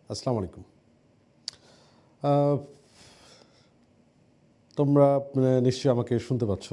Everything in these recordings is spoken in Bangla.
আসসালামু আলাইকুম। আহ, তোমরা নিশ্চয়ই আমাকে শুনতে পাচ্ছ।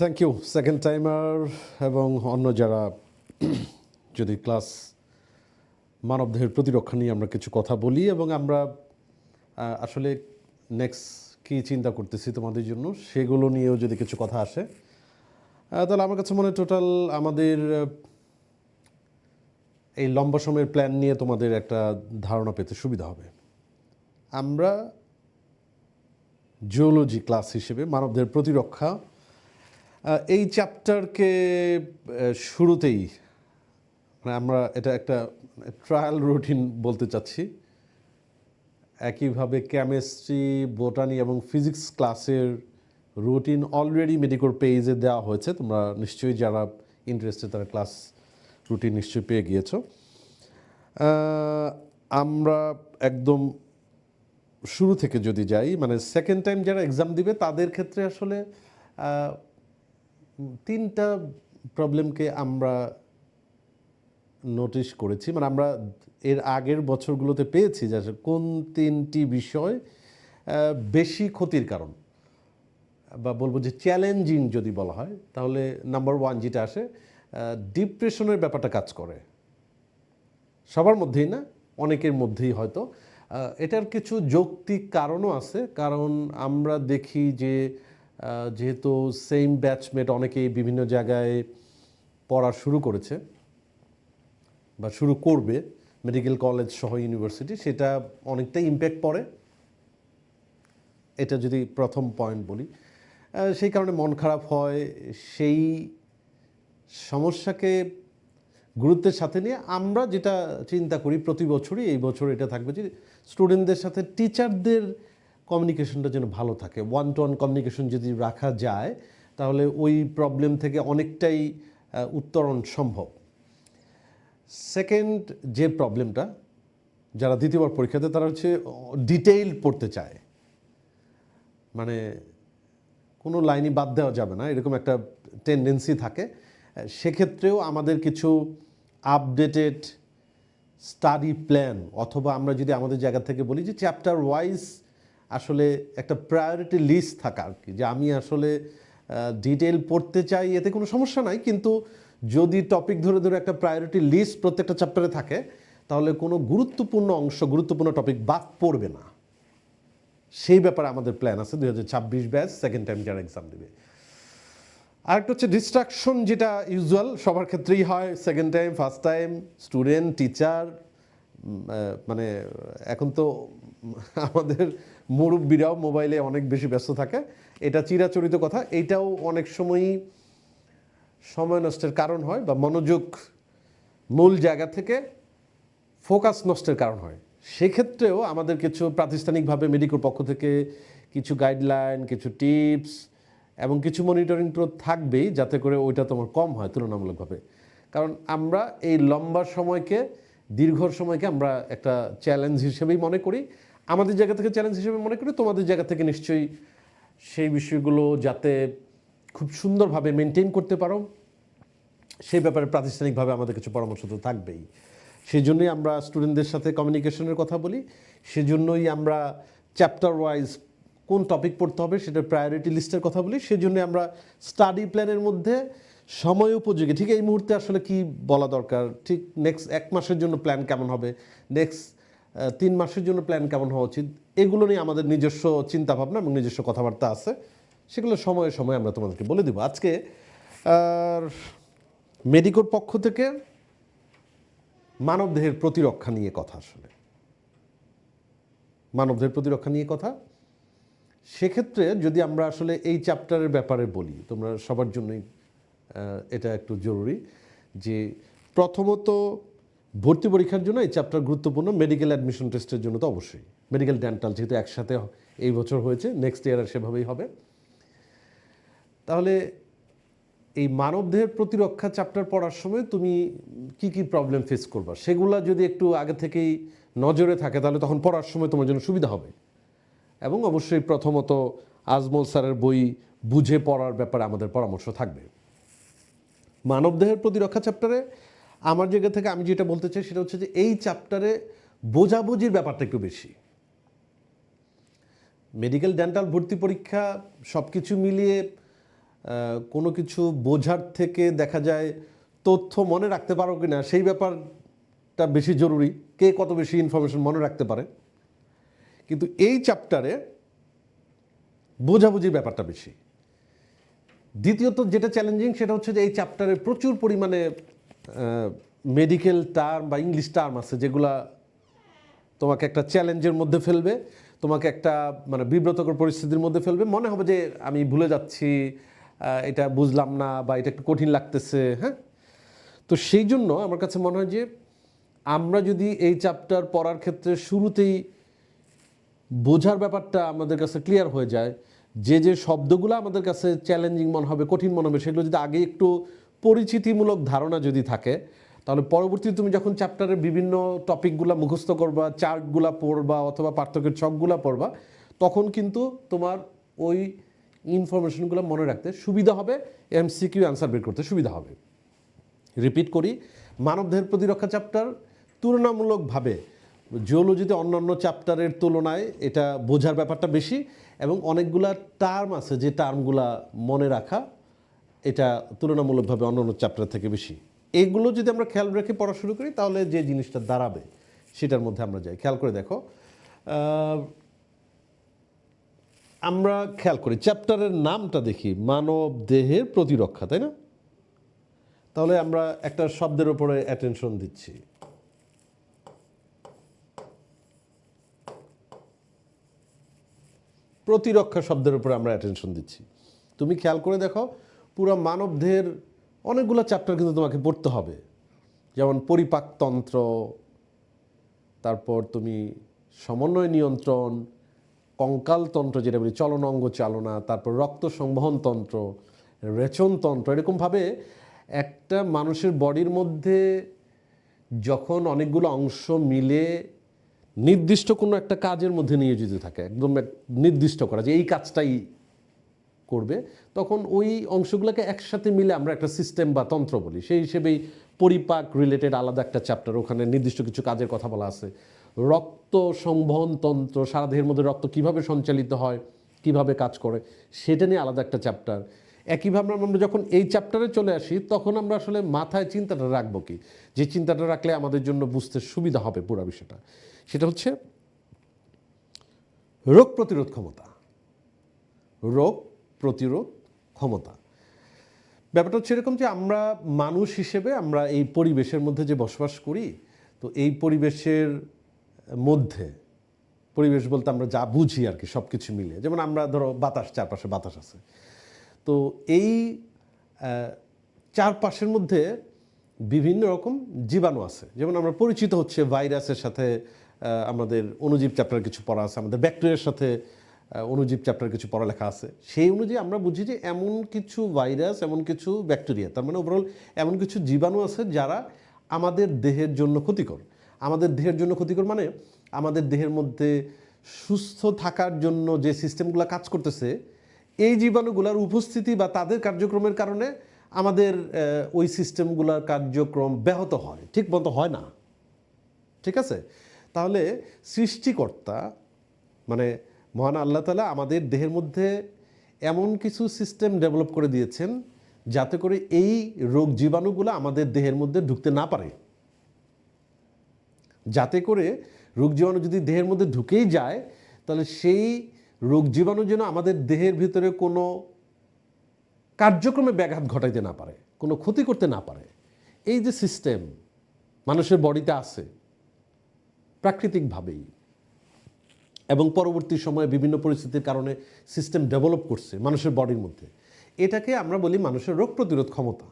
থ্যাংক ইউ সেকেন্ড টাইমার এবং অন্য যারা যদি ক্লাস মানবদেহের প্রতিরক্ষা নিয়ে আমরা কিছু কথা বলি এবং আমরা আসলে নেক্সট কী চিন্তা করতেছি তোমাদের জন্য সেগুলো নিয়েও যদি কিছু কথা আসে তাহলে আমার কাছে মনে হয় টোটাল আমাদের এই লম্বা সময়ের প্ল্যান নিয়ে তোমাদের একটা ধারণা পেতে সুবিধা হবে। আমরা জিওলজি ক্লাস হিসেবে মানবদেহের প্রতিরক্ষা এই চ্যাপ্টারকে শুরুতেই আমরা এটা একটা ট্রায়াল রুটিন বলতে চাচ্ছি। একইভাবে কেমিস্ট্রি, বোটানি এবং ফিজিক্স ক্লাসের রুটিন অলরেডি মেডিকোর পেজে দেওয়া হয়েছে। তোমরা নিশ্চয়ই যারা ইন্টারেস্টেড তারা ক্লাস রুটিন নিশ্চয়ই পেয়ে গিয়েছো। আমরা একদম শুরু থেকে যদি যাই, মানে সেকেন্ড টাইম যারা এক্সাম দিবে তাদের ক্ষেত্রে আসলে তিনটা প্রবলেমকে আমরা নোটিশ করেছি, মানে আমরা এর আগের বছরগুলোতে পেয়েছি যে কোন তিনটি বিষয় বেশি ক্ষতির কারণ বা বলবো যে চ্যালেঞ্জিং যদি বলা হয়, তাহলে নাম্বার ওয়ান যেটা আসে ডিপ্রেশনের ব্যাপারটা কাজ করে। সবার মধ্যেই না, অনেকের মধ্যেই হয়তো। এটার কিছু যৌক্তিক কারণও আছে, কারণ আমরা দেখি যে যেহেতু সেম ব্যাচমেট অনেকেই বিভিন্ন জায়গায় পড়া শুরু করেছে বা শুরু করবে, মেডিকেল কলেজ সহ ইউনিভার্সিটি, সেটা অনেকটাই ইম্প্যাক্ট পড়ে। এটা যদি প্রথম পয়েন্ট বলি, সেই কারণে মন খারাপ হয়। সেই সমস্যাকে গুরুত্বের সাথে নিয়ে আমরা যেটা চিন্তা করি প্রতি বছরই, এই বছর এটা থাকবে যে স্টুডেন্টদের সাথে টিচারদের কমিউনিকেশনটা যেন ভালো থাকে। ওয়ান টু ওয়ান কমিউনিকেশন যদি রাখা যায় তাহলে ওই প্রবলেম থেকে অনেকটাই উত্তরণ সম্ভব। সেকেন্ড যে প্রবলেমটা, যারা দ্বিতীয়বার পরীক্ষাতে তারা হচ্ছে ডিটেইল পড়তে চায়, মানে কোনো লাইনই বাদ দেওয়া যাবে না, এরকম একটা টেন্ডেন্সি থাকে। সেক্ষেত্রেও আমাদের কিছু আপডেটেড স্টাডি প্ল্যান, অথবা আমরা যদি আমাদের জায়গা থেকে বলি যে চ্যাপ্টার ওয়াইজ আসলে একটা প্রায়োরিটি লিস্ট থাকা আর কি, যে আমি আসলে ডিটেল পড়তে চাই, এতে কোনো সমস্যা নাই, কিন্তু যদি টপিক ধরে ধরে একটা প্রায়োরিটি লিস্ট প্রত্যেকটা চ্যাপ্টারে থাকে তাহলে কোনো গুরুত্বপূর্ণ অংশ, গুরুত্বপূর্ণ টপিক বাদ পড়বে না। সেই ব্যাপারে আমাদের প্ল্যান আছে 2026 ব্যাচ সেকেন্ড টাইম যারা এক্সাম দেবে। আরেকটা হচ্ছে ডিস্ট্রাকশন, যেটা ইউজুয়াল সবার ক্ষেত্রেই হয়, second time, first time, student, teacher, মানে এখন তো আমাদের মুরব্বীরাও মোবাইলে অনেক বেশি ব্যস্ত থাকে, এটা চিরাচরিত কথা। এইটাও অনেক সময়ই সময় নষ্টের কারণ হয় বা মনোযোগ মূল জায়গা থেকে ফোকাস নষ্টের কারণ হয়। সেক্ষেত্রেও আমাদের কিছু প্রাতিষ্ঠানিকভাবে মেডিকোর পক্ষ থেকে কিছু গাইডলাইন, কিছু টিপস এবং কিছু মনিটরিং তো থাকবেই, যাতে করে ওইটা তোমার কম হয় তুলনামূলকভাবে। কারণ আমরা এই লম্বা সময়কে, দীর্ঘ সময়কে আমরা একটা চ্যালেঞ্জ হিসেবেই মনে করি, আমাদের জায়গা থেকে চ্যালেঞ্জ হিসেবে মনে করি, তোমাদের জায়গা থেকে নিশ্চয়ই সেই বিষয়গুলো যাতে খুব সুন্দরভাবে মেনটেন করতে পারো সেই ব্যাপারে প্রাতিষ্ঠানিকভাবে আমাদের কিছু পরামর্শ তো থাকবেই। সেই জন্যই আমরা স্টুডেন্টদের সাথে কমিউনিকেশনের কথা বলি, সেজন্যই আমরা চ্যাপ্টার ওয়াইজ কোন টপিক পড়তে হবে সেটার প্রায়োরিটি লিস্টের কথা বলি, সেজন্য আমরা স্টাডি প্ল্যানের মধ্যে সময় উপযোগী, ঠিক এই মুহূর্তে আসলে কি বলা দরকার, ঠিক নেক্সট 1 মাসের জন্য প্ল্যান কেমন হবে, নেক্সট 3 মাসের জন্য প্ল্যান কেমন হওয়া উচিত, এগুলো নিয়ে আমাদের নিজস্ব চিন্তাভাবনা এবং নিজস্ব কথাবার্তা আছে, সেগুলো সময়ে সময়ে আমরা তোমাদেরকে বলে দেবো। আজকে মেডিকোর পক্ষ থেকে মানবদেহের প্রতিরক্ষা নিয়ে কথা, আসলে মানবদেহের প্রতিরক্ষা নিয়ে কথা। সেক্ষেত্রে যদি আমরা আসলে এই চ্যাপ্টারের ব্যাপারে বলি, তোমরা সবার জন্যই এটা একটু জরুরি, যে প্রথমত ভর্তি পরীক্ষার জন্য এই চ্যাপ্টার গুরুত্বপূর্ণ, মেডিকেল অ্যাডমিশন টেস্টের জন্য তো অবশ্যই, মেডিকেল ডেন্টাল যেহেতু একসাথে এই বছর হয়েছে, নেক্সট ইয়ার আর সেভাবেই হবে। তাহলে এই মানবদেহের প্রতিরক্ষা চ্যাপ্টার পড়ার সময় তুমি কি কি প্রবলেম ফেস করবা সেগুলা যদি একটু আগে থেকেই নজরে থাকে তাহলে তখন পড়ার সময় তোমার জন্য সুবিধা হবে। এবং অবশ্যই প্রথমত আজমল স্যারের বই বুঝে পড়ার ব্যাপারে আমাদের পরামর্শ থাকবে। মানবদেহের প্রতিরক্ষা চ্যাপ্টারে আমার জায়গা থেকে আমি যেটা বলতে চাই সেটা হচ্ছে যে এই চ্যাপ্টারে বোঝাবুঝির ব্যাপারটা একটু বেশি। মেডিকেল ডেন্টাল ভর্তি পরীক্ষা সব কিছু মিলিয়ে কোনো কিছু বোঝার থেকে দেখা যায় তথ্য মনে রাখতে পারো কি না সেই ব্যাপারটা বেশি জরুরি, কে কত বেশি ইনফরমেশন মনে রাখতে পারে। কিন্তু এই চ্যাপ্টারে বোঝাবুঝির ব্যাপারটা বেশি। দ্বিতীয়ত যেটা চ্যালেঞ্জিং সেটা হচ্ছে যে এই চ্যাপ্টারে প্রচুর পরিমাণে মেডিকেল টার্ম বা ইংলিশ টার্ম আছে যেগুলা তোমাকে একটা চ্যালেঞ্জের মধ্যে ফেলবে, তোমাকে একটা মানে বিব্রতকর পরিস্থিতির মধ্যে ফেলবে, মনে হবে যে আমি ভুলে যাচ্ছি, এটা বুঝলাম না বা এটা একটু কঠিন লাগতেছে। হ্যাঁ, তো সেই জন্য আমার কাছে মনে হয় যে আমরা যদি এই চ্যাপ্টার পড়ার ক্ষেত্রে শুরুতেই বোঝার ব্যাপারটা আমাদের কাছে ক্লিয়ার হয়ে যায়, যে যে শব্দগুলো আমাদের কাছে চ্যালেঞ্জিং মনে হবে, কঠিন মনে হবে, সেগুলো যদি আগে একটু পরিচিতিমূলক ধারণা যদি থাকে তাহলে পরবর্তীতে তুমি যখন চ্যাপ্টারের বিভিন্ন টপিকগুলো মুখস্থ করবা, চার্টগুলো পড়বা অথবা পার্থক্যের ছকগুলো পড়বা, তখন কিন্তু তোমার ওই ইনফরমেশনগুলো মনে রাখতে সুবিধা হবে, এমসিকিউ অ্যান্সার বের করতে সুবিধা হবে। রিপিট করি, মানবদেহের প্রতিরক্ষা চ্যাপ্টার তুলনামূলকভাবে জিওলজিতে অন্যান্য চ্যাপ্টারের তুলনায় এটা বোঝার ব্যাপারটা বেশি এবং অনেকগুলা টার্ম আছে যে টার্মগুলা মনে রাখা এটা তুলনামূলকভাবে অন্যান্য চ্যাপ্টার থেকে বেশি। এইগুলো যদি আমরা খেয়াল রেখে পড়া শুরু করি তাহলে যে জিনিসটা দাঁড়াবে সেটার মধ্যে আমরা যাই। খেয়াল করে দেখো, আমরা খেয়াল করি চ্যাপ্টারের নামটা দেখি মানব দেহের প্রতিরক্ষা, তাই না? তাহলে আমরা একটা শব্দের উপরে অ্যাটেনশন দিচ্ছি, প্রতিরক্ষা শব্দের উপরে আমরা অ্যাটেনশন দিচ্ছি। তুমি খেয়াল করে দেখো পুরো মানব দেহের অনেকগুলো চ্যাপ্টার কিন্তু তোমাকে পড়তে হবে, যেমন পরিপাকতন্ত্র, তারপর তুমি সমন্বয় নিয়ন্ত্রণ, কঙ্কালতন্ত্র যেটা বলি চলন অঙ্গ চালনা, তারপর রক্ত সংবহন তন্ত্র, রেচনতন্ত্র। এরকমভাবে একটা মানুষের বডির মধ্যে যখন অনেকগুলো অংশ মিলে নির্দিষ্ট কোনো একটা কাজের মধ্যে নিয়োজিত থাকে, একদম নির্দিষ্ট করা যে এই কাজটাই করবে, তখন ওই অংশগুলোকে একসাথে মিলে আমরা একটা সিস্টেম বা তন্ত্র বলি। সেই হিসেবেই পরিপাক রিলেটেড আলাদা একটা চ্যাপ্টার, ওখানে নির্দিষ্ট কিছু কাজের কথা বলা আছে। রক্ত সংবহন তন্ত্র, সারা দেহের মধ্যে রক্ত কিভাবে সঞ্চালিত হয়, কিভাবে কাজ করে, সেটা নিয়ে আলাদা একটা চ্যাপ্টার। একইভাবে আমরা যখন এই চ্যাপ্টারে চলে আসি তখন আমরা আসলে মাথায় চিন্তাটা রাখবো কি, যে চিন্তাটা রাখলে আমাদের জন্য বুঝতে সুবিধা হবে পুরো বিষয়টা, সেটা হচ্ছে রোগ প্রতিরোধ ক্ষমতা। রোগ প্রতিরোধ ক্ষমতা ব্যাপারটা হচ্ছে এরকম যে আমরা মানুষ হিসেবে আমরা এই পরিবেশের মধ্যে যে বসবাস করি, তো এই পরিবেশের মধ্যে, পরিবেশ বলতে আমরা যা বুঝি আর কি সব কিছু মিলে, যেমন আমরা ধরো বাতাস, চারপাশে বাতাস আছে, তো এই চারপাশের মধ্যে বিভিন্ন রকম জীবাণু আছে। যেমন আমরা পরিচিত হচ্ছে ভাইরাসের সাথে, আমাদের অণুজীব চ্যাপ্টার কিছু পড়া আছে, আমাদের ব্যাকটেরিয়ার সাথে অণুজীব চ্যাপ্টার কিছু পড়ালেখা আছে। সেই অনুযায়ী আমরা বুঝি যে এমন কিছু ভাইরাস, এমন কিছু ব্যাকটেরিয়া, তার মানে ওভারঅল এমন কিছু জীবাণু আছে যারা আমাদের দেহের জন্য ক্ষতিকর। আমাদের দেহের জন্য ক্ষতিকর মানে আমাদের দেহের মধ্যে সুস্থ থাকার জন্য যে সিস্টেমগুলো কাজ করতেছে, এই জীবাণুগুলোর উপস্থিতি বা তাদের কার্যক্রমের কারণে আমাদের ওই সিস্টেমগুলোর কার্যক্রম ব্যাহত হয়, ঠিক মতো হয় না। ঠিক আছে? তাহলে সৃষ্টিকর্তা মানে মহান আল্লাহ তাআলা আমাদের দেহের মধ্যে এমন কিছু সিস্টেম ডেভেলপ করে দিয়েছেন যাতে করে এই রোগ জীবাণুগুলো আমাদের দেহের মধ্যে ঢুকতে না পারে। যাতে করে রোগ জীবাণু যদি দেহের মধ্যে ঢুকেই যায় তাহলে সেই রোগ জীবাণু যেন আমাদের দেহের ভিতরে কোনো কার্যক্রমে ব্যাঘাত ঘটাইতে না পারে, কোনো ক্ষতি করতে না পারে। এই যে সিস্টেম মানুষের বডিতে আছে প্রাকৃতিকভাবেই, এবং পরবর্তী সময়ে বিভিন্ন পরিস্থিতির কারণে সিস্টেম ডেভেলপ করছে মানুষের বডির মধ্যে, এটাকে আমরা বলি মানুষের রোগ প্রতিরোধ ক্ষমতা।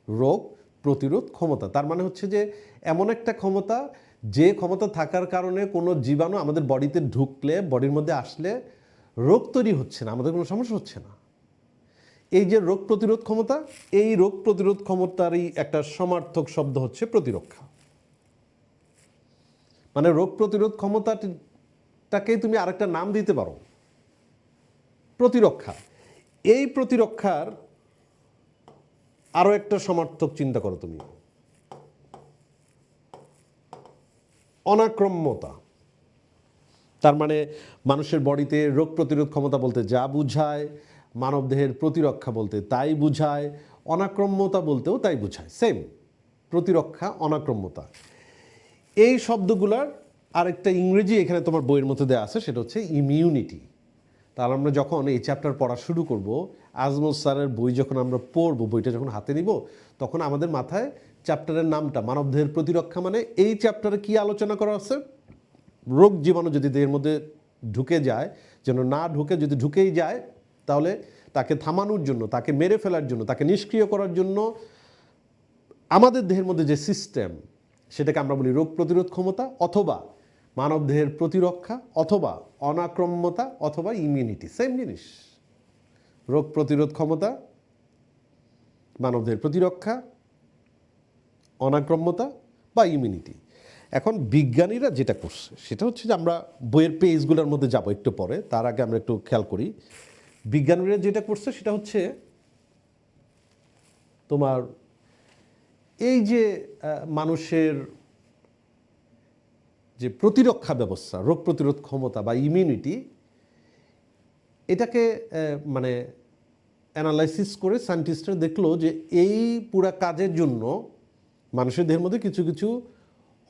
রোগ প্রতিরোধ ক্ষমতা। তার মানে হচ্ছে যে এমন একটা ক্ষমতা, যে ক্ষমতা থাকার কারণে কোনো জীবাণু আমাদের বডিতে ঢুকলে, বডির মধ্যে আসলে রোগ তৈরি হচ্ছে না, আমাদের কোনো সমস্যা হচ্ছে না। এই যে রোগ প্রতিরোধ ক্ষমতা, এই রোগ প্রতিরোধ ক্ষমতারই একটা সমার্থক শব্দ হচ্ছে প্রতিরক্ষা। মানে রোগ প্রতিরোধ ক্ষমতাটাকে তুমি আরেকটা নাম দিতে পারো, প্রতিরক্ষা। এই প্রতিরক্ষার আরো একটা সমার্থক চিন্তা করো তুমি, অনাক্রম্যতা। তার মানে মানুষের বডিতে রোগ প্রতিরোধ ক্ষমতা বলতে যা বুঝায়, মানবদেহের প্রতিরক্ষা বলতে তাই বুঝায়, অনাক্রম্যতা বলতেও তাই বুঝায়, সেম। প্রতিরক্ষা, অনাক্রম্যতা, এই শব্দগুলার আরেকটা ইংরেজি এখানে তোমার বইয়ের মধ্যে দেওয়া আছে, সেটা হচ্ছে ইমিউনিটি। তাহলে আমরা যখন এই চ্যাপ্টার পড়া শুরু করব, আজমল স্যারের বই যখন আমরা পড়বো, বইটা যখন হাতে নিব, তখন আমাদের মাথায় চ্যাপ্টারের নামটা মানবদেহের প্রতিরক্ষা, মানে এই চ্যাপ্টারে কি আলোচনা করা আছে, রোগ জীবাণু যদি দেহের মধ্যে ঢুকে যায়, যেন না ঢুকে, যদি ঢুকেই যায় তাহলে তাকে থামানোর জন্য, তাকে মেরে ফেলার জন্য, তাকে নিষ্ক্রিয় করার জন্য আমাদের দেহের মধ্যে যে সিস্টেম, সেটাকে আমরা বলি রোগ প্রতিরোধ ক্ষমতা, অথবা মানবদেহের প্রতিরক্ষা, অথবা অনাক্রম্যতা, অথবা ইমিউনিটি, সেম জিনিস। রোগ প্রতিরোধ ক্ষমতা, মানবদেহের প্রতিরক্ষা, অনাক্রম্যতা বা ইমিউনিটি। এখন বিজ্ঞানীরা যেটা করছে সেটা হচ্ছে যে, আমরা বইয়ের পেজগুলোর মধ্যে যাব একটু পরে, তার আগে আমরা একটু খেয়াল করি। বিজ্ঞানীরা যেটা করছে সেটা হচ্ছে তোমার এই যে মানুষের যে প্রতিরক্ষা ব্যবস্থা, রোগ প্রতিরোধ ক্ষমতা বা ইমিউনিটি, এটাকে মানে অ্যানালাইসিস করে সায়েন্টিস্টরা দেখলো যে এই পুরা কাজের জন্য মানুষের দেহের মধ্যে কিছু কিছু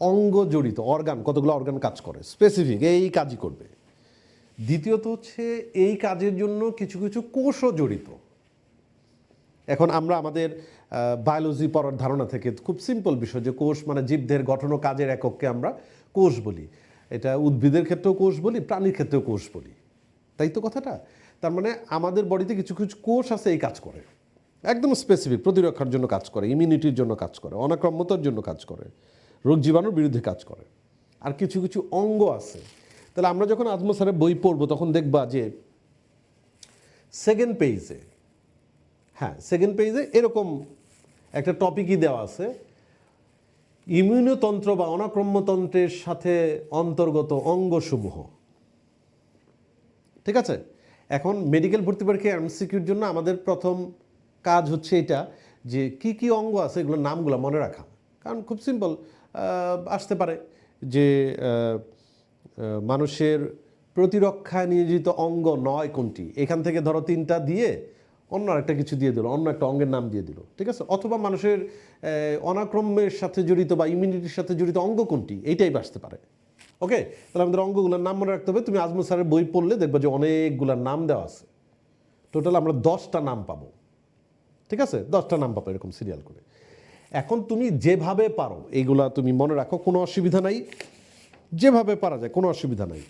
অঙ্গ জড়িত, অর্গান, কতগুলো অর্গান কাজ করে, স্পেসিফিক এই কাজই করবে। দ্বিতীয়ত হচ্ছে এই কাজের জন্য কিছু কিছু কোষও জড়িত। এখন আমরা আমাদের বায়োলজি পড়ার ধারণা থেকে খুব সিম্পল বিষয় যে কোষ মানে জীবদেহের গঠন ও কাজের একককে আমরা কোষ বলি। এটা উদ্ভিদের ক্ষেত্রেও কোষ বলি, প্রাণীর ক্ষেত্রেও কোষ বলি, তাই তো কথাটা। তার মানে আমাদের বডিতে কিছু কিছু কোষ আছে এই কাজ করে, একদম স্পেসিফিক, প্রতিরক্ষার জন্য কাজ করে, ইমিউনিটির জন্য কাজ করে, অনাক্রম্যতার জন্য কাজ করে, রোগ জীবাণুর বিরুদ্ধে কাজ করে। আর কিছু কিছু অঙ্গ আছে। তাহলে আমরা যখন আজমল স্যারের বই পড়বো তখন দেখবা যে সেকেন্ড পেজে, হ্যাঁ সেকেন্ড পেজে এরকম একটা টপিকই দেওয়া আছে, ইমিউনতন্ত্র বা অনাক্রম্যতন্ত্রের সাথে অন্তর্গত অঙ্গসমূহ। ঠিক আছে। এখন মেডিকেল ভর্তি পরীক্ষায় এমসিকিউর জন্য আমাদের প্রথম কাজ হচ্ছে এটা, যে কি কি অঙ্গ আছে এগুলোর নামগুলো মনে রাখা। কারণ খুব সিম্পল আসতে পারে যে মানুষের প্রতিরক্ষায় নিয়োজিত অঙ্গ 9 কোনটি, এখান থেকে ধরো 3টা দিয়ে অন্য আরেকটা কিছু দিয়ে দিল, অন্য একটা অঙ্গের নাম দিয়ে দিল, ঠিক আছে। অথবা মানুষের অনাক্রম্যের সাথে জড়িত বা ইমিউনিটির সাথে জড়িত অঙ্গ কোনটি, এইটাই আসতে পারে। ওকে, তাহলে আমাদের অঙ্গগুলোর নাম মনে রাখতে হবে। তুমি আজমল স্যারের বই পড়লে দেখবে যে অনেকগুলোর নাম দেওয়া আছে, টোটাল আমরা 10টা নাম পাবো, ঠিক আছে, 10টা নাম পাবো এরকম সিরিয়াল করে। এখন তুমি যেভাবে পারো এইগুলা তুমি মনে রাখো, কোনো অসুবিধা নাই, যেভাবে পারা যায় কোনো অসুবিধা নাই।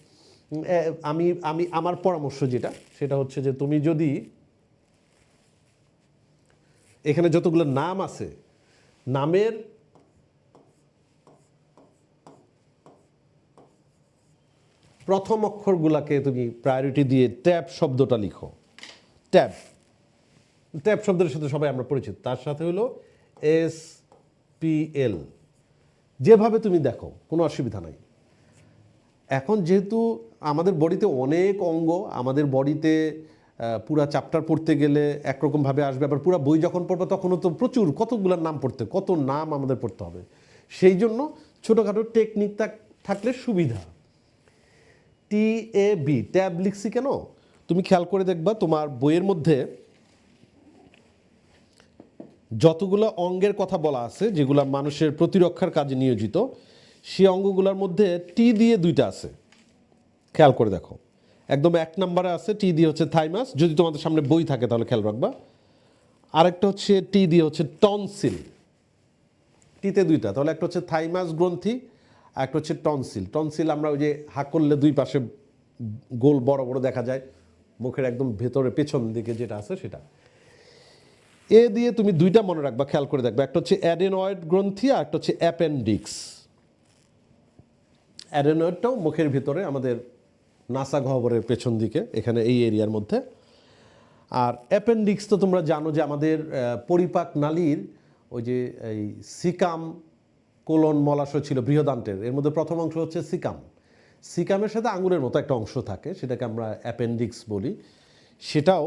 আমি আমি আমার পরামর্শ যেটা, সেটা হচ্ছে যে তুমি যদি এখানে যতগুলো নাম আছে, নামের প্রথম অক্ষরগুলাকে তুমি প্রায়োরিটি দিয়ে ট্যাব শব্দটা লিখো। ট্যাব, ট্যাব শব্দের সাথে সবাই আমরা পরিচিত, তার সাথে হলো SPL। যেভাবে তুমি দেখো কোনো অসুবিধা নাই। এখন যেহেতু আমাদের বডিতে অনেক অঙ্গ, আমাদের বডিতে পুরা চ্যাপ্টার পড়তে গেলে একরকমভাবে আসবে, আবার পুরো বই যখন পড়বো তখনও তো প্রচুর কতগুলোর নাম পড়তে, কত নাম আমাদের পড়তে হবে। সেই জন্য ছোটোখাটো টেকনিক থাকলে সুবিধা। TAB, ট্যাব লিখছি কেন, তুমি খেয়াল করে দেখবা তোমার বইয়ের মধ্যে যতগুলো অঙ্গের কথা বলা আছে যেগুলো মানুষের প্রতিরক্ষার কাজে নিয়োজিত, সেই অঙ্গগুলোর মধ্যে টি দিয়ে 2টা আছে, খেয়াল করে দেখো। একদম 1 নম্বরে আছে টি দিয়ে হচ্ছে থাইমাস, যদি তোমাদের সামনে বই থাকে তাহলে খেয়াল রাখবা। আরেকটা হচ্ছে টি দিয়ে হচ্ছে টনসিল, টিতে 2টা, তাহলে একটা হচ্ছে থাইমাস গ্রন্থি, আর একটা হচ্ছে টনসিল। টনসিল আমরা ওই যে হাঁক করলে 2 পাশে গোল বড় বড় দেখা যায়, মুখের একদম ভেতরে পেছন দিকে যেটা আছে সেটা। এ দিয়ে তুমি দুইটা মনে রাখবা, খেয়াল করে দেখবা, একটা হচ্ছে অ্যাডেনয়েড গ্রন্থি আর একটা হচ্ছে অ্যাপেন্ডিক্স। অ্যাডেনয়েডটাও মুখের ভিতরে আমাদের নাসা গহ্বরের পেছন দিকে, এখানে এই এরিয়ার মধ্যে। আর অ্যাপেন্ডিক্স তো তোমরা জানো যে আমাদের পরিপাক নালীর ওই যে এই সিকাম কোলন মলাশয় ছিল বৃহদান্ত্রের, এর মধ্যে প্রথম অংশ হচ্ছে সিকাম। সিকামের সাথে আঙুলের মতো একটা অংশ থাকে, সেটাকে আমরা অ্যাপেন্ডিক্স বলি। সেটাও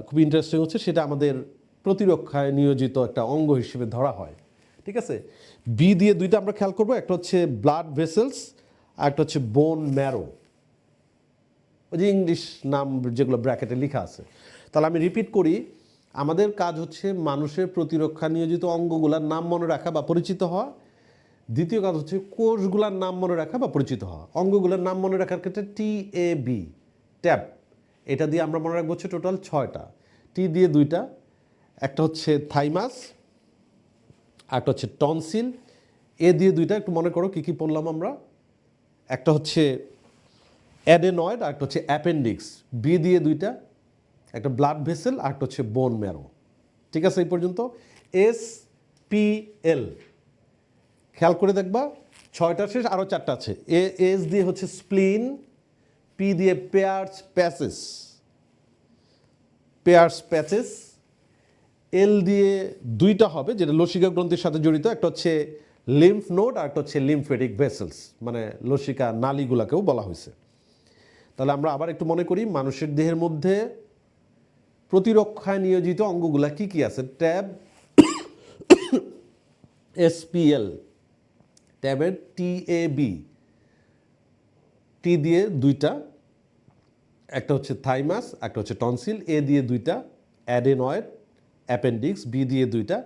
খুব ইন্টারেস্টিং হচ্ছে, সেটা আমাদের প্রতিরক্ষায় নিয়োজিত একটা অঙ্গ হিসেবে ধরা হয়। ঠিক আছে, বি দিয়ে দুইটা আমরা খেয়াল করবো, একটা হচ্ছে ব্লাড ভেসেলস আর একটা হচ্ছে বোন ম্যারো। ওই যে ইংলিশ নাম যেগুলো ব্র্যাকেটে লেখা আছে। তাহলে আমি রিপিট করি, আমাদের কাজ হচ্ছে মানুষের প্রতিরক্ষা নিয়োজিত অঙ্গগুলোর নাম মনে রাখা বা পরিচিত হওয়া। দ্বিতীয় কাজ হচ্ছে কোষগুলোর নাম মনে রাখা বা পরিচিত হওয়া। অঙ্গগুলোর নাম মনে রাখার ক্ষেত্রে TAB, ট্যাব, এটা দিয়ে আমরা মনে রাখবো হচ্ছে টোটাল 6টা। টি দিয়ে 2টা, একটা হচ্ছে থাইমাস, একটা হচ্ছে টনসিল। এ দিয়ে 2টা, একটু মনে করো কী কী পড়লাম আমরা। একটা হচ্ছে অ্যাডেনয়েড আর একটা হচ্ছে অ্যাপেন্ডিক্স। বি দিয়ে 2টা, একটা ব্লাড ভেসেল আর একটা হচ্ছে বোন ম্যারো। ঠিক আছে, এই পর্যন্ত। SPL খেয়াল করে দেখবা, 6টা শেষ, আরও 4টা আছে। এস দিয়ে হচ্ছে স্প্লিন, পি দিয়ে পেয়ার্স প্যাচেস, পেয়ার্স প্যাচেস। এল দিয়ে 2টা হবে, যেটা লসিকা গ্রন্থির সাথে জড়িত, একটা হচ্ছে লিম্ফ নোড আর একটা হচ্ছে লিম্ফেটিক ভেসেলস, মানে লসিকা নালীগুলাকেও বলা হয়েছে। তাহলে আমরা আবার একটু মনে করি, মানুষের দেহের মধ্যে প্রতিরক্ষায় নিয়োজিত অঙ্গগুলা কি কি আছে। ট্যাব, SPL, ট্যাবের TAB, টি দিয়ে 2টা, একটা হচ্ছে থাইমাস, একটা হচ্ছে টনসিল। এ দিয়ে 2টা, অ্যাডেনয়েড, অ্যাপেন্ডিক্স। বি দিয়ে 2টা,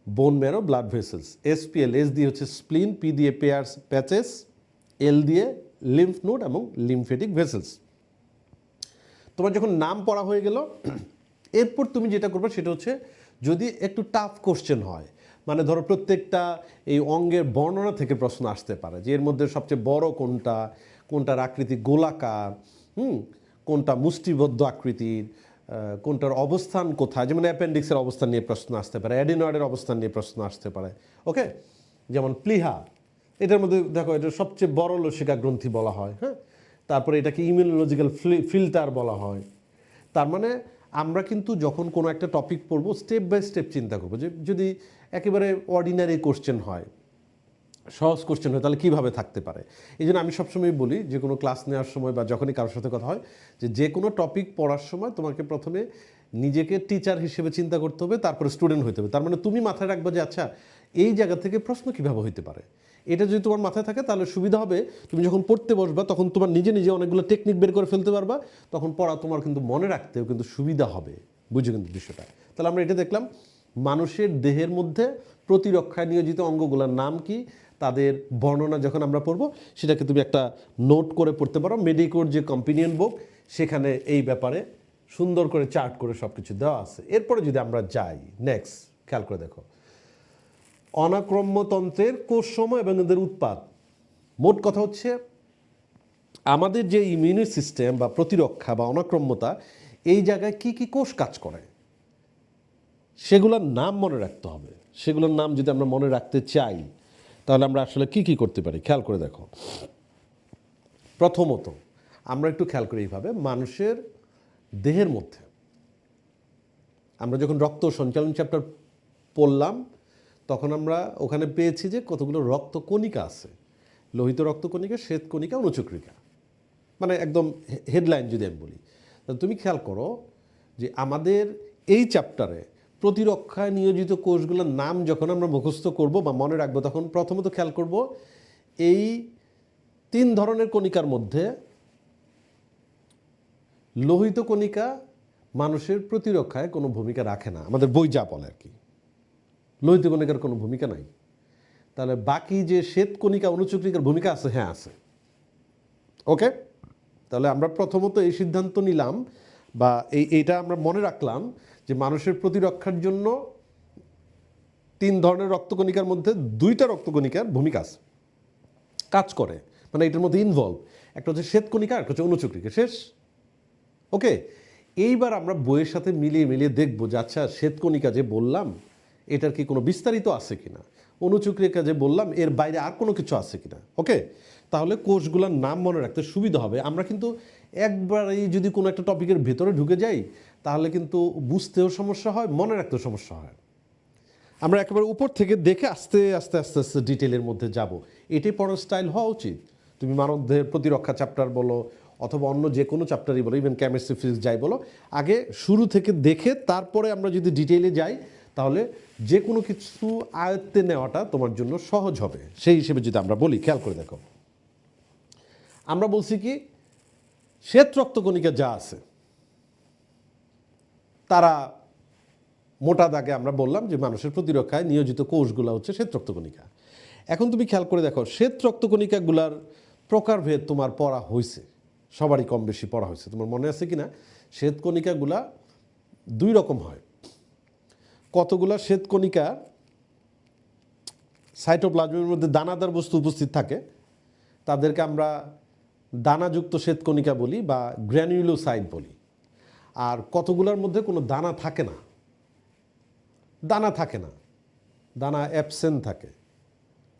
bone marrow, blood vessels. SPL, S দিয়ে হচ্ছে স্প্লিন, পি দিয়ে পেয়ার্স প্যাচেস, এল দিয়ে লিম্ফ নোড এবং লিম্ফেটিক ভেসেলস। তোমার যখন নাম পড়া হয়ে গেল, এরপর তুমি যেটা করবে সেটা হচ্ছে, যদি একটু টাফ কোশ্চেন হয়, মানে ধরো প্রত্যেকটা এই অঙ্গের বর্ণনা থেকে প্রশ্ন আসতে পারে, যে এর মধ্যে সবচেয়ে বড় কোনটা, কোনটার আকৃতি গোলাকার, কোনটা মুষ্টিবদ্ধ আকৃতির, কোনটার অবস্থান কোথায়, যেমন অ্যাপেন্ডিক্সের অবস্থান নিয়ে প্রশ্ন আসতে পারে, অ্যাডিনয়েডের অবস্থান নিয়ে প্রশ্ন আসতে পারে। ওকে, যেমন প্লিহা, এটার মধ্যে দেখো এটা সবচেয়ে বড় লসিকা গ্রন্থি বলা হয়। হ্যাঁ, তারপরে এটাকে ইমিউনোলজিক্যাল ফিল্টার বলা হয়। তার মানে আমরা কিন্তু যখন কোনো একটা টপিক পড়বো, স্টেপ বাই স্টেপ চিন্তা করবো, যে যদি একেবারে অর্ডিনারি কোশ্চেন হয়, সহজ কোশ্চেন হয়, তাহলে কীভাবে থাকতে পারে। এই জন্য আমি সবসময় বলি, যে কোনো ক্লাস নেওয়ার সময় বা যখনই কারোর সাথে কথা হয়, যে কোনো টপিক পড়ার সময় তোমাকে প্রথমে নিজেকে টিচার হিসেবে চিন্তা করতে হবে, তারপরে স্টুডেন্ট হইতে হবে। তার মানে তুমি মাথায় রাখবে যে আচ্ছা, এই জায়গা থেকে প্রশ্ন কীভাবে হইতে পারে। এটা যদি তোমার মাথায় থাকে, তাহলে সুবিধা হবে। তুমি যখন পড়তে বসবা, তখন তোমার নিজে নিজে অনেকগুলো টেকনিক বের করে ফেলতে পারবা, তখন পড়া তোমার কিন্তু মনে রাখতেও কিন্তু সুবিধা হবে। বুঝো কিন্তু বিষয়টা। তাহলে আমরা এটা দেখলাম, মানুষের দেহের মধ্যে প্রতিরক্ষায় নিয়োজিত অঙ্গগুলোর নাম কি, তাদের বর্ণনা যখন আমরা পড়বো, সেটাকে তুমি একটা নোট করে পড়তে পারো। মেডিকোর যে কম্পিনিয়ন বুক, সেখানে এই ব্যাপারে সুন্দর করে চার্ট করে সব কিছু দেওয়া আছে। এরপরে যদি আমরা যাই নেক্সট, খেয়াল করে দেখো, অনাক্রম্যতন্ত্রের কোষসমূহ এবং এদের উৎপাদ। মোট কথা হচ্ছে, আমাদের যে ইমিউনি সিস্টেম বা প্রতিরক্ষা বা অনাক্রম্যতা, এই জায়গায় কি কি কোষ কাজ করে, সেগুলোর নাম মনে রাখতে হবে। সেগুলোর নাম যদি আমরা মনে রাখতে চাই, তাহলে আমরা আসলে কি কি করতে পারি, খেয়াল করে দেখো। প্রথমত আমরা একটু খেয়াল করি এইভাবে, মানুষের দেহের মধ্যে আমরা যখন রক্ত সঞ্চালন চ্যাপ্টার পড়লাম, তখন আমরা ওখানে পেয়েছি যে কতগুলো রক্তকণিকা আছে। লোহিত রক্তকণিকা, শ্বেতকণিকা, অনুচক্রিকা, মানে একদম হেডলাইন যদি আমি বলি। তাহলে তুমি খেয়াল করো যে আমাদের এই চ্যাপ্টারে প্রতিরক্ষায় নিয়োজিত কোষগুলোর নাম যখন আমরা মুখস্থ করব বা মনে রাখবো, তখন প্রথমত খেয়াল করব, এই 3 ধরনের কণিকার মধ্যে লোহিত কণিকা মানুষের প্রতিরক্ষায় কোনো ভূমিকা রাখে না, আমাদের বই যা বলে আর কি। লোহিত কণিকার কোনো ভূমিকা নাই। তাহলে বাকি যে শ্বেতকণিকা, অনুচক্রিকার ভূমিকা আছে, হ্যাঁ আছে। ওকে, তাহলে আমরা প্রথমত এই সিদ্ধান্ত নিলাম বা এইটা আমরা মনে রাখলাম যে মানুষের প্রতিরক্ষার জন্য 3 ধরনের রক্তকণিকার মধ্যে 2টা রক্তকণিকার ভূমিকা আছে, কাজ করে, মানে এটার মধ্যে ইনভলভ। একটা হচ্ছে শ্বেতকণিকা, একটা হচ্ছে অনুচক্রিকা। শেষ। ওকে, এইবার আমরা বইয়ের সাথে মিলিয়ে মিলিয়ে দেখব যে আচ্ছা শ্বেতকণিকা যে বললাম এটার কি কোনো বিস্তারিত আছে কিনা, অনুচক্রিকা যে বললাম এর বাইরে আর কোনো কিছু আছে কিনা। ওকে, তাহলে কোষগুলোর নাম মনে রাখতে সুবিধা হবে। আমরা কিন্তু একবারেই যদি কোনো একটা টপিকের ভেতরে ঢুকে যাই তাহলে কিন্তু বুঝতেও সমস্যা হয়, মনে রাখতেও সমস্যা হয়। আমরা একেবারে উপর থেকে দেখে আস্তে আস্তে আস্তে আস্তে ডিটেলের মধ্যে যাব, এটাই পড়ার স্টাইল হওয়া উচিত। তুমি মানবদেহের প্রতিরক্ষা চ্যাপ্টার বলো অথবা অন্য যে কোনো চ্যাপ্টারই বলো, ইভেন কেমিস্ট্রি ফিজিক্স যাই বলো, আগে শুরু থেকে দেখে তারপরে আমরা যদি ডিটেইলে যাই তাহলে যে কোনো কিছু আয়ত্তে নেওয়াটা তোমার জন্য সহজ হবে। সেই হিসেবে যদি আমরা বলি, খেয়াল করে দেখো, আমরা বলছি কি শ্বেত রক্তকণিকা যা আছে তারা মোটা দাগে আমরা বললাম যে মানুষের প্রতিরক্ষায় নিয়োজিত কোষগুলো হচ্ছে শ্বেত রক্তকণিকা। এখন তুমি খেয়াল করে দেখো শ্বেত রক্তকণিকাগুলার প্রকারভেদ তোমার পড়া হয়েছে, সবারই কম বেশি পড়া হয়েছে। তোমার মনে আছে কি না শ্বেতকণিকাগুলা দুই রকম হয়। কতগুলা শ্বেতকণিকা সাইটোপ্লাজমের মধ্যে দানাদার বস্তু উপস্থিত থাকে, তাদেরকে আমরা দানাযুক্ত শ্বেতকণিকা বলি বা গ্র্যানিউলোসাইট বলি। আর কতগুলোর মধ্যে কোনো দানা থাকে না, দানা থাকে না, দানা অ্যাবসেন্ট থাকে।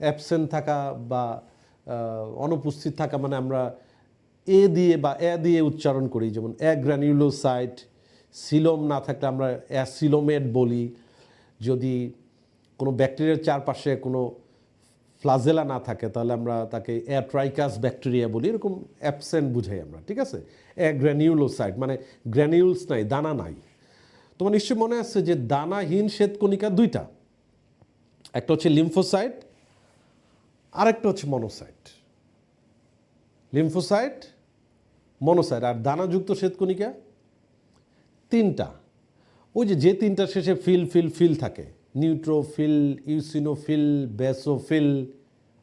অ্যাবসেন্ট থাকা বা অনুপস্থিত থাকা মানে আমরা এ দিয়ে বা এ দিয়ে উচ্চারণ করি, যেমন অ্যাগ্রানিউলোসাইট। সিলোম না থাকলে আমরা অ্যাসিলোমেট বলি। যদি কোনো ব্যাকটেরিয়ার চারপাশে কোনো ফ্লাজেলা না থাকে তাহলে আমরা তাকে অ্যাট্রাইকাস ব্যাকটেরিয়া বলি, এরকম অ্যাবসেন্ট বুঝাই আমরা, ঠিক আছে। অ্যাগ্রানিউলোসাইট মানে গ্র্যানিউলস নাই, দানা নাই। তোমার নিশ্চয়ই মনে আছে যে দানাহীন শ্বেতকণিকা দুইটা, একটা হচ্ছে লিম্ফোসাইট আর একটা হচ্ছে মনোসাইট। Lymphocyte, monocyte. আর দানাযুক্ত শ্বেতকণিকা তিনটা। ওই যে তিনটা শেষে ফিল ফিল ফিল থাকে, নিউট্রোফিল, ইউসিনোফিল, বেসোফিল।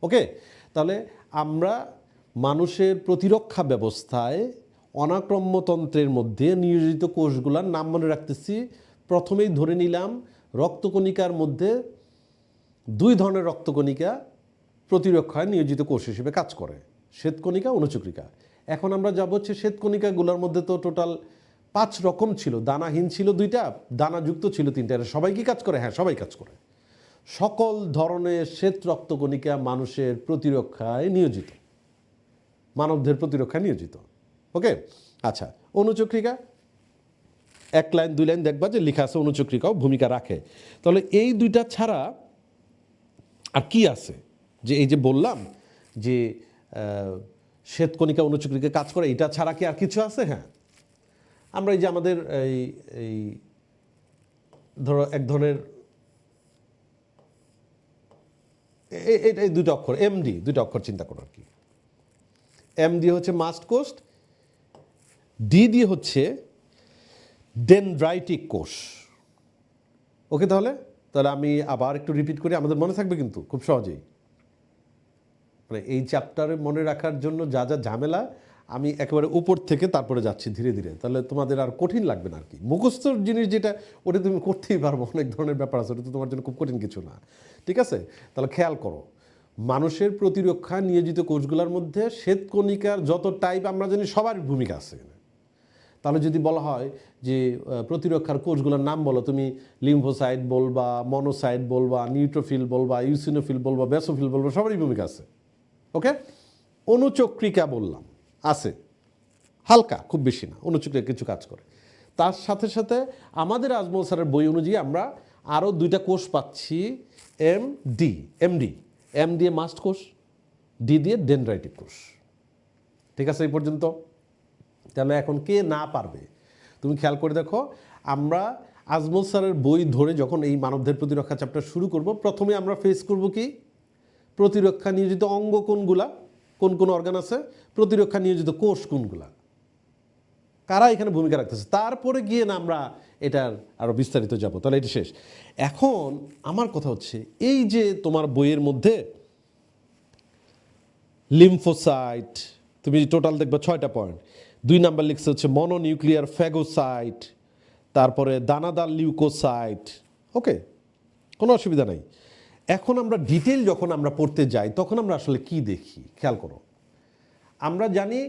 ওকে, তাহলে আমরা মানুষের প্রতিরক্ষা ব্যবস্থায় অনাক্রম্যতন্ত্রের মধ্যে নিয়োজিত কোষগুলোর নাম মনে রাখতেছি। প্রথমেই ধরে নিলাম রক্তকণিকার মধ্যে দুই ধরনের রক্তকণিকা প্রতিরক্ষায় নিয়োজিত কোষ হিসেবে কাজ করে, শ্বেতকণিকা, অনুচক্রিকা। এখন আমরা যাব হচ্ছে শ্বেতকণিকাগুলোর মধ্যে তো টোটাল 5 রকম ছিল, দানাহীন ছিল 2টা, দানাযুক্ত ছিল 3টা। সবাই কি কাজ করে? হ্যাঁ, সবাই কাজ করে। সকল ধরনের শ্বেত রক্তকণিকা মানুষের প্রতিরক্ষায় নিয়োজিত, মানবদের প্রতিরক্ষায় নিয়োজিত। ওকে, আচ্ছা, অনুচক্রিকা 1 লাইন 2 লাইন দেখবা যে লেখা আছে অনুচক্রিকাও ভূমিকা রাখে। তাহলে এই 2টা ছাড়া আর কি আছে? যে এই যে বললাম যে শ্বেতকণিকা অনুচক্রিকা কাজ করে, এটা ছাড়া কি আর কিছু আছে? হ্যাঁ, আমরা এই যে আমাদের এই ধরো এক ধরনের এই 2টা অক্ষর এমডি, 2টা অক্ষর চিন্তা করো আর কি। এমডি হচ্ছে মাস্ট কোষ, ডি হচ্ছে ডেনড্রাইটিক কোষ। ওকে, তাহলে আমি আবার একটু রিপিট করি, আমাদের মনে থাকবে কিন্তু খুব সহজেই। মানে এই চ্যাপ্টারে মনে রাখার জন্য যা যা ঝামেলা, আমি একেবারে উপর থেকে তারপরে যাচ্ছি ধীরে ধীরে, তাহলে তোমাদের আর কঠিন লাগবে না আর কি। মুখস্থর জিনিস যেটা, ওটা তুমি করতেই পারবো, অনেক ধরনের ব্যাপার আছে, ওটা তো তোমার জন্য খুব কঠিন কিছু না, ঠিক আছে। তাহলে খেয়াল করো, মানুষের প্রতিরক্ষা নিয়োজিত কোষগুলোর মধ্যে শ্বেতকণিকার যত টাইপ আমরা জানি সবার ভূমিকা আছে। তাহলে যদি বলা হয় যে প্রতিরক্ষার কোষগুলোর নাম বলো, তুমি লিম্ফোসাইট বলবা, মনোসাইট বলবা, নিউট্রোফিল বলবা, ইউসিনোফিল বলবা, বেসোফিল বলবা, সবারই ভূমিকা আছে। ওকে, অনুচক্রিকা বললাম আছে, হালকা, খুব বেশি না, অনুচক্রিকা কিছু কাজ করে। তার সাথে সাথে আমাদের আজমল স্যারের বই অনুযায়ী আমরা আরও 2টা কোষ পাচ্ছি, এমডি এ মাস্ট কোষ, ডি দিয়ে ডেনড্রাইটিক কোষ। ঠিক আছে এই পর্যন্ত? তাহলে এখন কে না পারবে? তুমি খেয়াল করে দেখো, আমরা আজমল স্যারের বই ধরে যখন এই মানবদের প্রতিরক্ষা চ্যাপ্টার শুরু করব, প্রথমে আমরা ফেস করব কি, প্রতিরক্ষা নিয়োজিত অঙ্গ কোনগুলা, কোন কোন অর্গান আছে, প্রতিরক্ষা নিয়োজিত কোষ কোনগুলা, কারা এখানে ভূমিকা রাখতেছে, তারপরে গিয়ে না আমরা এটার আরও বিস্তারিত যাব। তাহলে এটি শেষ। এখন আমার কথা হচ্ছে, এই যে তোমার বইয়ের মধ্যে লিম্ফোসাইট, তুমি টোটাল দেখবে 6টা পয়েন্ট। 2 নাম্বার লিখছে হচ্ছে মনোনিউক্লিয়ার ফ্যাগোসাইট, তারপরে দানাদার লিউকোসাইট। ওকে, কোনো অসুবিধা নাই। এখন আমরা ডিটেল যখন আমরা পড়তে যাই তখন আমরা আসলে কি দেখি, খেয়াল করো। আমরা জানি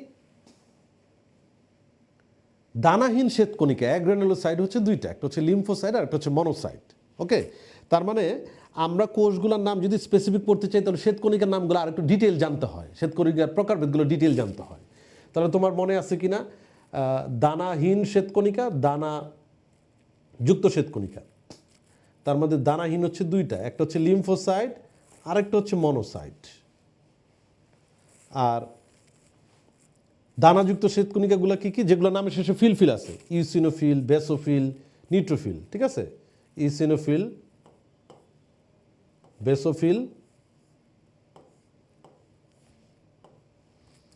দানাহীন শ্বেতকণিকা অ্যাগ্রানুলোসাইট হচ্ছে দুইটা, একটা হচ্ছে লিম্ফোসাইট আর একটা হচ্ছে মনোসাইট। ওকে, তার মানে আমরা কোষগুলোর নাম যদি স্পেসিফিক পড়তে চাই তাহলে শ্বেতকণিকার নামগুলো আর একটু ডিটেল জানতে হয়, শ্বেতকণিকার প্রকারভেদগুলো ডিটেল জানতে হয়। তাহলে তোমার মনে আছে কি না দানাহীন শ্বেতকণিকা, দানা যুক্ত শ্বেতকণিকা? তার মধ্যে দানাহীন হচ্ছে দুইটা, একটা হচ্ছে লিম্ফোসাইট আর একটা হচ্ছে মনোসাইট। আর দানাযুক্ত শ্বেতকণিকাগুলো কি কি, যেগুলো নামের শেষে ফিল ফিল আছে, ইউসিনোফিল, বেসোফিল, নিউট্রোফিল, ঠিক আছে? ইউসিনোফিল, বেসোফিল,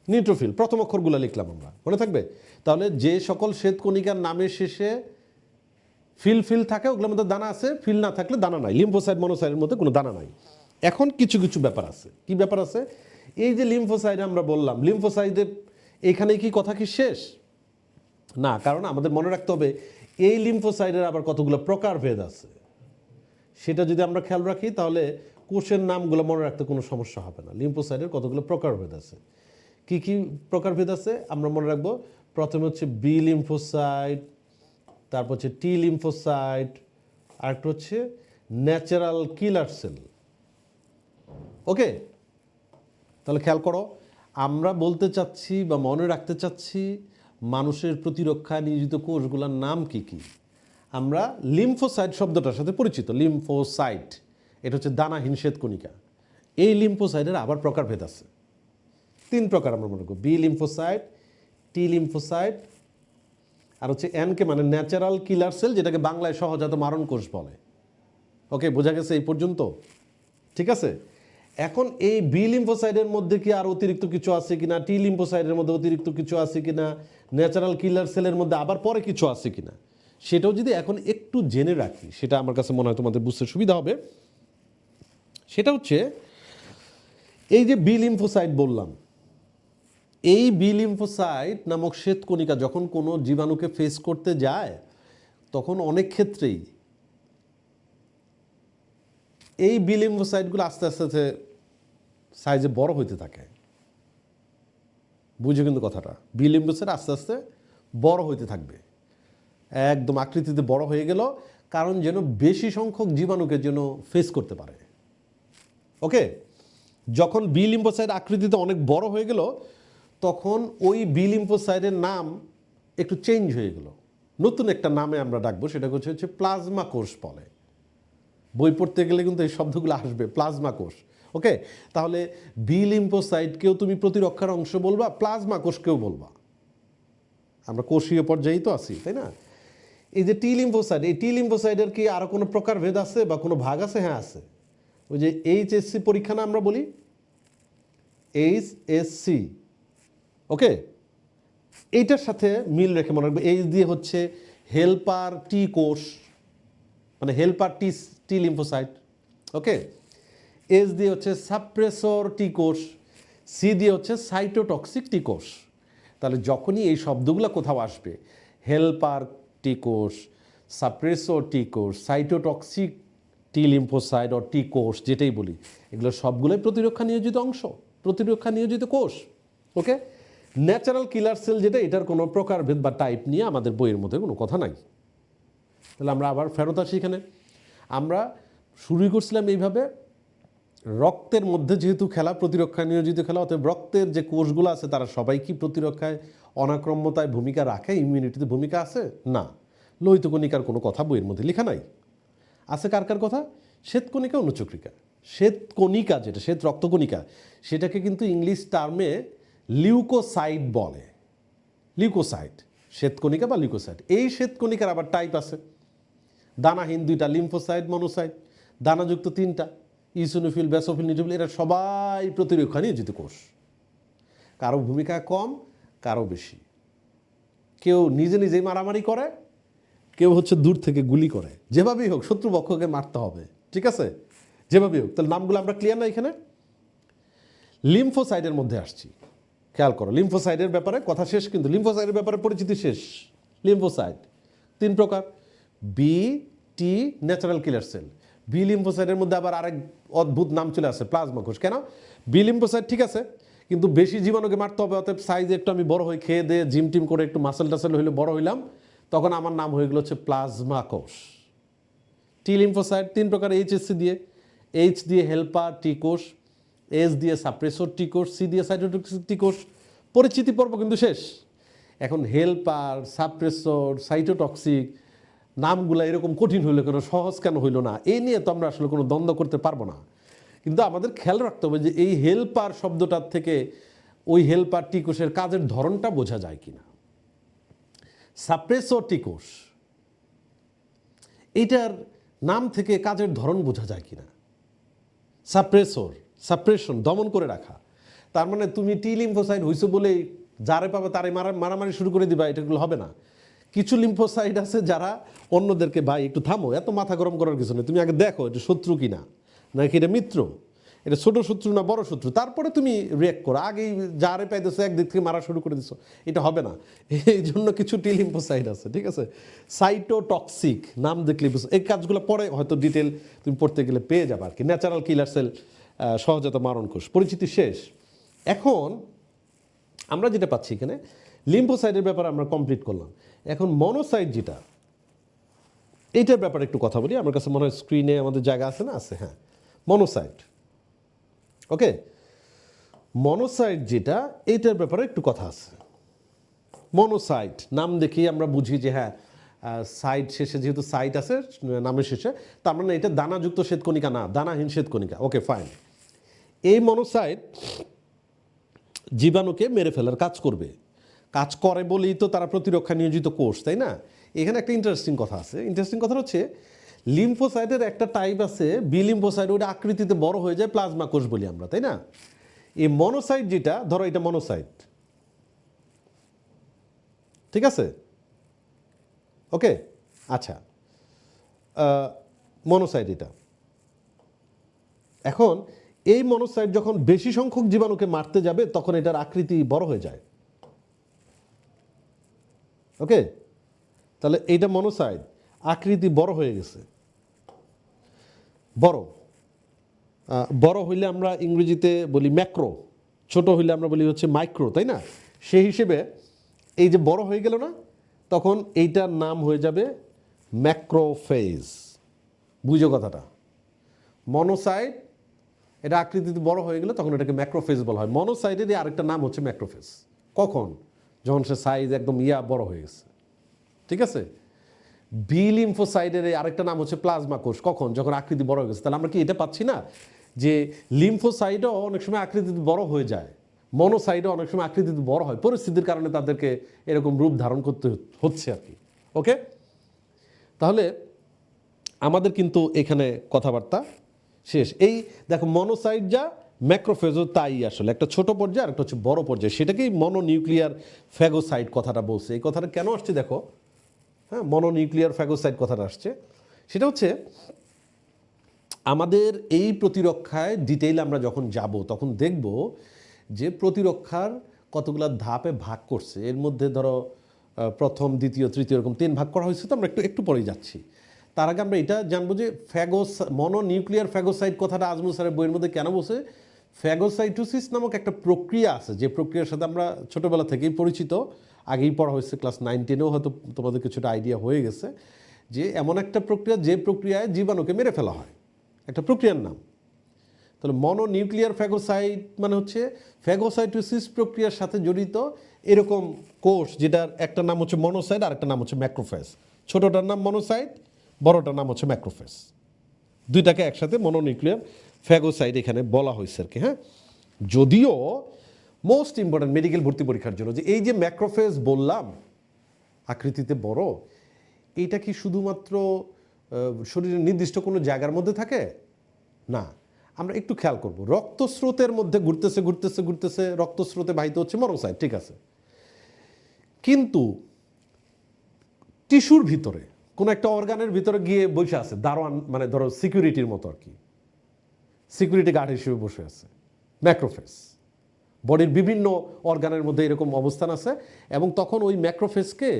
নিউট্রোফিল, প্রথম অক্ষরগুলো লিখলাম আমরা, মনে থাকবে? তাহলে যে সকল শ্বেতকণিকার নামের শেষে ফিল ফিল থাকে ওগুলোর মধ্যে দানা আছে, ফিল না থাকলে দানা নাই। লিম্ফোসাইট মনোসাইটের মধ্যে কোনো দানা নাই। এখন কিছু কিছু ব্যাপার আছে। কি ব্যাপার আছে? এই যে লিম্ফোসাইট আমরা বললাম, লিম্ফোসাইটের এখানে কি কথা কি শেষ? না, কারণ আমাদের মনে রাখতে হবে এই লিম্ফোসাইটের আবার কতগুলো প্রকারভেদ আছে। সেটা যদি আমরা খেয়াল রাখি তাহলে কোষের নামগুলো মনে রাখতে কোনো সমস্যা হবে না। লিম্ফোসাইটের কতগুলো প্রকারভেদ আছে। কি কি প্রকারভেদ আছে আমরা মনে রাখবো? প্রথমে হচ্ছে বি লিম্ফোসাইট, তারপর হচ্ছে টি লিম্ফোসাইট, আরেকটা হচ্ছে ন্যাচারাল কিলার সেল। ওকে, তাহলে খেয়াল করো, আমরা বলতে চাচ্ছি বা মনে রাখতে চাচ্ছি মানুষের প্রতিরক্ষায় নিয়োজিত কোষগুলোর নাম কি কি। আমরা লিম্ফোসাইট শব্দটার সাথে পরিচিত। লিম্ফোসাইট এটা হচ্ছে দানাহীন শ্বেতকণিকা। এই লিম্ফোসাইটের আবার প্রকারভেদ আছে, 3 প্রকার আমরা মনে করব। বি লিম্ফোসাইট, টি লিম্ফোসাইট, আর হচ্ছে এনকে মানে ন্যাচারাল কিলার সেল, যেটাকে বাংলায় সহজাত মারণ কোষ বলে। ওকে, বোঝা গেছে এই পর্যন্ত? ঠিক আছে। এখন এই বি লিম্ফোসাইটের মধ্যে কি আর অতিরিক্ত কিছু আছে কিনা, টি লিম্ফোসাইটের মধ্যে অতিরিক্ত কিছু আছে কিনা, ন্যাচারাল কিলার সেলের মধ্যে আবার পরে কিছু আছে কিনা, সেটাও যদি এখন একটু জেনে রাখি, সেটা আমার কাছে মনে হয় তোমাদের বুঝতে সুবিধা হবে। সেটা হচ্ছে এই যে বি লিম্ফোসাইট বললাম, এই বি লিম্ফোসাইট নামক শ্বেতকণিকা যখন কোনো জীবাণুকে ফেস করতে যায় তখন অনেক ক্ষেত্রেই এই বি লিম্ফোসাইটগুলো আস্তে আস্তে সাইজে বড় হইতে থাকে। বুঝো কিন্তু কথাটা, বি লিম্ফোসাইট আস্তে আস্তে বড় হইতে থাকবে, একদম আকৃতিতে বড় হয়ে গেল, কারণ যেন বেশি সংখ্যক জীবাণুকে যেন ফেস করতে পারে। ওকে, যখন বি লিম্ফোসাইট আকৃতিতে অনেক বড় হয়ে গেল তখন ওই বি লিম্ফোসাইটের নাম একটু চেঞ্জ হয়ে গেল, নতুন একটা নামে আমরা ডাকবো, সেটা হচ্ছে প্লাজমা কোষ বলে। বই পড়তে গেলে কিন্তু এই শব্দগুলো আসবে, প্লাজমা কোষ। ওকে, তাহলে বি লিম্ফোসাইটকেও তুমি প্রতিরক্ষার অংশ বলবা, প্লাজমা কোষকেও বলবা। আমরা কোষীয় পর্যায়েই তো আছি, তাই না? এই যে টি লিম্ফোসাইট, এই টি লিম্ফোসাইটের কি আরও কোনো প্রকারভেদ আছে বা কোনো ভাগ আছে? হ্যাঁ আছে। ওই যে এইচএসসি পরীক্ষা না আমরা বলি, এইচএসসি। ওকে, এইটার সাথে মিল রেখে মনে রাখবে, এইচ দিয়ে হচ্ছে হেল্পার টি কোষ, মানে হেল্পার টি টি লিম্ফোসাইট। ওকে, এস দিয়ে হচ্ছে সাপ্রেসর টি কোষ, সি দিয়ে হচ্ছে সাইটোটক্সিক টি কোষ। তাহলে যখনই এই শব্দগুলো কোথাও আসবে, হেল্পার টি কোষ, সাপ্রেসর টি কোষ, সাইটোটক্সিক টি লিম্ফোসাইট ও টি কোষ, যেটাই বলি, এগুলো সবগুলোই প্রতিরক্ষা নিয়োজিত অংশ, প্রতিরক্ষা নিয়োজিত কোষ। ওকে, ন্যাচারাল কিলার সেল যেটা, এটার কোনো প্রকারভেদ বা টাইপ নিয়ে আমাদের বইয়ের মধ্যে কোনো কথা নাই। তাহলে আমরা আবার ফেরত আসি এখানে। আমরা শুরু করছিলাম এইভাবে, রক্তের মধ্যে যেহেতু খেলা, প্রতিরক্ষা নিয়োজিত খেলা, অতএব রক্তের যে কোষগুলো আছে তারা সবাই কি প্রতিরক্ষায় অনাক্রম্যতায় ভূমিকা রাখে, ইমিউনিটিতে ভূমিকা আছে? না। লোহিত কণিকার কোনো কথা বইয়ের মধ্যে লেখা নাই। আছে কার কার কথা? শ্বেতকণিকা, অনুচক্রিকা। শ্বেতকণিকা যেটা, শ্বেত রক্তকণিকা, সেটাকে কিন্তু ইংলিশ টার্মে লিউকোসাইট বলে। লিউকোসাইট, শ্বেতকণিকা বা লিউকোসাইট। এই শ্বেতকণিকার আবার টাইপ আছে, দানাহীন 2টা, লিম্ফোসাইট, মনোসাইট, দানাযুক্ত 3টা, ইসোনোফিল, বেসোফিল, নিউট্রোফিল। এরা সবাই প্রতিরক্ষা নিয়োজিত কোষ, কারো ভূমিকা কম, কারো বেশি। কেউ নিজে নিজেই মারামারি করে, কেউ হচ্ছে দূর থেকে গুলি করে। যেভাবেই হোক শত্রুপক্ষকে মারতে হবে, ঠিক আছে? যেভাবেই হোক। তাহলে নামগুলো আমরা ক্লিয়ার না এখানে? লিম্ফোসাইটের মধ্যে আসছি, খেয়াল করো। লিম্ফোসাইটের ব্যাপারে কথা শেষ, কিন্তু লিম্ফোসাইটের ব্যাপারে পরিচিতি শেষ। লিম্ফোসাইট 3 প্রকার, বি, টি, ন্যাচারাল কিলার সেল। বি লিম্ফোসাইটের মধ্যে আবার আরেক অদ্ভুত নাম চলে আসে, প্লাজমা কোষ। কেন? বি লিম্ফোসাইট ঠিক আছে, কিন্তু বেশি জীবাণুকে মারতে হবে, অতএব সাইজ একটু আমি বড় হয়ে খেয়ে দিয়ে জিম টিম করে একটু মাসেল টাসেল হইলে বড় হইলাম, তখন আমার নাম হয়ে গেলো হচ্ছে প্লাজমা কোষ। টি লিম্ফোসাইট 3 প্রকার, এইচএসসি দিয়ে, এইচ দিয়ে হেল্পার টি কোষ, এস দিয়ে সাপ্রেসর টি কোষ, সি দিয়ে সাইটোটক্সিক টি কোষ। পরিচিতি পর্ব কিন্তু শেষ। এখন হেল্পার, সাপ্রেসর, সাইটোটক্সিক নামগুলো এরকম কঠিন হইলো কেন, সহজ কেন হইলো না, এই নিয়ে তো আমরা আসলে কোনো দ্বন্দ্ব করতে পারবো না। কিন্তু আমাদের খেয়াল রাখতে হবে যে এই হেল্পার শব্দটার থেকে ওই হেল্পার টি কোষের কাজের ধরনটা বোঝা যায় কিনা। সাপ্রেসর টি কোষ, এইটার নাম থেকে কাজের ধরন বোঝা যায় কিনা। সাপ্রেসর, সাপ্রেশন, দমন করে রাখা। তার মানে তুমি টি লিম্ফোসাইট হইছো বলেই যারে পাবে তারে মারামারি শুরু করে দিবা, এটাগুলো হবে না। কিছু লিম্ফোসাইট আছে যারা অন্যদেরকে, ভাই একটু থামো, এত মাথা গরম করার কিছু নেই, তুমি আগে দেখো এটা শত্রু কিনা নাকি এটা মিত্র, এটা ছোট শত্রু না বড় শত্রু, তারপরে তুমি রিয়াক্ট করো। আগেই যারে পাইতেছো একদিক থেকে মারা শুরু করে দিছো, এটা হবে না। এই জন্য কিছু টি লিম্ফোসাইট আছে, ঠিক আছে। সাইটোটক্সিক নাম দেখলে এই কাজগুলো পরে হয়তো ডিটেল তুমি পড়তে গেলে পেয়ে যাবে আর কি। ন্যাচারাল কিলার সেল, সহজাত মারণ কোষ, পরিচিতি শেষ। এখন আমরা যেটা পাচ্ছি এখানে লিম্ফোসাইটের ব্যাপারে আমরা কমপ্লিট করলাম। এখন মনোসাইট যেটা, এইটার ব্যাপারে একটু কথা বলি। আমার কাছে মনে হয় স্ক্রিনে আমাদের জায়গা আছে না, আছে, হ্যাঁ। মনোসাইট, ওকে, মনোসাইট যেটা, এইটার ব্যাপারে একটু কথা আছে। মনোসাইট নাম দেখেই আমরা বুঝি যে হ্যাঁ, সাইট শেষে যেহেতু সাইট আছে নামের শেষে, তার মানে এটা দানাযুক্ত শ্বেতকণিকা না, দানাহীন শ্বেতকণিকা, ওকে ফাইন। এই মনোসাইট জীবাণুকে মেরে ফেলার কাজ করবে, কাজ করে বলেই তো তারা প্রতিরক্ষা নিয়োজিত কোষ, তাই না? এখানে একটা ইন্টারেস্টিং কথা আছে। ইন্টারেস্টিং কথা হচ্ছে লিম্ফোসাইটের একটা টাইপ আছে বি লিম্ফোসাইট, ওটা আকৃতিতে বড় হয়ে যায়, প্লাজমা কোষ বলি আমরা, তাই না? এই মনোসাইট যেটা, ধরো এটা মনোসাইট, ঠিক আছে, ওকে, আচ্ছা, মনোসাইট এটা। এখন এই মনোসাইট যখন বেশি সংখ্যক জীবাণুকে মারতে যাবে তখন এটার আকৃতি বড় হয়ে যায়, ওকে। তাহলে এইটা মনোসাইট, আকৃতি বড় হয়ে গেছে। বড় বড় হইলে আমরা ইংরেজিতে বলি ম্যাক্রো, ছোট হইলে আমরা বলি হচ্ছে মাইক্রো, তাই না? সেই হিসেবে এই যে বড় হয়ে গেল না, তখন এইটার নাম হয়ে যাবে ম্যাক্রোফেজ। বুঝো কথাটা? মনোসাইট এটা আকৃতিতে বড় হয়ে গেলে তখন এটাকে ম্যাক্রোফেজ বলা হয়। মনোসাইটেরই আরেকটা নাম হচ্ছে ম্যাক্রোফেজ। কখন? যখন সে সাইজ একদম বড় হয়ে গেছে, ঠিক আছে। বি লিম্ফোসাইটের আরেকটা নাম হচ্ছে প্লাজমা কোষ। কখন? যখন আকৃতি বড় হয়ে গেছে। তাহলে আমরা কি এটা পাচ্ছি না যে লিম্ফোসাইটও অনেক সময় আকৃতিতে বড় হয়ে যায়, মনোসাইটও অনেক সময় আকৃতিতে বড় হয়, পরিস্থিতির কারণে তাদেরকে এরকম রূপ ধারণ করতে হচ্ছে আর কি, ওকে। তাহলে আমাদের কিন্তু এখানে কথাবার্তা শেষ। এই দেখো মনোসাইট যা, ম্যাক্রোফেজও তাই, আসলে একটা ছোট পর্যায়ে আর একটা হচ্ছে বড় পর্যায়ে, সেটাকেই মনোনিউক্লিয়ার ফ্যাগোসাইট কথাটা বলছে। এই কথাটা কেন আসছে দেখো, হ্যাঁ, মনোনিউক্লিয়ার ফ্যাগোসাইট কথাটা আসছে, সেটা হচ্ছে আমাদের এই প্রতিরক্ষায় ডিটেইল আমরা যখন যাব তখন দেখব যে প্রতিরক্ষার কতগুলো ধাপে ভাগ করছে। এর মধ্যে ধরো প্রথম, দ্বিতীয়, তৃতীয়, এরকম 3 ভাগ করা হয়েছে। তো আমরা একটু পরেই যাচ্ছি। তার আগে আমরা এটা জানবো যে মনোনিউক্লিয়ার ফ্যাগোসাইট কথাটা আজমল স্যারের বইয়ের মধ্যে কেন বলছে। ফ্যাগোসাইটোসিস নামক একটা প্রক্রিয়া আছে, যে প্রক্রিয়ার সাথে আমরা ছোটোবেলা থেকেই পরিচিত, আগেই পড়া হয়েছে, ক্লাস 9-10-এও হয়তো তোমাদের কিছুটা আইডিয়া হয়ে গেছে, যে এমন একটা প্রক্রিয়া যে প্রক্রিয়ায় জীবাণুকে মেরে ফেলা হয়, একটা প্রক্রিয়ার নাম। তাহলে মনোনিউক্লিয়ার ফ্যাগোসাইট মানে হচ্ছে ফ্যাগোসাইটোসিস প্রক্রিয়ার সাথে জড়িত এরকম কোষ, যেটার একটা নাম হচ্ছে মনোসাইট আর একটা নাম হচ্ছে ম্যাক্রোফেজ। ছোটোটার নাম মনোসাইট, বড়টার নাম হচ্ছে ম্যাক্রোফেজ। দুইটাকে একসাথে মনোনিউক্লিয়ার ফ্যাগোসাইট এখানে বলা হয়েছে আর কি, হ্যাঁ। যদিও মোস্ট ইম্পর্ট্যান্ট মেডিকেল ভর্তি পরীক্ষার জন্য যে এই যে ম্যাক্রোফেজ বললাম আকৃতিতে বড়, এইটা কি শুধুমাত্র শরীরের নির্দিষ্ট কোনো জায়গার মধ্যে থাকে? না, আমরা একটু খেয়াল করব। রক্তস্রোতের মধ্যে ঘুরতেছে ঘুরতেছে ঘুরতেছে রক্তস্রোতে বাহিত হচ্ছে মনোসাইট, ঠিক আছে। কিন্তু টিস্যুর ভিতরে কোনো একটা অর্গানের ভিতরে গিয়ে বসে আছে দারোয়ান, মানে ধরো সিকিউরিটির মতো আর কি, সিকিউরিটি গার্ড হিসেবে বসে আছে ম্যাক্রোফেজ। বডির বিভিন্ন অর্গানের মধ্যে এরকম অবস্থান আছে, এবং তখন ওই ম্যাক্রোফেজকে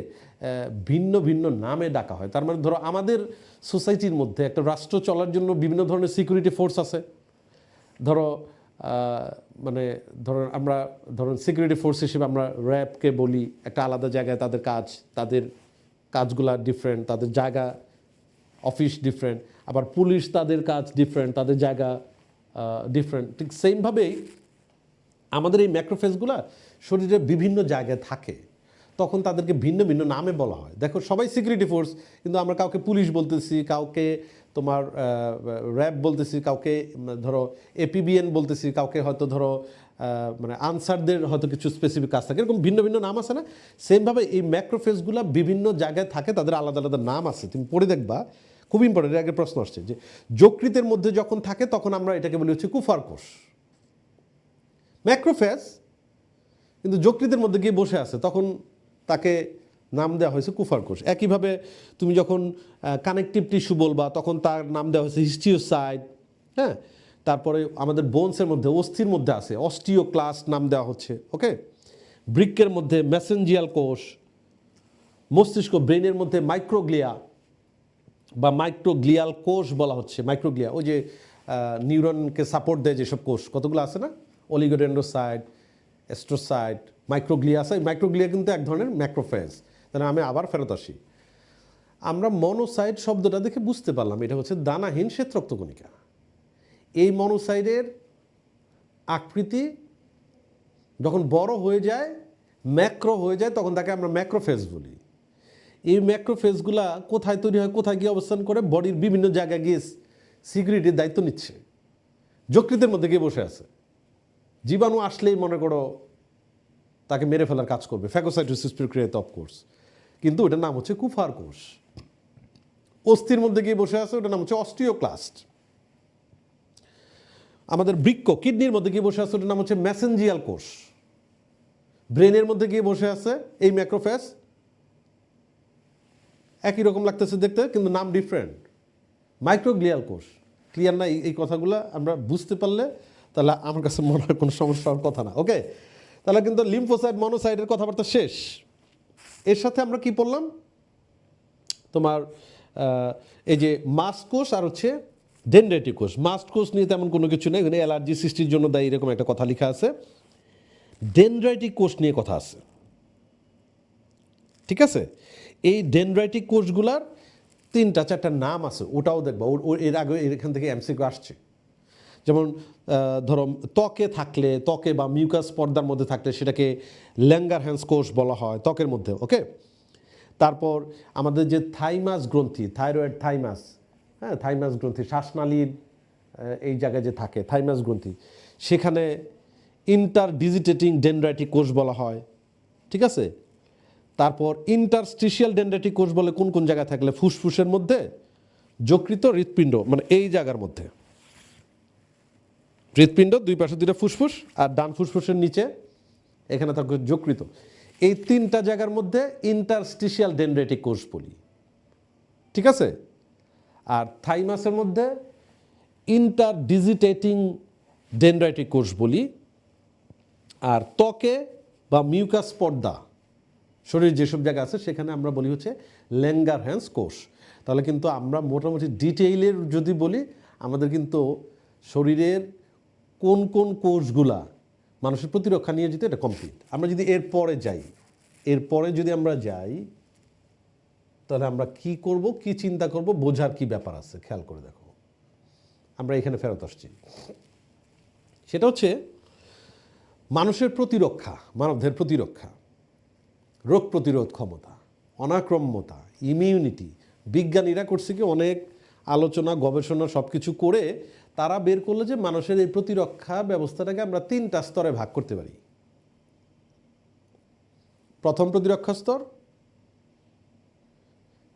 ভিন্ন ভিন্ন নামে ডাকা হয়। তার মানে ধরো আমাদের সোসাইটির মধ্যে একটা রাষ্ট্র চলার জন্য বিভিন্ন ধরনের সিকিউরিটি ফোর্স আছে। ধরো মানে ধরুন সিকিউরিটি ফোর্স হিসেবে আমরা র্যাবকে বলি, একটা আলাদা জায়গায় তাদের কাজগুলা ডিফারেন্ট, তাদের জায়গা অফিস ডিফারেন্ট, আবার পুলিশ তাদের কাজ ডিফারেন্ট, তাদের জায়গা ডিফারেন্ট। ঠিক সেমভাবেই আমাদের এই ম্যাক্রোফেজগুলা শরীরের বিভিন্ন জায়গায় থাকে, তখন তাদেরকে ভিন্ন ভিন্ন নামে বলা হয়। দেখো সবাই সিকিউরিটি ফোর্স, কিন্তু আমরা কাউকে পুলিশ বলতেছি, কাউকে তোমার র্যাব বলতেছি, কাউকে ধরো এপিবিএন বলতেছি, কাউকে হয়তো ধরো মানে আনসারদের হয়তো কিছু স্পেসিফিক কাজ থাকে, এরকম ভিন্ন ভিন্ন নাম আছে না? সেমভাবে এই ম্যাক্রোফেজগুলো বিভিন্ন জায়গায় থাকে, তাদের আলাদা আলাদা নাম আছে। তুমি পড়ে দেখবা, খুব ইম্পর্টেন্ট। এর আগে প্রশ্ন আসছে যে যকৃতের মধ্যে যখন থাকে তখন আমরা এটাকে বলি হচ্ছে কুফার কোষ, ম্যাক্রোফেজ। কিন্তু যকৃতের মধ্যে গিয়ে বসে আছে তখন তাকে নাম দেওয়া হয়েছে কুফার কোষ। একইভাবে তুমি যখন কানেকটিভ টিস্যু বলবা তখন তার নাম দেওয়া হয়েছে হিস্টিওসাইট। হ্যাঁ, তারপরে আমাদের বোনসের মধ্যে অস্থির মধ্যে আছে অস্টিওক্লাস্ট নাম দেওয়া হচ্ছে। ওকে, বৃক্কের মধ্যে মেসেঞ্জিয়াল কোষ, মস্তিষ্ক ব্রেনের মধ্যে মাইক্রোগ্লিয়া বা মাইক্রোগ্লিয়াল কোষ বলা হচ্ছে। মাইক্রোগ্লিয়া ওই যে নিউরনকে সাপোর্ট দেয় যেসব কোষ, কতগুলো আছে না, অলিগোডেন্ড্রোসাইট, অ্যাস্ট্রোসাইট, মাইক্রোগ্লিয়া আছে। মাইক্রোগ্লিয়া কিন্তু এক ধরনের ম্যাক্রোফেজ। তাহলে আমি আবার ফেরত আসি, আমরা মনোসাইট শব্দটা দেখে বুঝতে পারলাম এটা হচ্ছে দানাহীন শ্বেতরক্তকণিকা। এই মনোসাইটের আকৃতি যখন বড় হয়ে যায়, ম্যাক্রো হয়ে যায়, তখন তাকে আমরা ম্যাক্রোফেজ বলি। এই ম্যাক্রোফেজগুলা কোথায় তৈরি হয়, কোথায় গিয়ে অবস্থান করে, বডির বিভিন্ন জায়গায় গিয়ে সিকিউরিটির দায়িত্ব নিচ্ছে। যকৃতের মধ্যে গিয়ে বসে আছে, জীবাণু আসলেই মনে করো তাকে মেরে ফেলার কাজ করবে, ফ্যাগোসাইটোসিস প্রক্রিয়াতে অফকোর্স, কিন্তু ওটার নাম হচ্ছে কুফার কোষ। অস্থির মধ্যে গিয়ে বসে আছে, ওটার নাম হচ্ছে অস্টিওক্লাস্ট। আমাদের বৃক্ক কিডনির মধ্যে গিয়ে বসে আছে, ওটার নাম হচ্ছে মেসেঞ্জিয়াল কোষ। ব্রেনের মধ্যে গিয়ে বসে আছে এই ম্যাক্রোফেজ, একই রকম লাগতেছে দেখতে কিন্তু নাম ডিফারেন্ট, মাইক্রোগ্লিয়াল কোষ। ক্লিয়ার না এই কথাগুলো? আমরা বুঝতে পারলে তাহলে আমার কাছে মনে হয় কোনো সমস্যা হওয়ার কথা না। ওকে, তাহলে কিন্তু লিম্ফোসাইট মনোসাইটের কথাবার্তা শেষ। এর সাথে আমরা কি পড়লাম, তোমার এই যে মাস্ট কোষ আর হচ্ছে ডেনড্রাইটিক কোষ। মাস্ট কোষ নিয়ে তেমন কোনো কিছু নেই, এখানে অ্যালার্জি সৃষ্টির জন্য দায়ী এরকম একটা কথা লেখা আছে। ডেনড্রাইটিক কোষ নিয়ে কথা আছে, ঠিক আছে? এই ডেনড্রাইটিক কোষগুলার 3-4টা নাম আছে, ওটাও দেখবা। এর আগে এখান থেকে এমসিকিউ আসছে। যেমন ধরো ত্বকে থাকলে, ত্বকে বা মিউকাস পর্দার মধ্যে থাকলে সেটাকে ল্যাঙ্গারহ্যান্স কোষ বলা হয় ত্বকের মধ্যে। ওকে, তারপর আমাদের যে থাইমাস গ্রন্থি, থাইরয়েড থাইমাস, হ্যাঁ থাইমাস গ্রন্থি, শ্বাসনালীর এই জায়গায় যে থাকে থাইমাস গ্রন্থি, সেখানে ইন্টারডিজিটেটিং ডেনড্রাইটিক কোষ বলা হয়, ঠিক আছে? তারপর ইন্টারস্টিশিয়াল ডেনড্রাইটিক কোষ বলে কোন কোন জায়গায় থাকলে, ফুসফুসের মধ্যে, যকৃত, হৃৎপিণ্ড, মানে এই জায়গার মধ্যে হৃৎপিণ্ড, দুই পাশে 2টা ফুসফুস, আর ডান ফুসফুসের নিচে এখানে থাকবে যকৃত। এই 3টা জায়গার মধ্যে ইন্টারস্টিশিয়াল ডেনড্রাইটিক কোষ বলি, ঠিক আছে? আর থাইমাসের মধ্যে ইন্টারডিজিটেটিং ডেনড্রাইটিক কোষ বলি। আর ত্বকে বা মিউকাস পর্দা, শরীর যেসব জায়গা আছে সেখানে আমরা বলি হচ্ছে ল্যাঙ্গারহ্যান্স কোষ। তাহলে কিন্তু আমরা মোটামুটি ডিটেইলের যদি বলি, আমাদের কিন্তু শরীরের কোন কোন কোষগুলা মানুষের প্রতিরক্ষা নিয়ে যেতে এটা কমপ্লিট। আমরা যদি এরপরে যদি আমরা যাই, তাহলে আমরা কি করব, কি চিন্তা করব, বোঝার কি ব্যাপার আছে, খেয়াল করে দেখো। আমরা এখানে ফেরত আসছি, সেটা হচ্ছে মানুষের প্রতিরক্ষা, মানবদেহের প্রতিরক্ষা, রোগ প্রতিরোধ ক্ষমতা, অনাক্রম্যতা, ইমিউনিটি। বিজ্ঞানীরা করছে কি অনেক আলোচনা, গবেষণা সব কিছু করে তারা বের করলো যে মানুষের এই প্রতিরক্ষা ব্যবস্থাটাকে আমরা 3টা স্তরে ভাগ করতে পারি। প্রথম প্রতিরক্ষা স্তর,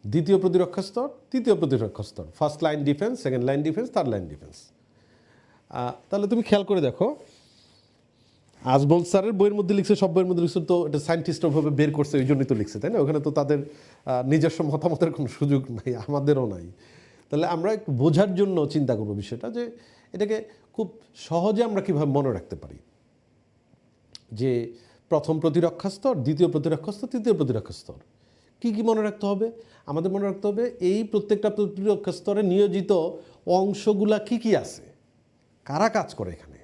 দ্বিতীয় প্রতিরক্ষা স্তর, তৃতীয় প্রতিরক্ষা স্তর। First line defence, second line defence, third line defence. তাহলে তুমি খেয়াল করে দেখো, আজমল স্যারের বইয়ের মধ্যে লিখছে, সব বইয়ের মধ্যে লিখছে, তো এটা সায়েন্টিস্ট ওভাবে বের করছে ওই জন্যই তো লিখছে, তাই না? ওখানে তো তাদের নিজস্ব মতামতের কোনো সুযোগ নাই, আমাদেরও নাই। তাহলে আমরা একটু বোঝার জন্য চিন্তা করবো বিষয়টা, যে এটাকে খুব সহজে আমরা কীভাবে মনে রাখতে পারি, যে প্রথম প্রতিরক্ষা স্তর, দ্বিতীয় প্রতিরক্ষা স্তর, তৃতীয় প্রতিরক্ষা স্তর। কী কী মনে রাখতে হবে? আমাদের মনে রাখতে হবে এই প্রত্যেকটা প্রতিরক্ষা স্তরে নিয়োজিত অংশগুলা কি কি আছে, কারা কাজ করে এখানে,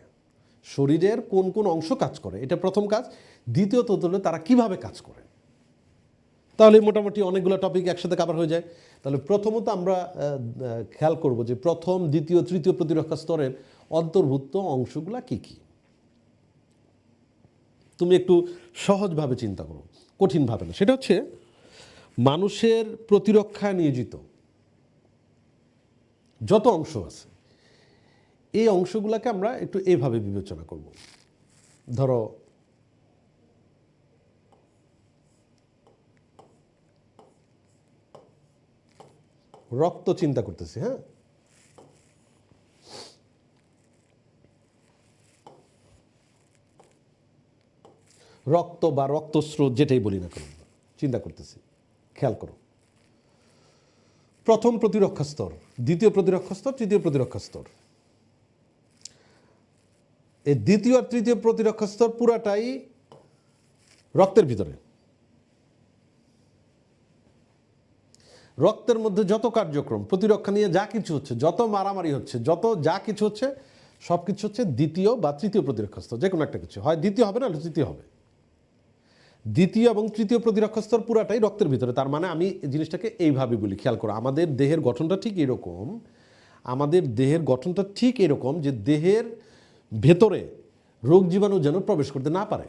শরীরের কোন কোন অংশ কাজ করে, এটা প্রথম কাজ। দ্বিতীয়ত হলো তারা কিভাবে কাজ করে। তাহলে মোটামুটি অনেকগুলো টপিক একসাথে কভার হয়ে যায়। তাহলে প্রথমত আমরা খেয়াল করব যে প্রথম, দ্বিতীয়, তৃতীয় প্রতিরক্ষা স্তরের অন্তর্ভুক্ত অংশগুলা কি কি। তুমি একটু সহজভাবে চিন্তা করো, কঠিনভাবে না। সেটা হচ্ছে মানুষের প্রতিরক্ষায় নিয়োজিত যত অংশ আছে, এই অংশগুলোকে আমরা একটু এইভাবে বিবেচনা করব। ধরো রক্ত চিন্তা করতেছি, হ্যাঁ, রক্ত বা রক্তস্রোত যেটাই বলি না কেন, চিন্তা করতেছি। খেয়াল করো, প্রথম প্রতিরক্ষা স্তর, দ্বিতীয় প্রতিরক্ষা স্তর, তৃতীয় প্রতিরক্ষা স্তর। এই দ্বিতীয় আর তৃতীয় প্রতিরক্ষা স্তর পুরাটাই রক্তের ভিতরে। রক্তের মধ্যে যত কার্যক্রম, প্রতিরক্ষা নিয়ে যা কিছু হচ্ছে, যত মারামারি হচ্ছে, যত যা কিছু হচ্ছে, সব কিছু হচ্ছে দ্বিতীয় বা তৃতীয় প্রতিরক্ষা স্তর। যে কোনো একটা কিছু হয় দ্বিতীয় হবে, না তৃতীয় হবে। দ্বিতীয় এবং তৃতীয় প্রতিরক্ষা স্তর পুরাটাই রক্তের ভিতরে। তার মানে আমি জিনিসটাকে এইভাবে বলি, খেয়াল করো, আমাদের দেহের গঠনটা ঠিক এরকম, আমাদের দেহের গঠনটা ঠিক এরকম যে দেহের ভেতরে রোগ জীবাণু যেন প্রবেশ করতে না পারে।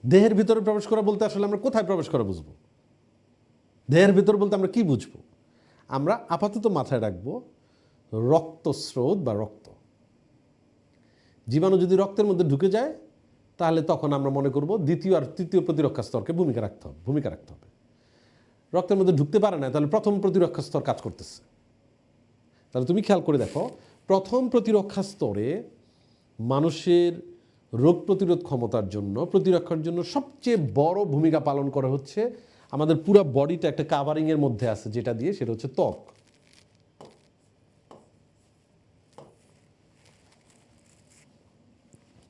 দেহের ভিতরে প্রবেশ করা বলতে আসলে আমরা কোথায় প্রবেশ করা বুঝবো? দেহের ভিতর বলতে আমরা কি বুঝবো? আমরা আপাতত মাথায় রাখবো রক্তস্রোত বা রক্ত। জীবাণু যদি রক্তের মধ্যে ঢুকে যায় তাহলে তখন আমরা মনে করব দ্বিতীয় আর তৃতীয় প্রতিরক্ষা স্তরকে ভূমিকা রাখতে হবে। রক্তের মধ্যে ঢুকতে পারে না, তাহলে প্রথম প্রতিরক্ষা স্তর কাজ করতেছে। তাহলে তুমি খেয়াল করে দেখো, প্রথম প্রতিরক্ষা স্তরে মানুষের রোগ প্রতিরোধ ক্ষমতার জন্য, প্রতিরক্ষার জন্য সবচেয়ে বড় ভূমিকা পালন করা হচ্ছে, আমাদের পুরো বডিটা একটা কাভারিংয়ের মধ্যে আছে যেটা দিয়ে, সেটা হচ্ছে ত্বক।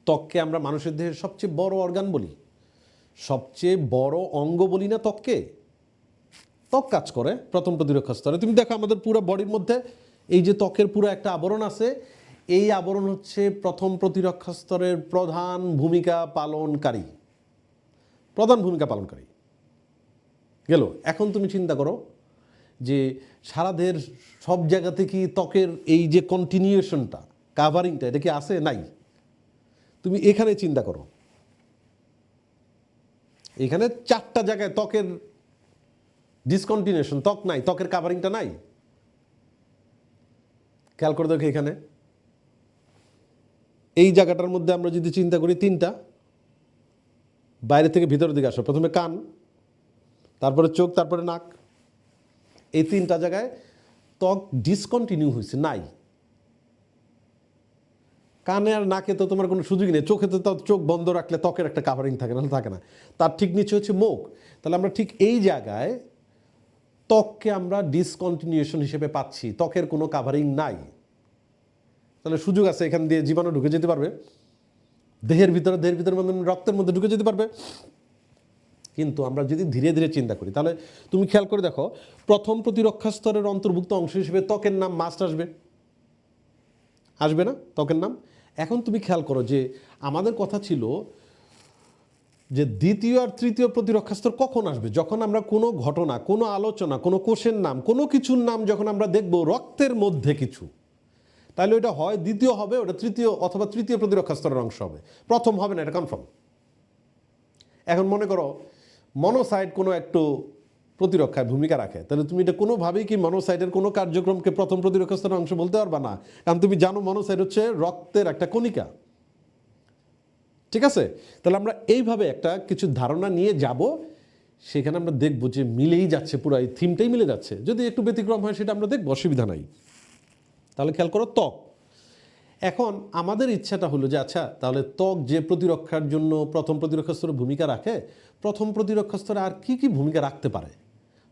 ত্বককে আমরা মানুষের দেহের সবচেয়ে বড় অর্গান বলি, সবচেয়ে বড় অঙ্গ বলি না ত্বককে? ত্বক কাজ করে প্রথম প্রতিরক্ষা স্তরে। তুমি দেখো আমাদের পুরো বডির মধ্যে এই যে ত্বকের পুরো একটা আবরণ আছে, এই আবরণ হচ্ছে প্রথম প্রতিরক্ষা স্তরের প্রধান ভূমিকা পালনকারী। গেল। এখন তুমি চিন্তা করো যে সারা দেহের সব জায়গা থেকে ত্বকের এই যে কন্টিনিউশনটা, কাভারিংটা, এটা কি আছে? নাই। তুমি এখানে চিন্তা করো, এখানে 4টা জায়গায় ত্বকের ডিসকন্টিনিউশন, ত্বক নাই, ত্বকের কাভারিংটা নাই। খেয়াল করে দেখো, এখানে এই জায়গাটার মধ্যে আমরা যদি চিন্তা করি, 3টা, বাইরে থেকে ভিতরের দিকে আসো, প্রথমে কান, তারপরে চোখ, তারপরে নাক। এই 3টা জায়গায় ত্বক ডিসকন্টিনিউ হয়েছে, নাই। কানে আর নাকে তো তোমার কোনো সুযোগই নেই, চোখে তো চোখ বন্ধ রাখলে ত্বকের একটা কাভারিং থাকে না, থাকে না। তার ঠিক নিচে হচ্ছে মুখ। তাহলে আমরা ঠিক এই জায়গায় ত্বককে আমরা ডিসকন্টিনিউশন হিসেবে পাচ্ছি, ত্বকের কোনো কাভারিং নাই। তাহলে সুযোগ আছে এখান দিয়ে জীবাণু ঢুকে যেতে পারবে, দেহের ভিতরে রক্তের মধ্যে ঢুকে যেতে পারবে। কিন্তু আমরা যদি ধীরে ধীরে চিন্তা করি, তাহলে তুমি খেয়াল করে দেখো, প্রথম প্রতিরক্ষা স্তরের অন্তর্ভুক্ত অংশ হিসেবে ত্বকের নাম মাস্ট আসবে না ত্বকের নাম? এখন তুমি খেয়াল করো যে আমাদের কথা ছিল যে দ্বিতীয় আর তৃতীয় প্রতিরক্ষা স্তর কখন আসবে? যখন আমরা কোনো ঘটনা, কোনো আলোচনা, কোনো কোষের নাম, কোনো কিছুর নাম যখন আমরা দেখব রক্তের মধ্যে কিছু, তাহলে ওটা হয় দ্বিতীয় হবে, ওটা তৃতীয় অথবা তৃতীয় প্রতিরক্ষা স্তরের অংশ হবে, প্রথম হবে না, এটা কনফার্ম। এখন মনে করো মনোসাইট কোনো একটু প্রতিরক্ষায় ভূমিকা রাখে, তাহলে তুমি এটা কোনোভাবেই কি মনোসাইটের কোনো কার্যক্রমকে প্রথম প্রতিরক্ষা স্তরের অংশ বলতে পারবা না, কারণ তুমি জানো মনোসাইট হচ্ছে রক্তের একটা কণিকা। ঠিক আছে? তাহলে আমরা এইভাবে একটা কিছু ধারণা নিয়ে যাব, সেখানে আমরা দেখব যে মিলেই যাচ্ছে, পুরো এই থিমটাই মিলে যাচ্ছে। যদি একটু ব্যতিক্রম হয় সেটা আমরা দেখব, অসুবিধা নাই। তাহলে খেয়াল করো, ত্বক। এখন আমাদের ইচ্ছাটা হলো যে আচ্ছা, তাহলে ত্বক যে প্রতিরক্ষার জন্য প্রথম প্রতিরক্ষা স্তরে ভূমিকা রাখে, প্রথম প্রতিরক্ষা স্তরে আর কি কি ভূমিকা রাখতে পারে?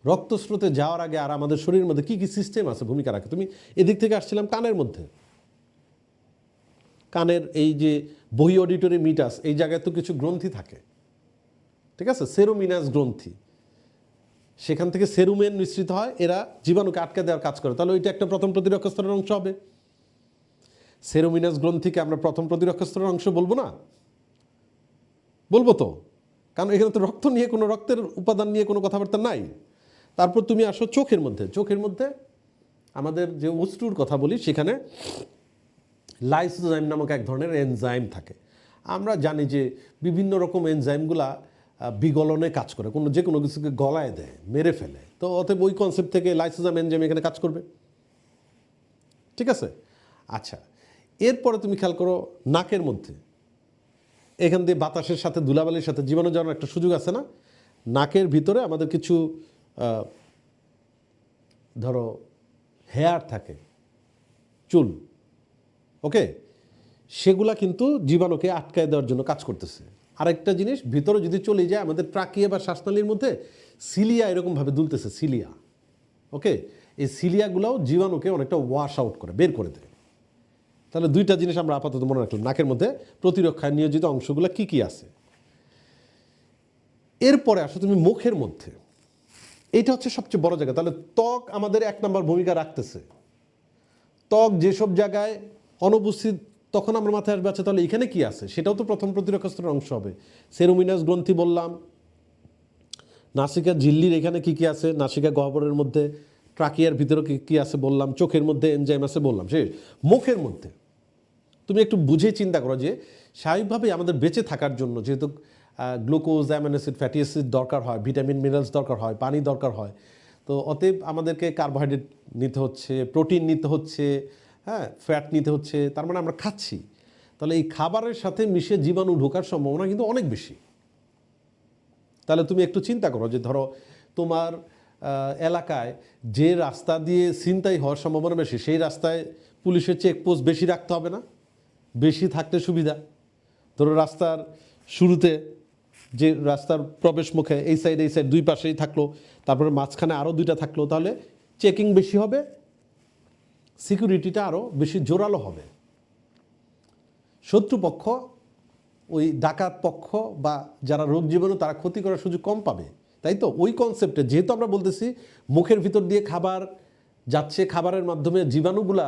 রক্তস্রোতে যাওয়ার আগে আর আমাদের শরীরের মধ্যে কি কি সিস্টেম আছে ভূমিকা রাখে? তুমি এদিক থেকে আসছিলাম কানের মধ্যে, কানের এই যে বহি অডিটরি মিটাস, এই জায়গায় তো কিছু গ্রন্থি থাকে, ঠিক আছে, সেরোমিনাস গ্রন্থি, সেখান থেকে সেরুমেন নিঃসৃত হয়, এরা জীবাণুকে আটকে দেওয়ার কাজ করে। তাহলে ওইটা একটা প্রথম প্রতিরক্ষা স্তরের অংশ হবে। সেরোমিনাস গ্রন্থিকে আমরা প্রথম প্রতিরক্ষা স্তরের অংশ বলবো না? বলবো তো, কারণ এখানে তো রক্ত নিয়ে কোনো রক্তের উপাদান নিয়ে কোনো কথাবার্তা নাই। তারপর তুমি আসো চোখের মধ্যে। চোখের মধ্যে আমাদের যে অশ্রুর কথা বলি, সেখানে লাইসোজাইম নামক এক ধরনের এনজাইম থাকে। আমরা জানি যে বিভিন্ন রকম এনজাইমগুলা বিগলনে কাজ করে, যে কোনো কিছুকে গলায় দেয়, মেরে ফেলে। তো অতএব ওই কনসেপ্ট থেকে লাইসোজাইম এনজাইম এখানে কাজ করবে। ঠিক আছে? আচ্ছা, এরপরে তুমি খেয়াল করো নাকের মধ্যে। এখান দিয়ে বাতাসের সাথে ধুলাবালির সাথে জীবাণু যাওয়ার একটা সুযোগ আছে না? নাকের ভিতরে আমাদের কিছু ধরো হেয়ার থাকে, চুল, ওকে, সেগুলা কিন্তু জীবাণুকে আটকায় দেওয়ার জন্য কাজ করতেছে। আরেকটা জিনিস, ভিতরে যদি চলে যায় আমাদের ট্রাকিয়া বা শ্বাসনালীর মধ্যে সিলিয়া এরকমভাবে দুলতেছে, সিলিয়া, ওকে, এই সিলিয়াগুলাও জীবাণুকে অনেকটা ওয়াশ আউট করে, বের করে দেয়। তাহলে দুইটা জিনিস আমরা আপাতত মনে রাখলাম, নাকের মধ্যে প্রতিরক্ষায় নিয়োজিত অংশগুলো কি কি আছে। এরপরে আসো তুমি মুখের মধ্যে। এইটা হচ্ছে সবচেয়ে বড় জায়গা। তাহলে ত্বক আমাদের 1 নম্বর ভূমিকা রাখতেছে। ত্বক যেসব জায়গায় অনুপস্থিত, তখন আমার মাথায় আসবে আচ্ছা তাহলে এখানে কি আছে, সেটাও তো প্রথম প্রতিরক্ষা স্তরের অংশ হবে। সেরোমিনাস গ্রন্থি বললাম, নাসিকা ঝিল্লির এখানে কি কি আছে, নাসিকা গহ্বরের মধ্যে, ট্রাকিয়ার ভিতরে কি কি আছে বললাম, চোখের মধ্যে এনজাইম আছে বললাম, শেষ। মুখের মধ্যে তুমি একটু বুঝে চিন্তা করো যে স্বাভাবিকভাবেই আমাদের বেঁচে থাকার জন্য যেহেতু glucose, amino acid, fatty acid দরকার হয়, ভিটামিন মিনারেলস দরকার হয়, পানি দরকার হয়। তো অতএব আমাদেরকে কার্বোহাইড্রেট নিতে হচ্ছে, প্রোটিন নিতে হচ্ছে, হ্যাঁ, ফ্যাট নিতে হচ্ছে, তার মানে আমরা খাচ্ছি। তাহলে এই খাবারের সাথে মিশে জীবাণু ঢোকার সম্ভাবনা কিন্তু অনেক বেশি। তাহলে তুমি একটু চিন্তা করো যে ধরো তোমার এলাকায় যে রাস্তা দিয়ে ছিনতাই হওয়ার সম্ভাবনা বেশি, সেই রাস্তায় পুলিশের চেকপোস্ট বেশি রাখতে হবে না? বেশি থাকতে সুবিধা। ধরো রাস্তার শুরুতে যে রাস্তার প্রবেশ মুখে এই সাইড দুই পাশেই থাকলো, তারপরে মাঝখানে আরও 2টা থাকলো, তাহলে চেকিং বেশি হবে, সিকিউরিটিটা আরও বেশি জোরালো হবে। শত্রুপক্ষ, ওই ডাকাত পক্ষ বা যারা রোগ জীবাণু, তারা ক্ষতি করার সুযোগ কম পাবে। তাই তো ওই কনসেপ্টে যেহেতু আমরা বলতেছি মুখের ভিতর দিয়ে খাবার যাচ্ছে, খাবারের মাধ্যমে জীবাণুগুলা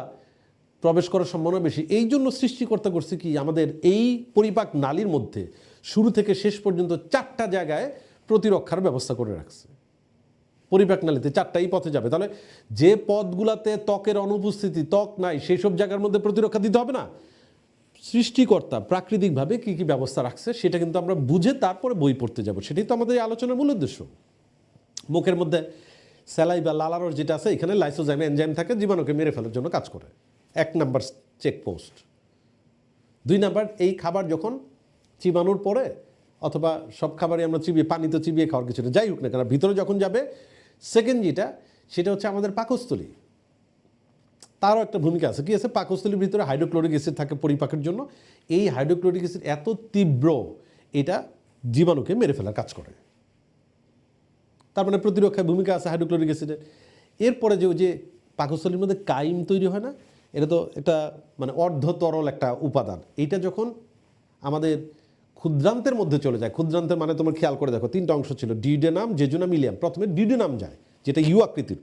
প্রবেশ করার সম্ভাবনা বেশি, এই জন্য সৃষ্টিকর্তা করছে কি আমাদের এই পরিপাক নালীর মধ্যে শুরু থেকে শেষ পর্যন্ত 4টা জায়গায় প্রতিরক্ষার ব্যবস্থা করে রাখছে। পরিপাক নালীতে 4টাই পথে যাবে। তাহলে যে পথগুলাতে ত্বকের অনুপস্থিতি, ত্বক নাই, সেই সব জায়গার মধ্যে প্রতিরক্ষা দিতে হবে না? সৃষ্টিকর্তা প্রাকৃতিকভাবে কী কী ব্যবস্থা রাখছে সেটা কিন্তু আমরা বুঝে তারপরে বই পড়তে যাব। সেটাই তো আমাদের এই আলোচনার মূল উদ্দেশ্য। মুখের মধ্যে স্যালাই বা লালারস যেটা আছে, এখানে লাইসোজাইম এনজাইম থাকে, জীবাণুকে মেরে ফেলার জন্য কাজ করে। 1 নাম্বার চেকপোস্ট। 2 নাম্বার, এই খাবার যখন চিবানোর পরে, অথবা সব খাবারই আমরা চিবিয়ে, পানি তো চিবিয়ে খাওয়ার কিছু না, যাই হোক না কেন, ভিতরে যখন যাবে, সেকেন্ড যেটা, সেটা হচ্ছে আমাদের পাকস্থলী। তারও একটা ভূমিকা আছে। কি আছে? পাকস্থলীর ভিতরে হাইড্রোক্লোরিক অ্যাসিড থাকে পরিপাকের জন্য। এই হাইড্রোক্লোরিক অ্যাসিড এত তীব্র, এটা জীবাণুকে মেরে ফেলার কাজ করে। তার মানে প্রতিরক্ষায় ভূমিকা আছে হাইড্রোক্লোরিক অ্যাসিডের। এরপরে যে ওই যে পাকস্থলীর মধ্যে কাইম তৈরি হয় না, এটা তো একটা মানে অর্ধতরল একটা উপাদান। এইটা যখন আমাদের ক্ষুদ্রান্তের মধ্যে চলে যায়, ক্ষুদ্রান্তের মানে তোমার খেয়াল করে দেখো 3টা অংশ ছিল, ডিউডেনাম, জেজুনাম, ইলিয়াম। প্রথমে ডিউডেনাম যায়, যেটা ইউ আকৃতির।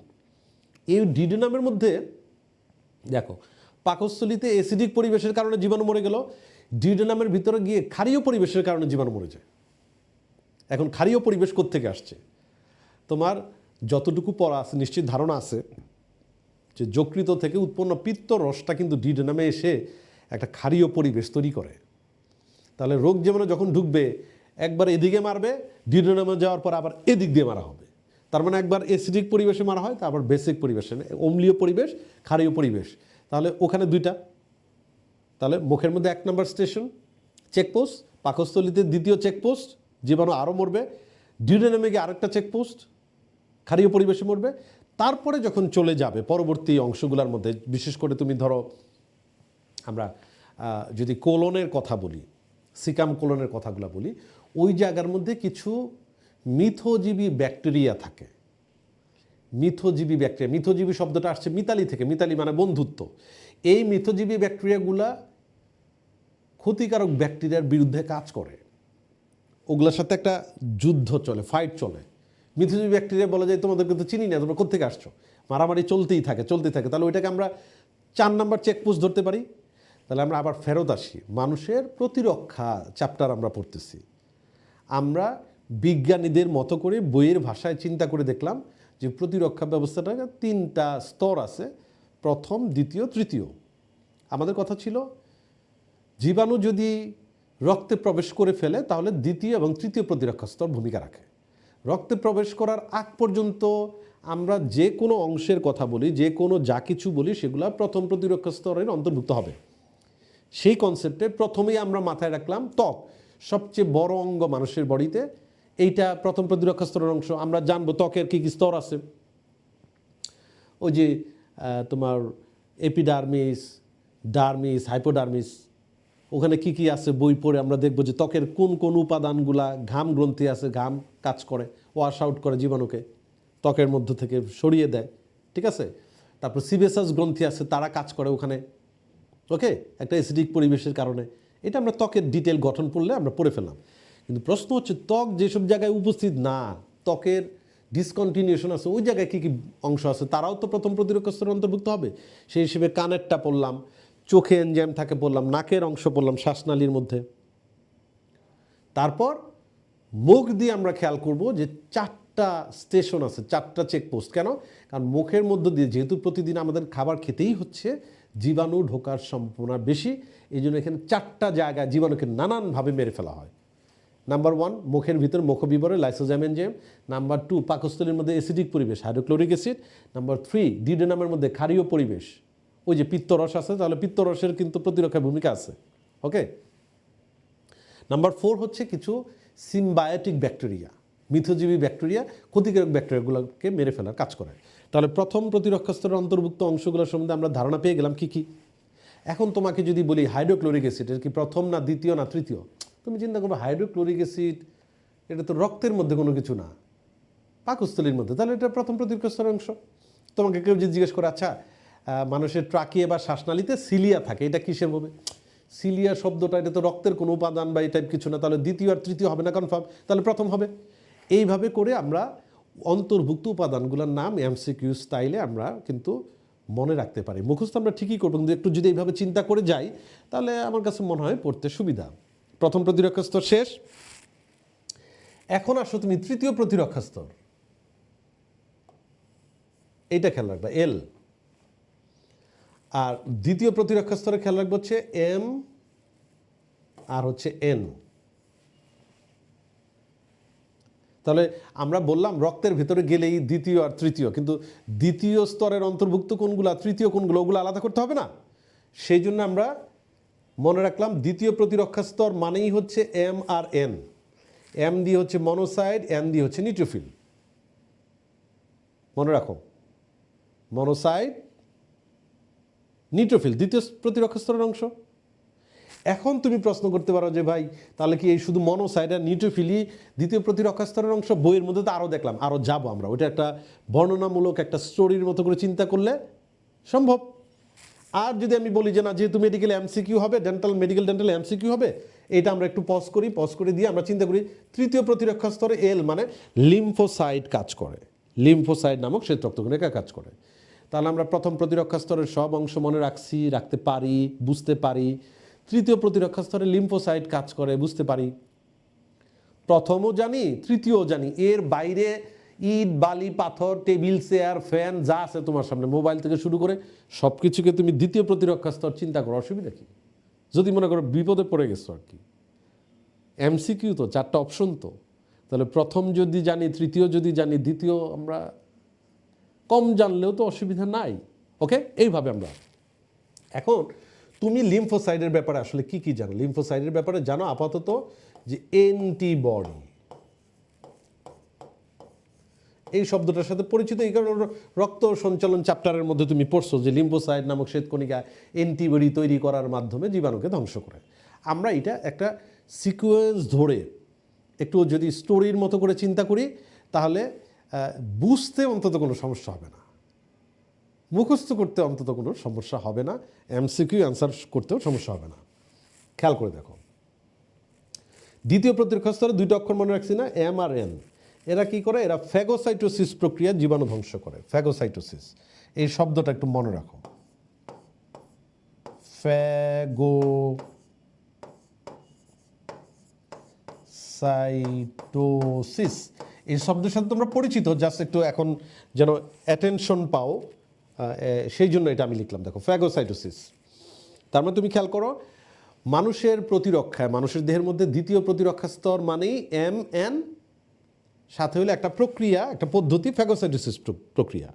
এই ডিউডেনামের মধ্যে দেখো, পাকস্থলীতে অ্যাসিডিক পরিবেশের কারণে জীবাণু মরে গেল, ডিউডেনামের ভিতরে গিয়ে ক্ষারীয় পরিবেশের কারণে জীবাণু মরে যায়। এখন ক্ষারীয় পরিবেশ কোত্থেকে আসছে? তোমার যতটুকু পড়া আছে নিশ্চিত ধারণা আছে যে যকৃত থেকে উৎপন্ন পিত্ত রসটা কিন্তু ডিউডেনামে এসে একটা ক্ষারীয় পরিবেশ তৈরি করে। তাহলে রোগ জীবাণু যখন ঢুকবে, একবার এদিকে মারবে, ডিউডেনামে যাওয়ার পর আবার এদিক দিয়ে মারা হবে। তার মানে একবার অ্যাসিডিক পরিবেশে মারা হয়, তারপর বেসিক পরিবেশে, অম্লীয় পরিবেশ, ক্ষারীয় পরিবেশ। তাহলে ওখানে 2টা। তাহলে মুখের মধ্যে 1 নম্বর স্টেশন চেকপোস্ট, পাকস্থলীতে 2য় চেকপোস্ট, জীবাণু আরও মরবে, ডিউডেনামে গিয়ে আরেকটা চেকপোস্ট, ক্ষারীয় পরিবেশে মরবে। তারপরে যখন চলে যাবে পরবর্তী অংশগুলোর মধ্যে, বিশেষ করে তুমি ধরো আমরা যদি কোলনের কথা বলি, সিকাম কোলনের কথাগুলো বলি, ওই জায়গার মধ্যে কিছু মিথজীবী ব্যাকটেরিয়া থাকে। মিথজীবী ব্যাকটেরিয়া, মিথজীবী শব্দটা আসছে মিতালি থেকে, মিতালি মানে বন্ধুত্ব। এই মিথজীবী ব্যাকটেরিয়াগুলা ক্ষতিকারক ব্যাকটেরিয়ার বিরুদ্ধে কাজ করে, ওগুলোর সাথে একটা যুদ্ধ চলে, ফাইট চলে। মিথজীবী ব্যাকটেরিয়া বলা যায় তোমাদেরকে তো চিনি না, তোমরা কোত্থেকে আসছো, মারামারি চলতেই থাকে। তাহলে ওইটাকে আমরা 4 নম্বর চেকপোস্ট ধরতে পারি। তাহলে আমরা আবার ফেরত আসি, মানুষের প্রতিরক্ষা চ্যাপ্টার আমরা পড়তেছি। আমরা বিজ্ঞানীদের মতো করে বইয়ের ভাষায় চিন্তা করে দেখলাম যে প্রতিরক্ষা ব্যবস্থাটা 3টা স্তর আছে, প্রথম, দ্বিতীয়, তৃতীয়। আমাদের কথা ছিল জীবাণু যদি রক্তে প্রবেশ করে ফেলে তাহলে দ্বিতীয় এবং তৃতীয় প্রতিরক্ষা স্তর ভূমিকা রাখে। রক্তে প্রবেশ করার আগ পর্যন্ত আমরা যে কোনো অংশের কথা বলি, যে কোনো যা কিছু বলি, সেগুলো প্রথম প্রতিরক্ষা স্তরের অন্তর্ভুক্ত হবে। সেই কনসেপ্টে প্রথমেই আমরা মাথায় রাখলাম ত্বক, সবচেয়ে বড় অঙ্গ মানুষের বডিতে, এইটা প্রথম প্রতিরক্ষা স্তরের অংশ। আমরা জানবো ত্বকের কী কী স্তর আছে। ওই যে তোমার এপিডার্মিস, ডার্মিস, হাইপোডার্মিস, ওখানে কি কি আছে বই পড়ে আমরা দেখব যে ত্বকের কোন কোন উপাদানগুলা, ঘাম গ্রন্থি আছে, ঘাম কাজ করে, ওয়াশ আউট করে জীবাণুকে, ত্বকের মধ্য থেকে সরিয়ে দেয়, ঠিক আছে। তারপর সিবেসাস গ্রন্থি আছে, তারা কাজ করে ওখানে, ওকে, একটা অ্যাসিডিক পরিবেশের কারণে। এটা আমরা ত্বকের ডিটেল গঠন পড়লে আমরা পড়ে ফেললাম। কিন্তু প্রশ্ন হচ্ছে ত্বক যেসব জায়গায় উপস্থিত না, ত্বকের ডিসকন্টিনিউশন আছে, ওই জায়গায় কী কী অংশ আছে, তারাও তো প্রথম প্রতিরক্ষা স্তরের অন্তর্ভুক্ত হবে। সেই হিসেবে কানেরটা পড়লাম, চোখে এনজাইম থাকে পড়লাম, নাকের অংশ পড়লাম শ্বাসনালীর মধ্যে। তারপর মুখ দিয়ে আমরা খেয়াল করব যে 4টা স্টেশন আছে, 4টা চেকপোস্ট। কেন? কারণ মুখের মধ্য দিয়ে যেহেতু প্রতিদিন আমাদের খাবার খেতেই হচ্ছে, জীবাণু ঢোকার সম্ভাবনা বেশি, এই জন্য এখানে 4টা জায়গায় জীবাণুকে নানানভাবে মেরে ফেলা হয়। নাম্বার 1 মুখের ভিতর মুখবিবরে লাইসোজাইম এনজাইম। নাম্বার 2 পাকস্থলীর মধ্যে অ্যাসিডিক পরিবেশ, হাইড্রোক্লোরিক অ্যাসিড। নাম্বার 3 ডিউওডেনামের মধ্যে ক্ষারীয় পরিবেশ, ওই যে পিত্তরস আছে, তাহলে পিত্তরসের কিন্তু প্রতিরক্ষার ভূমিকা আছে, ওকে। নাম্বার 4 হচ্ছে কিছু সিম্বায়োটিক ব্যাকটেরিয়া, মিথজীবী ব্যাকটেরিয়া, ক্ষতিকারক ব্যাকটেরিয়াগুলোকে মেরে ফেলার কাজ করে। তাহলে প্রথম প্রতিরক্ষা স্তরের অন্তর্ভুক্ত অংশগুলোর সম্বন্ধে আমরা ধারণা পেয়ে গেলাম কি কি। এখন তোমাকে যদি বলি হাইড্রোক্লোরিক অ্যাসিড এর কি প্রথম না দ্বিতীয় না তৃতীয়, তুমি চিন্তা করবে হাইড্রোক্লোরিক অ্যাসিড এটা তো রক্তের মধ্যে কোনো কিছু না, পাকস্থলীর মধ্যে, তাহলে এটা প্রথম প্রতিরক্ষা স্তরের অংশ। তোমাকে কেউ যদি জিজ্ঞেস করে আচ্ছা মানুষের ট্রাকিয়ে বা শ্বাসনালীতে সিলিয়া থাকে, এটা কিসের হবে? সিলিয়া শব্দটা এটা তো রক্তের কোনো উপাদান বা এই টাইপ কিছু না, তাহলে দ্বিতীয় আর তৃতীয় হবে না কনফার্ম, তাহলে প্রথম হবে। এইভাবে করে আমরা অন্তর্ভুক্ত উপাদানগুলোর নাম এমসিকিউ স্টাইলে আমরা কিন্তু মনে রাখতে পারি। মুখস্থ আমরা ঠিকই করবো, কিন্তু একটু যদি এইভাবে চিন্তা করে যাই তাহলে আমার কাছে মনে হয় পড়তে সুবিধা। প্রথম প্রতিরক্ষা স্তর শেষ। এখন আসো তুমি তৃতীয় প্রতিরক্ষা স্তর, এইটা খেয়াল রাখবা, এল। আর দ্বিতীয় প্রতিরক্ষা স্তরে খেয়াল রাখবো হচ্ছে এম আর হচ্ছে এন। তাহলে আমরা বললাম রক্তের ভিতরে গেলেই দ্বিতীয় আর তৃতীয়, কিন্তু দ্বিতীয় স্তরের অন্তর্ভুক্ত কোনগুলো, তৃতীয় কোনগুলো, ওগুলো আলাদা করতে হবে না। সেই জন্য আমরা মনে রাখলাম দ্বিতীয় প্রতিরক্ষা স্তর মানেই হচ্ছে এম আর এন। এম দিয়ে হচ্ছে মনোসাইট, এন দিয়ে হচ্ছে নিউট্রোফিল। মনে রাখো, মনোসাইট, নিউট্রোফিল দ্বিতীয় প্রতিরক্ষা স্তরের অংশ। এখন তুমি প্রশ্ন করতে পারো যে ভাই তাহলে কি এই শুধু মনোসাইট আর নিউট্রোফিলই দ্বিতীয় প্রতিরক্ষা স্তরের অংশ? বইয়ের মধ্যে তো আরও দেখলাম, আরও যাবো আমরা, ওটা একটা বর্ণনামূলক একটা স্টোরির মতো করে চিন্তা করলে সম্ভব। আর যদি আমি বলি যে না, যেহেতু মেডিকেল এমসিকিউ হবে, মেডিকেল ডেন্টাল এমসিকিউ হবে, এটা আমরা একটু পজ করে দিয়ে আমরা চিন্তা করি তৃতীয় প্রতিরক্ষা স্তরে এল মানে লিম্ফোসাইট কাজ করে, লিম্ফোসাইট নামক শ্বেত রক্তকণিকা কাজ করে। তাহলে আমরা প্রথম প্রতিরক্ষা স্তরের সব অংশ মনে রাখতে পারি, বুঝতে পারি। তৃতীয় প্রতিরক্ষা স্তরে লিম্ফোসাইট কাজ করে, বুঝতে পারি। প্রথমও জানি, তৃতীয় জানি। এর বাইরে ইট, বালি, পাথর, টেবিল, চেয়ার, ফ্যান যা আছে তোমার সামনে, মোবাইল থেকে শুরু করে সব কিছুকে তুমি দ্বিতীয় প্রতিরক্ষা স্তর চিন্তা করো, অসুবিধা কি? যদি মনে করো বিপদে পড়ে গেছো আর কি। এমসিকিউ তো 4টা অপশন, তো তাহলে প্রথম যদি জানি, তৃতীয় যদি জানি, দ্বিতীয় আমরা কম জানলেও তো অসুবিধা নাই, ওকে। এইভাবে আমরা এখন তুমি লিম্ফোসাইটের ব্যাপারে আসলে কি কি জানো? লিম্ফোসাইটের ব্যাপারে জানো আপাতত যে অ্যান্টিবডি, এই শব্দটার সাথে পরিচিত, এই কারণে রক্ত সঞ্চালন চ্যাপ্টারের মধ্যে তুমি পড়ছো যে লিম্ফোসাইট নামক শ্বেতকণিকা অ্যান্টিবডি তৈরি করার মাধ্যমে জীবাণুকে ধ্বংস করে। আমরা এটা একটা সিকোয়েন্স ধরে একটু যদি স্টোরির মতো করে চিন্তা করি তাহলে বুঝতে অন্তত কোনো সমস্যা হবে না, মুখস্থ করতে অন্তত কোনো সমস্যা হবে না, এমসিকিউ অ্যান্সার করতেও সমস্যা হবে না। খেয়াল করে দেখো, দ্বিতীয় প্রতিরক্ষা স্তরে 2টা অক্ষর মনে রাখছি না, এম আর এন। এরা কি করে? এরা ফ্যাগোসাইটোসিস প্রক্রিয়া জীবাণু ধ্বংস করে। ফ্যাগোসাইটোসিস এই শব্দটা একটু মনে রাখো, ফ্যাগোসাইটোসিস এই শব্দের সাথে তোমরা পরিচিত, জাস্ট একটু এখন যেন অ্যাটেনশন পাও, সেই জন্য এটা আমি লিখলাম। দেখো ফ্যাগোসাইটোসিস, তার মানে তুমি খেয়াল করো মানুষের প্রতিরক্ষায়, মানুষের দেহের মধ্যে দ্বিতীয় প্রতিরক্ষা স্তর মানেই MN, সাথে হলে একটা প্রক্রিয়া, একটা পদ্ধতি, ফ্যাগোসাইটোসিস প্রক্রিয়া।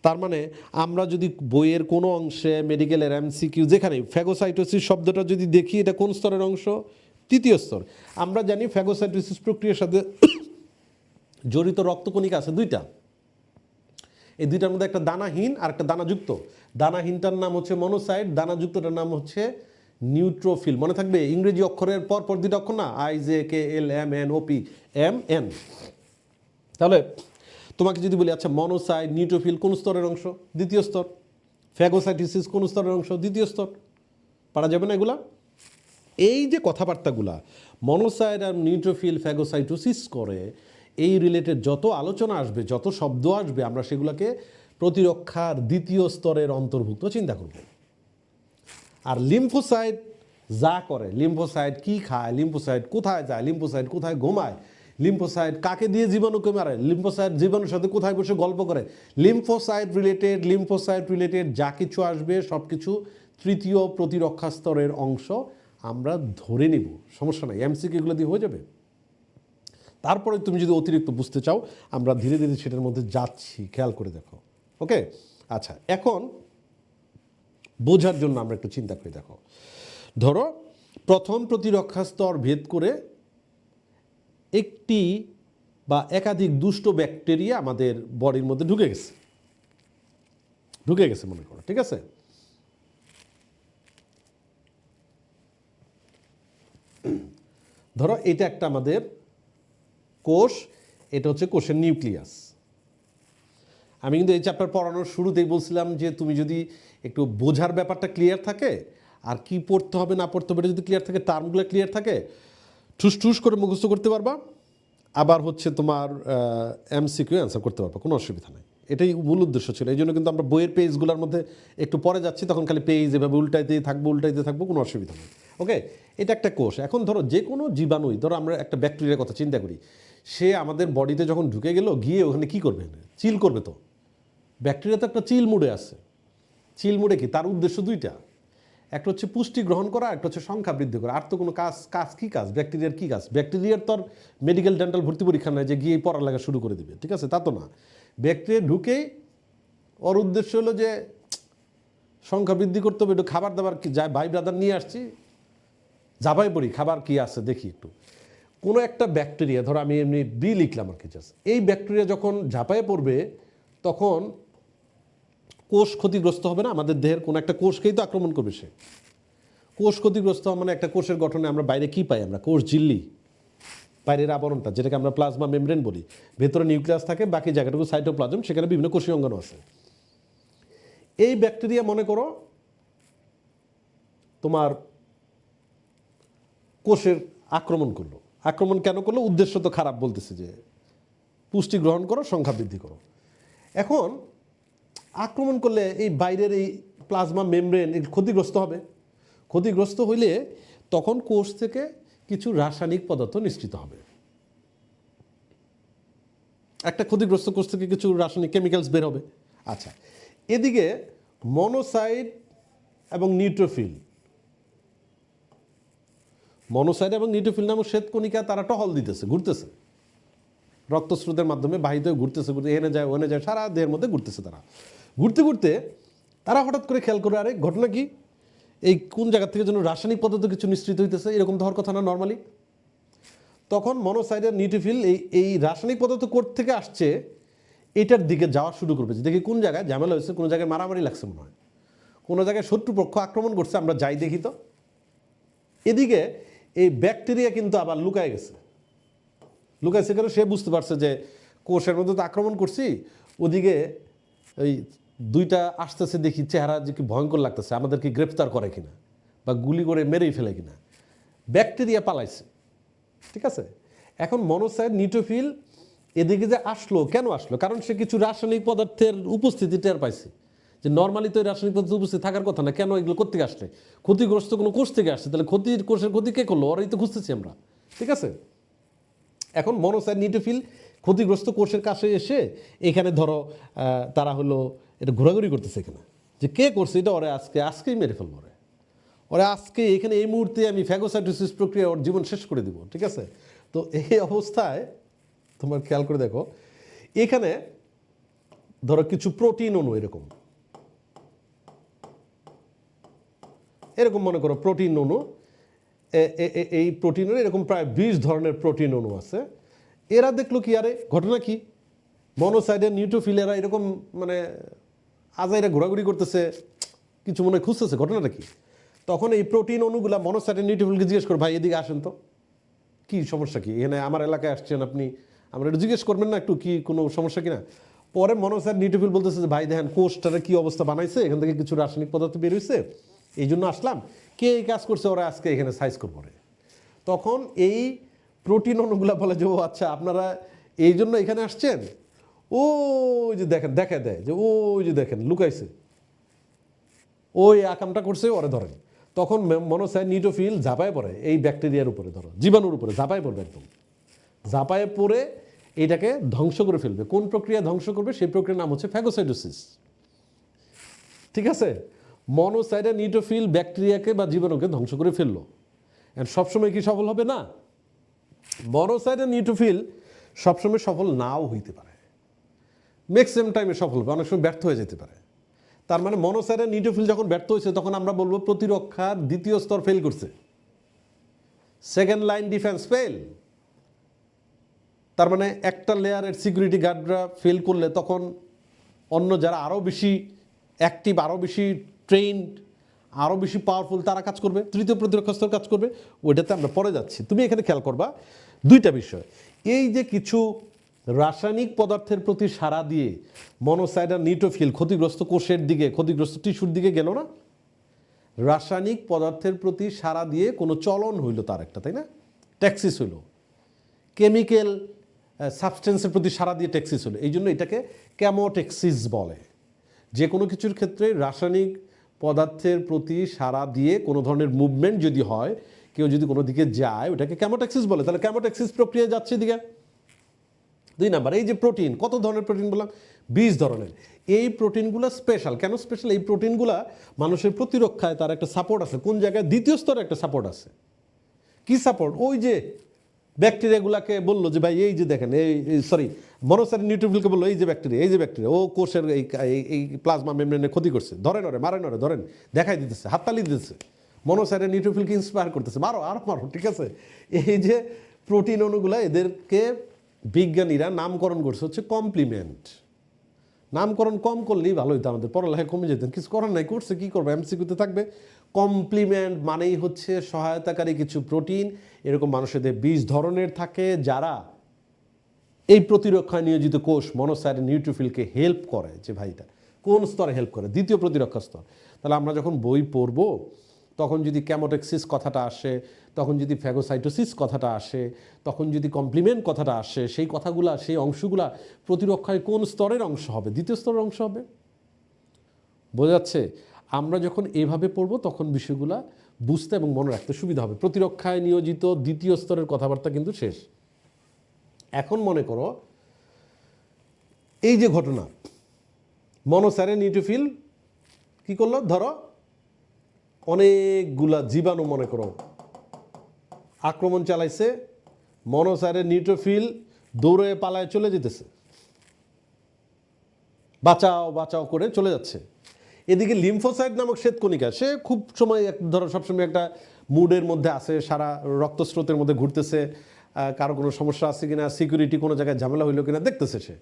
তার মানে আমরা যদি বইয়ের কোনো অংশে, মেডিকেলের MCQ যেখানে ফ্যাগোসাইটোসিস শব্দটা যদি দেখি, এটা কোন স্তরের অংশ? তৃতীয় স্তর। আমরা জানি ফ্যাগোসাইটোসিস প্রক্রিয়ার সাথে জড়িত রক্তকণিকা আছে দুইটা, এই দুইটার মধ্যে একটা দানাহীন আর একটা দানাযুক্ত। দানাহীনটার নাম হচ্ছে মনোসাইট, দানাযুক্তটার নাম হচ্ছে নিউট্রোফিল। মনে থাকবে ইংরেজি অক্ষরের পর পর দুইটা অক্ষর না, IJKLMNOP, MN। তাহলে তোমাকে যদি বলি আচ্ছা মনোসাইট নিউট্রোফিল কোন স্তরের অংশ? দ্বিতীয় স্তর। ফ্যাগোসাইটোসিস কোন স্তরের অংশ? দ্বিতীয় স্তর। পারা যাবে না এগুলা? এই যে কথাবার্তাগুলা মনোসাইট আর নিউট্রোফিল ফ্যাগোসাইটোসিস করে, এই রিলেটেড যত আলোচনা আসবে, যত শব্দ আসবে, আমরা সেগুলোকে প্রতিরক্ষার দ্বিতীয় স্তরের অন্তর্ভুক্ত চিন্তা করব। আর লিম্ফোসাইট যা করে, লিম্ফোসাইট কি খায়, লিম্ফোসাইট কোথায় যায়, লিম্ফোসাইট কোথায় ঘুমায়, লিম্ফোসাইট কাকে দিয়ে জীবাণুকে মারে, লিম্ফোসাইট জীবাণুর সাথে কোথায় বসে গল্প করে, লিম্ফোসাইট রিলেটেড যা কিছু আসবে সব কিছু তৃতীয় প্রতিরক্ষা স্তরের অংশ আমরা ধরে নিব, সমস্যা নাই, MCQ এগুলো দিয়ে হয়ে যাবে। তারপরে তুমি যদি অতিরিক্ত বুঝতে চাও, আমরা ধীরে ধীরে সেটার মধ্যে যাচ্ছি, খেয়াল করে দেখো। ওকে, আচ্ছা, এখন বোঝার জন্য আমরা একটু চিন্তা করে দেখো। ধরো প্রথম প্রতিরক্ষা স্তর ভেদ করে একটি বা একাধিক দুষ্ট ব্যাকটেরিয়া আমাদের বডির মধ্যে ঢুকে গেছে মনে করো, ঠিক আছে? ধরো এটা একটা আমাদের কোষ, এটা হচ্ছে কোষের নিউক্লিয়াস। আমি কিন্তু এই চ্যাপ্টার পড়ানোর শুরুতেই বলছিলাম যে তুমি যদি একটু বোঝার ব্যাপারটা ক্লিয়ার থাকে, আর কি পড়তে হবে না পড়তে হবে যদি ক্লিয়ার থাকে, টার্মগুলো ক্লিয়ার থাকে, ঠুস করে মুখস্থ করতে পারবা, আবার হচ্ছে তোমার MCQ অ্যান্সার করতে পারবা, কোনো অসুবিধা নেই। এটাই মূল উদ্দেশ্য ছিল। এই জন্য কিন্তু আমরা বইয়ের পেজগুলোর মধ্যে একটু পরে যাচ্ছি, তখন খালি পেজ এভাবে উল্টাইতে থাকবো, কোনো অসুবিধা নেই। ওকে, এটা একটা কোষ। এখন ধরো যে কোনো জীবাণুই, ধরো আমরা একটা ব্যাকটেরিয়ার কথা চিন্তা করি, সে আমাদের বডিতে যখন ঢুকে গেল, গিয়ে ওখানে কী করবে? চিল করবে। তো ব্যাকটেরিয়া তো একটা চিল মুডে আছে। চিল মুডে কি? তার উদ্দেশ্য দুইটা, একটা হচ্ছে পুষ্টি গ্রহণ করা, একটা হচ্ছে সংখ্যা বৃদ্ধি করা। আর তো কোনো কাজ কি কাজ? ব্যাকটেরিয়ার কি কাজ? ব্যাকটেরিয়ার তো আর মেডিকেল ডেন্টাল ভর্তি পরীক্ষা নয় যে গিয়ে পড়ালেখা শুরু করে দেবে, ঠিক আছে? তা তো না। ব্যাকটেরিয়া ঢুকেই ওর উদ্দেশ্য হলো যে সংখ্যা বৃদ্ধি করতে হবে, একটু খাবার দাবার কি যায়, ভাই ব্রাদার নিয়ে আসছি, ঝাঁপাই পড়ি, খাবার কি আছে দেখি একটু। কোনো একটা ব্যাকটেরিয়া, ধরো আমি এমনি বি লিখলাম আর কি, জাস্ট এই ব্যাকটেরিয়া যখন ঝাঁপায় পড়বে, তখন কোষ ক্ষতিগ্রস্ত হবে না? আমাদের দেহের কোনো একটা কোষকেই তো আক্রমণ করবে সে। কোষ ক্ষতিগ্রস্ত মানে একটা কোষের গঠনে আমরা বাইরে কি পাই? আমরা কোষ ঝিল্লি, বাইরের আবরণটা, যেটাকে আমরা প্লাজমা মেমব্রেন বলি। ভেতরে নিউক্লিয়াস থাকে, বাকি জায়গাটুকু সাইটোপ্লাজম, সেখানে বিভিন্ন কোষীয় অঙ্গাণু আছে। এই ব্যাকটেরিয়া মনে করো তোমার কোষের আক্রমণ করলো। আক্রমণ কেন করলো? উদ্দেশ্য তো খারাপ, বলতেছে যে পুষ্টি গ্রহণ করো, সংখ্যা বৃদ্ধি করো। এখন আক্রমণ করলে এই বাইরের এই প্লাজমা মেমব্রেন ক্ষতিগ্রস্ত হবে। ক্ষতিগ্রস্ত হইলে তখন কোষ থেকে কিছু রাসায়নিক পদার্থ নিঃসৃত হবে। একটা ক্ষতিগ্রস্ত কোষ থেকে কিছু রাসায়নিক কেমিক্যালস বের হবে। আচ্ছা, এদিকে মনোসাইট এবং নিউট্রোফিল নামক শ্বেতকণিকা, তারা টহল দিতেছে, ঘুরতেছে, রক্তস্রোতের মাধ্যমে বাহিত হয়ে ঘুরতেছে, এনে যায় ওনে যায়, সারা দেহের মধ্যে ঘুরতেছে। তারা ঘুরতে তারা হঠাৎ করে খেয়াল করে, আরে ঘটনা কি, এই কোন জায়গা থেকে যেন রাসায়নিক পদার্থ কিছু নিঃসৃত হইতেছে, এরকম তো হওয়ার কথা না নর্মালি। তখন মনোসাইট আর নিউট্রোফিল এই রাসায়নিক পদার্থ কোথা থেকে আসছে এটার দিকে যাওয়া শুরু করবে, যে দেখি কোন জায়গায় ঝামেলা হয়েছে, কোনো জায়গায় মারামারি লাগছে মনে হয়, কোনো জায়গায় শত্রুপক্ষ আক্রমণ করছে, আমরা যাই দেখি তো। এদিকে এই ব্যাকটেরিয়া কিন্তু আবার লুকাইছে কেন? সে বুঝতে পারছে যে কোষের মধ্যে তো আক্রমণ করছি, ওদিকে ওই দুইটা আসতেছে, দেখি চেহারা যে কি ভয়ঙ্কর লাগতেছে, আমাদের কি গ্রেফতার করে কিনা বা গুলি করে মেরেই ফেলে কিনা। ব্যাকটেরিয়া পালাইছে, ঠিক আছে? এখন মনোসাইট নিউট্রোফিল এদিকে যে আসলো, কেন আসলো? কারণ সে কিছু রাসায়নিক পদার্থের উপস্থিতি টের পাইছে, যে নর্মালি তো এই রাসায়নিক পদার্থ উপস্থিত থাকার কথা না, কেন এগুলো কোথা থেকে আসলে? ক্ষতিগ্রস্ত কোনো কোষ থেকে আসছে, তাহলে কোষের ক্ষতি কে করলো? ওরাই তো খুঁজতেছি আমরা, ঠিক আছে? এখন মনোসাইট নিউট্রোফিল ক্ষতিগ্রস্ত কোষের কাছে এসে এখানে ধরো তারা হলো এটা ঘোরাঘুরি করতেছে এখানে, যে কে করছে এটা, ওরা আজকেই মেরে ফেলবো, ওরা আজকে এখানে এই মুহূর্তে আমি ফ্যাগোসাইটোসিস প্রক্রিয়া ওর জীবন শেষ করে দিব, ঠিক আছে? তো এই অবস্থায় তোমার খেয়াল করে দেখো, এখানে ধরো কিছু প্রোটিন অণু এরকম মনে করো প্রোটিন অণু, এই প্রোটিন অণু এরকম প্রায় 20 ধরনের প্রোটিন অণু আছে। এরা দেখলো কি, আরে ঘটনা কি, মনোসাইটের নিউট্রোফিলেরা এরকম মানে আজাইরা ঘোরাঘুরি করতেছে, কিছু মনে খুঁজতেছে, ঘটনাটা কি? তখন এই প্রোটিন অণুগুলা মনোসাইটের নিউট্রোফিলকে জিজ্ঞেস করো, ভাই এদিকে আসেন তো, কি সমস্যা কি, এখানে আমার এলাকায় আসছেন আপনি, আমরা একটু জিজ্ঞেস করবেন না একটু কি কোনো সমস্যা কিনা? পরে মনোসাইট নিউট্রোফিল বলতেছে যে ভাই দেখেন কোষটারে কি অবস্থা বানাইছে, এখান থেকে কিছু রাসায়নিক পদার্থ বের হয়েছে, এই জন্য আসলাম, কে এই কাজ করছে, ওরা আজকে এখানে সাইজ করবো। তখন এই প্রোটিন অণুগুলা বলে যে ও আচ্ছা আপনারা এই জন্য এখানে আসছেন, ওই যে দেখেন দেখা দেয় যে ওই যে দেখেন লুকাইছে, ওই আকামটা করছে, ওরে ধরেন। তখন মনোসাইট নিউট্রোফিল ঝাঁপায় পড়ে এই ব্যাকটেরিয়ার উপরে, ধরো জীবাণুর উপরে ঝাঁপায় পড়বে, একদম ঝাঁপায় পড়ে এটাকে ধ্বংস করে ফেলবে। কোন প্রক্রিয়া ধ্বংস করবে? সেই প্রক্রিয়ার নাম হচ্ছে ফ্যাগোসাইটোসিস, ঠিক আছে? মনোসাইট নিউট্রোফিল ব্যাকটেরিয়াকে বা জীবাণুকে ধ্বংস করে ফেললো। সবসময় কি সফল হবে? না। মনোসাইট নিউট্রোফিল সবসময় সফল নাও হইতে পারে, ম্যাক্সিমাম টাইমে সফল হবে, অনেক সময় ব্যর্থ হয়ে যেতে পারে। তার মানে মনোসাইট নিউট্রোফিল যখন ব্যর্থ হয়েছে তখন আমরা বলবো প্রতিরক্ষার দ্বিতীয় স্তর ফেল করছে, সেকেন্ড লাইন ডিফেন্স ফেল। তার মানে একটা লেয়ারের সিকিউরিটি গার্ডরা ফেল করলে তখন অন্য যারা আরও বেশি অ্যাক্টিভ, আরও বেশি ট্রেন্ড, আরও বেশি পাওয়ারফুল তারা কাজ করবে, তৃতীয় প্রতিরক্ষা স্তর কাজ করবে। ওইটাতে আমরা পরে যাচ্ছি। তুমি এখানে খেয়াল করবা দুইটা বিষয়, এই যে কিছু রাসায়নিক পদার্থের প্রতি সাড়া দিয়ে মনোসাইট আর নিউট্রোফিল ক্ষতিগ্রস্ত কোষের দিকে, ক্ষতিগ্রস্ত টিস্যুর দিকে গেল না, রাসায়নিক পদার্থের প্রতি সাড়া দিয়ে কোনো চলন হইল তার একটা, তাই না? ট্যাক্সিস হইল, কেমিক্যাল সাবস্টেন্সের প্রতি সাড়া দিয়ে ট্যাক্সিস হলো, এই জন্য এটাকে ক্যামোট্যাক্সিস বলে। যে কোনো কিছুর ক্ষেত্রে রাসায়নিক পদার্থের প্রতি সাড়া দিয়ে কোনো ধরনের মুভমেন্ট যদি হয়, কেউ যদি কোনো দিকে যায়, ওটাকে ক্যামোট্যাক্সিস বলে। তাহলে ক্যামোট্যাক্সিস প্রক্রিয়া যাচ্ছে এদিকে। 2 নাম্বার, এই যে প্রোটিন, কত ধরনের প্রোটিন বললাম? 20 ধরনের। এই প্রোটিনগুলো স্পেশাল। কেন স্পেশাল? এই প্রোটিনগুলো মানুষের প্রতিরক্ষায় তার একটা সাপোর্ট আছে। কোন জায়গায়? দ্বিতীয় স্তরে একটা সাপোর্ট আছে। কি সাপোর্ট? ওই যে ব্যাকটেরিয়াগুলোকে বললো যে ভাই এই যে দেখেন, এই সরি মনোসাইট নিউট্রোফিলকে বললো এই যে ব্যাকটেরিয়া ও কোষের এই প্লাজমা মেমব্রেনের ক্ষতি করছে, ধরেন ওরে, মারেন ওরে, ধরেন, দেখাই দিতেছে, হাততালি দিতেছে, মনোসাইট নিউট্রোফিলকে ইন্সপায়ার করতেছে, মারো আর মারো, ঠিক আছে? এই যে প্রোটিন অণুগুলো, এদেরকে বিজ্ঞানীরা নামকরণ করছে হচ্ছে কমপ্লিমেন্ট। নামকরণ কম করলেই ভালো হইতো, আমাদের পড়ালেখায় কমে যেতেন, কিছু করার নাই, করছে কি করবো, এমসিকিউতে থাকবে। কমপ্লিমেন্ট মানেই হচ্ছে সহায়তাকারী কিছু প্রোটিন, এরকম মানুষের 20 ধরনের থাকে, যারা এই প্রতিরক্ষায় নিয়োজিত কোষ মনোসাইট নিউট্রোফিলকে হেল্প করে। যে ভাইটা কোন স্তরে হেল্প করে? দ্বিতীয় প্রতিরক্ষা স্তর। তাহলে আমরা যখন বই পড়বো তখন যদি ক্যামোট্যাক্সিস কথাটা আসে, তখন যদি ফ্যাগোসাইটোসিস কথাটা আসে, তখন যদি কমপ্লিমেন্ট কথাটা আসে, সেই কথাগুলা, সেই অংশগুলা প্রতিরক্ষায় কোন স্তরের অংশ হবে? দ্বিতীয় স্তরের অংশ হবে। বোঝা যাচ্ছে? আমরা যখন এভাবে পড়বো তখন বিষয়গুলা বুঝতে এবং মনে রাখতে সুবিধা হবে। প্রতিরক্ষায় নিয়োজিত দ্বিতীয় স্তরের কথাবার্তা কিন্তু শেষ। এখন মনে করো এই যে ঘটনা, মনোসাইট নিউট্রোফিল কি করলো? ধরো অনেকগুলা জীবাণু মনে করো আক্রমণ চালাইছে, মনোসাইট নিউট্রোফিল দৌড়ে পালায় চলে যেতেছে, বাঁচাও বাঁচাও করে চলে যাচ্ছে। এদিকে লিম্ফোসাইট নামক শ্বেতকণিকা, সে খুব সময় ধরো সবসময় একটা মুডের মধ্যে আছে, সারা রক্তস্রোতের মধ্যে ঘুরতেছে, কারো কোনো সমস্যা আছে কিনা, সিকিউরিটি কোনো জায়গায় ঝামেলা হইলো কিনা দেখতেছে সে।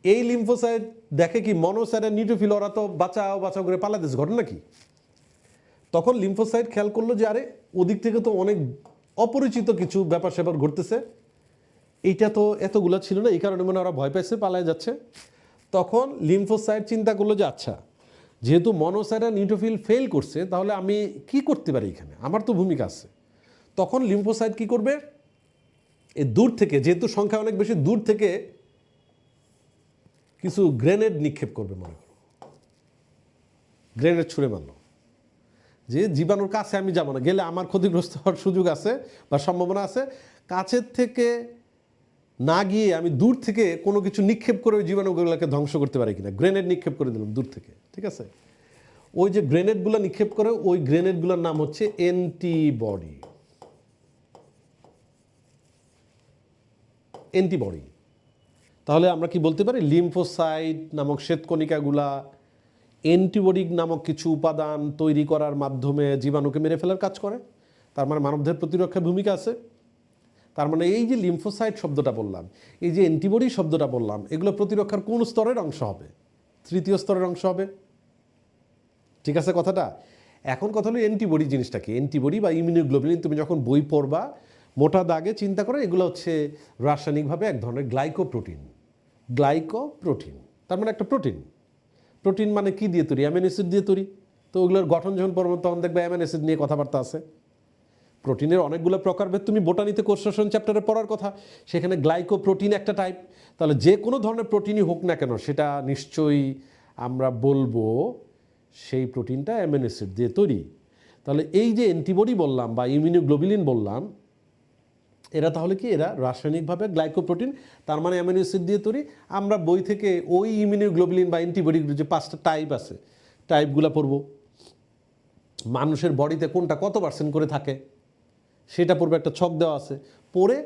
এই লিম্ফোসাইট দেখে কি মনোসাইট আর নিউট্রোফিল ওরা তো বাঁচাও বাঁচাও করে পালাতেছে, ঘটনা কি? তখন লিম্ফোসাইট খেয়াল করলো যে আরে ওদিক থেকে তো অনেক অপরিচিত কিছু ব্যাপার স্যাপার ঘটতেছে, এইটা তো এতগুলো ছিল না, এই কারণে মনে ওরা ভয় পাইছে, পালায় যাচ্ছে। তখন লিম্ফোসাইট চিন্তা করলো যে আচ্ছা, যেহেতু মনোসাইট আর নিউট্রোফিল ফেল করছে, তাহলে আমি কি করতে পারি, এখানে আমার তো ভূমিকা আছে। তখন লিম্ফোসাইট কি করবে? এই দূর থেকে, যেহেতু সংখ্যা অনেক বেশি, দূর থেকে কিছু গ্রেনেড নিক্ষেপ করবে। মনে করো গ্রেনেড ছুঁড়ে মারলো, যে জীবাণুর কাছে আমি যাব না, গেলে আমার ক্ষতিগ্রস্ত হওয়ার সুযোগ আছে বা সম্ভাবনা আছে, কাছের থেকে না গিয়ে আমি দূর থেকে কোনো কিছু নিক্ষেপ করে ওই জীবাণুগুলোকে ধ্বংস করতে পারি কিনা। গ্রেনেড নিক্ষেপ করে দিলাম দূর থেকে, ঠিক আছে। ওই যে গ্রেনেডগুলো নিক্ষেপ করে, ওই গ্রেনেডগুলোর নাম হচ্ছে অ্যান্টিবডি। অ্যান্টিবডি। তাহলে আমরা কি বলতে পারি, লিম্ফোসাইট নামক শ্বেতকণিকাগুলা অ্যান্টিবডি নামক কিছু উপাদান তৈরি করার মাধ্যমে জীবাণুকে মেরে ফেলার কাজ করে। তার মানে মানবদেহের প্রতিরক্ষার ভূমিকা আছে। তার মানে এই যে লিম্ফোসাইট শব্দটা বললাম, এই যে অ্যান্টিবডি শব্দটা বললাম, এগুলো প্রতিরক্ষার কোন স্তরের অংশ হবে? তৃতীয় স্তরের অংশ হবে, ঠিক আছে কথাটা। এখন কথা হলো অ্যান্টিবডি জিনিসটা কি। অ্যান্টিবডি বা ইমিউনোগ্লোবুলিন, তুমি যখন বই পড়বা মোটা দাগে চিন্তা করো, এগুলো হচ্ছে রাসায়নিকভাবে এক ধরনের গ্লাইকোপ্রোটিন। গ্লাইকোপ্রোটিন তার মানে একটা প্রোটিন। প্রোটিন মানে কি দিয়ে তৈরি? অ্যামিনো অ্যাসিড দিয়ে তৈরি। তো ওগুলোর গঠন যখন পড়বো তখন দেখবে অ্যামিনো অ্যাসিড নিয়ে কথাবার্তা আছে। প্রোটিনের অনেকগুলো প্রকারভেদ তুমি বোটানিতে কোষ শ্বসন চ্যাপ্টারে পড়ার কথা, সেখানে গ্লাইকোপ্রোটিন একটা টাইপ। তাহলে যে কোনো ধরনের প্রোটিনই হোক না কেন, সেটা নিশ্চয়ই আমরা বলবো সেই প্রোটিনটা অ্যামিনো অ্যাসিড দিয়ে তৈরি। তাহলে এই যে অ্যান্টিবডি বললাম বা ইমিউনোগ্লোবুলিন বললাম, এরা তাহলে কি? এরা রাসায়নিকভাবে গ্লাইকোপ্রোটিন, তার মানে অ্যামিনো অ্যাসিড দিয়ে তৈরি। আমরা বই থেকে ওই ইমিউনোগ্লোবুলিন বা অ্যান্টিবডিগুলো যে 5টা টাইপ আছে, টাইপগুলো পড়ব। মানুষের বডিতে কোনটা কত % করে থাকে সেটা পড়বে, একটা ছক দেওয়া আছে। পড়ে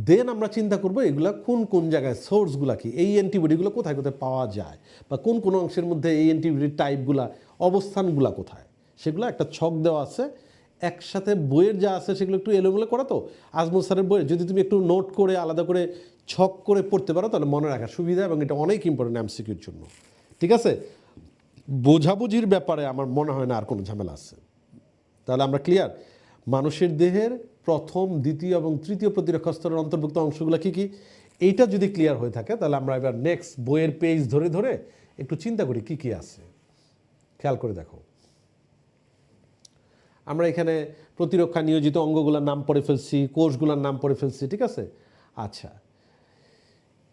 দেন আমরা চিন্তা করব এগুলা কোন কোন জায়গায়, সোর্সগুলা কি, এই অ্যান্টিবডিগুলো কোথায় কোথায় পাওয়া যায়, বা কোন কোন অংশের মধ্যে এই অ্যান্টিবডির টাইপগুলা, অবস্থানগুলা কোথায়, সেগুলো একটা ছক দেওয়া আছে। একসাথে বইয়ের যা আছে সেগুলো একটু এলোমেলো করা, তো আজমল স্যারের বইয়ে যদি তুমি একটু নোট করে আলাদা করে ছক করে পড়তে পারো তাহলে মনে রাখার সুবিধা, এবং এটা অনেক ইম্পর্টেন্ট এমসিকিউর জন্য, ঠিক আছে। বোঝাবুঝির ব্যাপারে আমার মনে হয় না আর কোনো ঝামেলা আছে। তাহলে আমরা ক্লিয়ার, মানুষের দেহের প্রথম, দ্বিতীয় এবং তৃতীয় প্রতিরক্ষা স্তরের অন্তর্ভুক্ত অংশগুলো কী কী, এইটা যদি ক্লিয়ার হয়ে থাকে তাহলে আমরা এবার নেক্সট বইয়ের পেজ ধরে ধরে একটু চিন্তা করি কী কী আছে। খেয়াল করে দেখো, আমরা এখানে প্রতিরক্ষা নিয়োজিত অঙ্গগুলোর নাম পড়ে ফেলছি, কোষগুলোর নাম পড়ে ফেলছি, ঠিক আছে। আচ্ছা,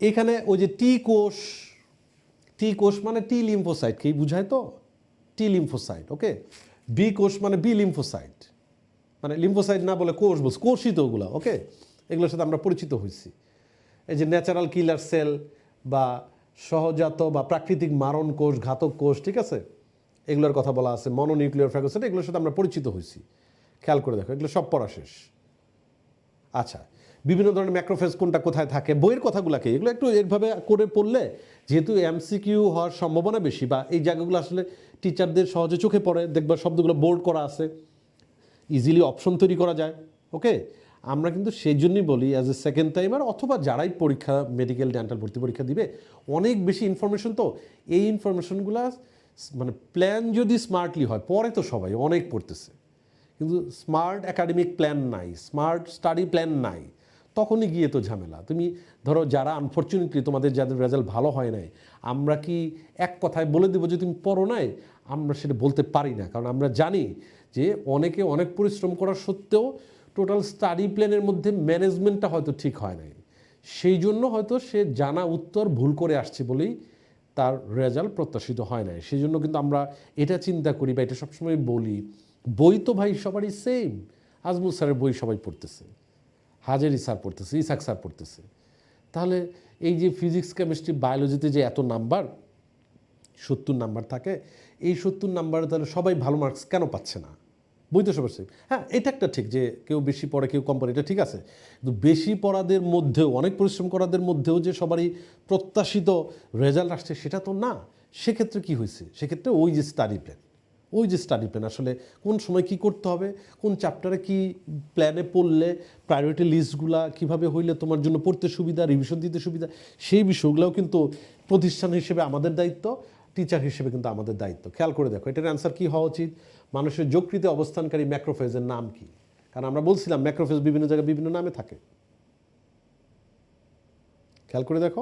এখানে ওই যে টি কোষ, টি কোষ মানে টি লিম্ফোসাইট, কি বুঝায়? তো টি লিম্ফোসাইট, ওকে। বি কোষ মানে বি লিম্ফোসাইট, মানে লিম্ফোসাইট না বলে কোষ বলছে, কোষই তো ওগুলো, ওকে। এগুলোর সাথে আমরা পরিচিত হয়েছি। এই যে ন্যাচারাল কিলার সেল বা সহজাত বা প্রাকৃতিক মারণ কোষ, ঘাতক কোষ, ঠিক আছে, এগুলোর কথা বলা আছে। মনোনিউক্লিয়ার ফ্যাগোসাইট, এগুলোর সাথে আমরা পরিচিত হয়েছি। খেয়াল করে দেখো, এগুলো সব পড়া শেষ। আচ্ছা, বিভিন্ন ধরনের ম্যাক্রোফেজ কোনটা কোথায় থাকে, বইয়ের কথাগুলোকে এগুলো একটু এরভাবে করে পড়লে, যেহেতু এমসিকিউ হওয়ার সম্ভাবনা বেশি, বা এই জায়গাগুলো আসলে টিচারদের সহজে চোখে পড়ে, দেখবা শব্দগুলো বোল্ড করা আছে, ইজিলি অপশন তৈরি করা যায়, ওকে। আমরা কিন্তু সেই জন্যই বলি অ্যাজ এ সেকেন্ড টাইমার অথবা যারাই পরীক্ষা, মেডিকেল ডেন্টাল ভর্তি পরীক্ষা দিবে, অনেক বেশি ইনফরমেশন, তো এই ইনফরমেশনগুলো মানে প্ল্যান যদি স্মার্টলি হয়, পরে তো সবাই অনেক পড়তেছে, কিন্তু স্মার্ট একাডেমিক প্ল্যান নাই, স্মার্ট স্টাডি প্ল্যান নাই, তখনই গিয়ে তো ঝামেলা। তুমি ধরো যারা আনফর্চুনেটলি তোমাদের যাদের রেজাল্ট ভালো হয় নাই, আমরা কি এক কথায় বলে দেবো যে তুমি পড়ো নাই? আমরা সেটা বলতে পারি না, কারণ আমরা জানি যে অনেকে অনেক পরিশ্রম করার সত্ত্বেও টোটাল স্টাডি প্ল্যানের মধ্যে ম্যানেজমেন্টটা হয়তো ঠিক হয় নাই, সেই জন্য হয়তো সে জানা উত্তর ভুল করে আসছে বলেই তার রেজাল্ট প্রত্যাশিত হয় নাই। সেই জন্য কিন্তু আমরা এটা চিন্তা করি বা এটা সবসময় বলি, বই তো ভাই সবারই সেম। আজমল স্যারের বই সবাই পড়তেছে, হাজারি স্যার পড়তেছে, ইসাক স্যার পড়তেছে, তাহলে এই যে ফিজিক্স, কেমিস্ট্রি, বায়োলজিতে যে এত নাম্বার, 70 নাম্বার থাকে, এই 70 নাম্বারে তাহলে সবাই ভালো মার্কস কেন পাচ্ছে না? বই তো সবার সেম। হ্যাঁ, এটা একটা ঠিক যে কেউ বেশি পড়ে কেউ কম পড়ে, এটা ঠিক আছে, কিন্তু বেশি পড়াদের মধ্যেও, অনেক পরিশ্রম করাদের মধ্যেও যে সবারই প্রত্যাশিত রেজাল্ট আসছে সেটা তো না। সেক্ষেত্রে কি হয়েছে? সেক্ষেত্রে ওই যে স্টাডি প্ল্যান, ওই যে স্টাডি প্ল্যান, আসলে কোন সময় কি করতে হবে, কোন চ্যাপ্টারে কি প্ল্যানে পড়লে, প্রায়োরিটি লিস্টগুলা কীভাবে হইলে তোমার জন্য পড়তে সুবিধা, রিভিশন দিতে সুবিধা, সেই বিষয়গুলোও কিন্তু প্রতিষ্ঠান হিসেবে আমাদের দায়িত্ব, টিচার হিসেবে কিন্তু আমাদের দায়িত্ব। খেয়াল করে দেখো, এটার অ্যান্সার কী হওয়া উচিত? মানুষের যকৃতে অবস্থানকারী ম্যাক্রোফেজের নাম কি? কারণ আমরা বলছিলাম ম্যাক্রোফেজ বিভিন্ন জায়গায় বিভিন্ন নামে থাকে। খেয়াল করে দেখো,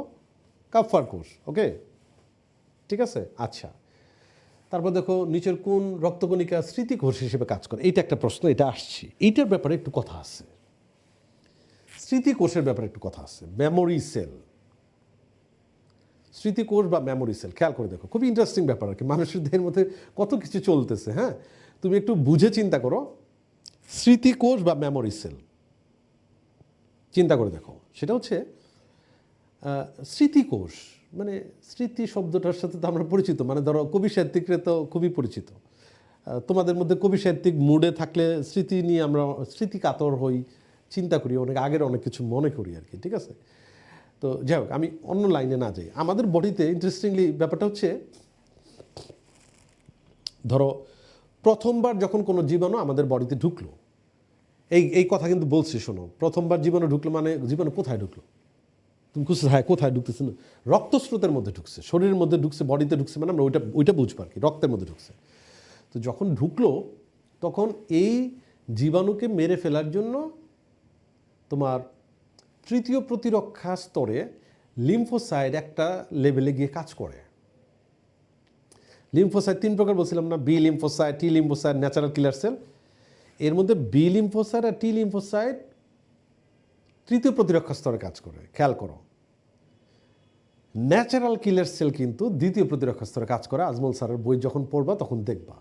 কাপ্ফার কোষ, ওকে, ঠিক আছে। আচ্ছা, তারপর দেখো নিচের কোন রক্তকণিকা স্মৃতিকোষ হিসেবে কাজ করে? এইটা একটা প্রশ্ন, এটা আসছে, এইটার ব্যাপারে একটু কথা আছে, স্মৃতিকোষের ব্যাপারে একটু কথা আছে। মেমোরি সেল, স্মৃতিকোষ বা মেমোরি সেল, খেয়াল করে দেখো, খুবই ইন্টারেস্টিং ব্যাপার আর কি, মানুষের দেহের মধ্যে কত কিছু চলতেছে। হ্যাঁ, তুমি একটু বুঝে চিন্তা করো, স্মৃতিকোষ বা মেমোরি সেল চিন্তা করে দেখো। সেটা হচ্ছে স্মৃতিকোষ, মানে স্মৃতি শব্দটার সাথে তো আমরা পরিচিত, মানে ধরো কবি সাহিত্যিকরা তো খুবই পরিচিত। তোমাদের মধ্যে কবি সাহিত্যিক মুডে থাকলে স্মৃতি নিয়ে আমরা স্মৃতি কাতর হই, চিন্তা করি, অনেক আগের অনেক কিছু মনে করি আর কি, ঠিক আছে। তো যাই হোক, আমি অন্য লাইনে না যাই। আমাদের বডিতে ইন্টারেস্টিংলি ব্যাপারটা হচ্ছে, ধরো প্রথমবার যখন কোনো জীবাণু আমাদের বডিতে ঢুকলো, এই কথা কিন্তু বলছি, শোনো, প্রথমবার জীবাণু ঢুকলো মানে জীবাণু কোথায় ঢুকলো? তুমি খুঁজছো, হ্যাঁ কোথায় ঢুকতেছে না, রক্তস্রোতের মধ্যে ঢুকছে, শরীরের মধ্যে ঢুকছে, বডিতে ঢুকছে, মানে আমরা ওইটা বুঝবো আর কি, রক্তের মধ্যে ঢুকছে। তো যখন ঢুকলো তখন এই জীবাণুকে মেরে ফেলার জন্য তোমার তৃতীয় প্রতিরক্ষা স্তরে লিম্ফোসাইট একটা লেভেলে গিয়ে কাজ করে। লিম্ফোসাইট 3 প্রকার বলছিলাম না, B lymphocyte, T lymphocyte, natural killer cell. এর মধ্যে বি লিম্ফোসাইট আর টি লিম্ফোসাইট তৃতীয় প্রতিরক্ষা স্তরে কাজ করে, খেয়াল করো। ন্যাচারাল কিলার সেল কিন্তু দ্বিতীয় প্রতিরক্ষা স্তরে কাজ করে। আজমল স্যারের বই যখন পড়বা তখন দেখবা।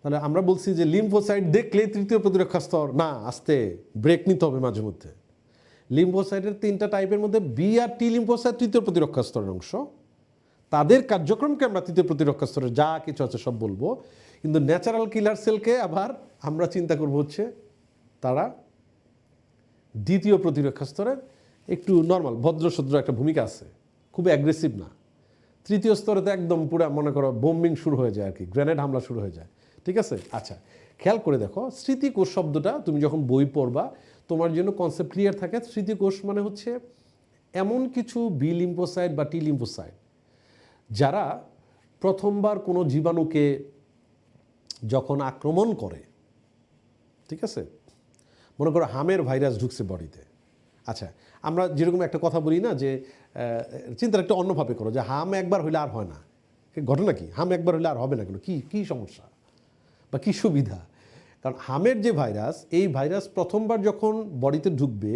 তাহলে আমরা বলছি যে লিম্ফোসাইট দেখলে তৃতীয় প্রতিরক্ষা স্তর না, আস্তে ব্রেক নিতে হবে মাঝে মধ্যে। লিম্ফোসাইটের 3টা টাইপের মধ্যে বি আর টি লিম্ফোসাইট তৃতীয় প্রতিরক্ষা স্তরের অংশ, তাদের কার্যক্রমকে আমরা তৃতীয় প্রতিরক্ষা স্তরে যা কিছু আছে সব বলবো। কিন্তু ন্যাচারাল কিলার সেলকে আবার আমরা চিন্তা করবো হচ্ছে তারা দ্বিতীয় প্রতিরক্ষা স্তরের একটু নর্মাল ভদ্রসদ্র একটা ভূমিকা আছে, খুব অ্যাগ্রেসিভ না। তৃতীয় স্তরে তো একদম পুরো মনে করো বোম্বিং শুরু হয়ে যায় আর কি, গ্রেনেড হামলা শুরু হয়ে যায়, ঠিক আছে। আচ্ছা, খেয়াল করে দেখো, স্মৃতিকোষ শব্দটা তুমি যখন বই পড়বা তোমার জন্য কনসেপ্ট ক্লিয়ার থাকে। স্মৃতিকোষ মানে হচ্ছে এমন কিছু বি লিম্ফোসাইট বা টি লিম্ফোসাইট যারা প্রথমবার কোনো জীবাণুকে যখন আক্রমণ করে, ঠিক আছে, মনে করো হামের ভাইরাস ঢুকছে বডিতে। আচ্ছা, আমরা যেরকম একটা কথা বলি না যে চিন্তা একটা অন্যভাবে করো, যে হাম একবার হইলে আর হয় না, ঘটনা কি? হাম একবার হইলে আর হবে না কেন? কি সমস্যা বা কী সুবিধা? কারণ হামের যে ভাইরাস, এই ভাইরাস প্রথমবার যখন বডিতে ঢুকবে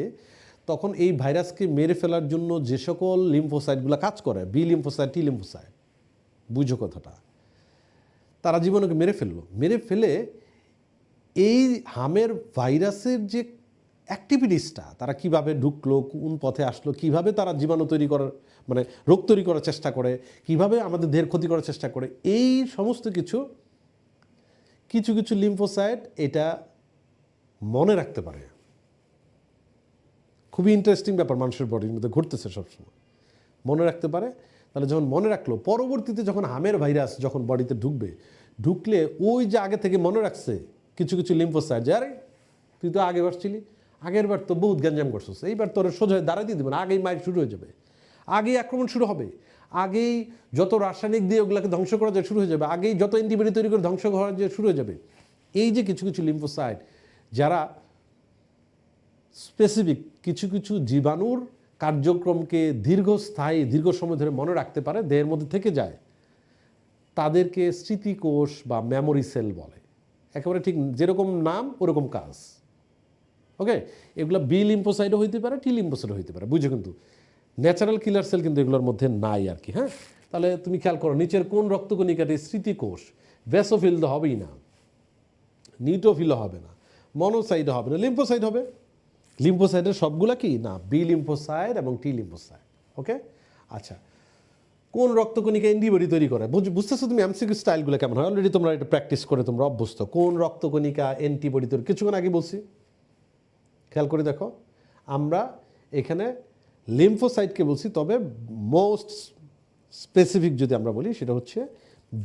তখন এই ভাইরাসকে মেরে ফেলার জন্য যে সকল লিম্ফোসাইটগুলো কাজ করে, বি লিম্ফোসাইট, টি লিম্ফোসাইট, বুঝো কথাটা, তারা জীবাণুকে মেরে ফেলে এই হামের ভাইরাসের যে অ্যাক্টিভিটিসটা, তারা কিভাবে ঢুকলো, কোন পথে আসলো, কিভাবে তারা জীবাণু তৈরি করার মানে রোগ তৈরি করার চেষ্টা করে, কিভাবে আমাদের দেহের ক্ষতি করার চেষ্টা করে, এই সমস্ত কিছু লিম্ফোসাইট এটা মনে রাখতে পারে। খুবই ইন্টারেস্টিং ব্যাপার, মানুষের বডির মধ্যে ঘটতেছে সবসময়, মনে রাখতে পারে। তাহলে যখন মনে রাখলো, পরবর্তীতে যখন হামের ভাইরাস যখন বডিতে ঢুকলে ওই যে আগে থেকে মনে রাখছে কিছু লিম্ফোসাইট, যে আরে তুই তো আগেবার ছিলি, আগের বার তো বহুত গ্যাঞ্জাম করছিস, এইবার তোর সোজা দাঁড়াই দিয়ে দেবে না, আগেই মাইর শুরু হয়ে যাবে, আগেই আক্রমণ শুরু হবে, আগেই যত রাসায়নিক দিয়ে ওগুলোকে ধ্বংস করা যায় শুরু হয়ে যাবে, আগেই যত অ্যান্টিবডি তৈরি করে ধ্বংস করা যায় শুরু হয়ে যাবে। এই যে কিছু লিম্ফোসাইট যারা স্পেসিফিক কিছু জীবাণুর কার্যক্রমকে দীর্ঘ সময় ধরে মনে রাখতে পারে, দেহের মধ্যে থেকে যায়, তাদেরকে স্মৃতিকোষ বা মেমোরি সেল বলে। একেবারে ঠিক যেরকম নাম ওরকম কাজ। ওকে, এগুলো বি লিম্ফোসাইটও হইতে পারে, টি লিম্ফোসাইটও হইতে পারে, বুঝো। কিন্তু ন্যাচারাল কিলার সেল কিন্তু এগুলোর মধ্যে নাই আর কি। হ্যাঁ, তাহলে তুমি খেয়াল করো, নিচের কোন রক্তকণিকাটি স্মৃতিকোষ? ভেসোফিল তো হবেই না, নিউট্রোফিলও হবে না, মনোসাইটও হবে না, লিম্ফোসাইট হবে। লিম্ফোসাইটের সবগুলা কি না, বি লিম্ফোসাইট এবং টি লিম্ফোসাইট। ওকে, আচ্ছা, কোন রক্তকণিকা অ্যান্টিবডি তৈরি করে? বুঝতেছো তুমি এমসিকিউ স্টাইলগুলো কেমন হয়? অলরেডি তোমরা এটা প্র্যাকটিস করে তোমরা অভ্যস্ত। কোন রক্তকণিকা অ্যান্টিবডি তৈরি? কিছুক্ষণ আগে বলছি, খেয়াল করে দেখো। আমরা এখানে লিম্ফোসাইটকে বলছি, তবে মোস্ট স্পেসিফিক যদি আমরা বলি সেটা হচ্ছে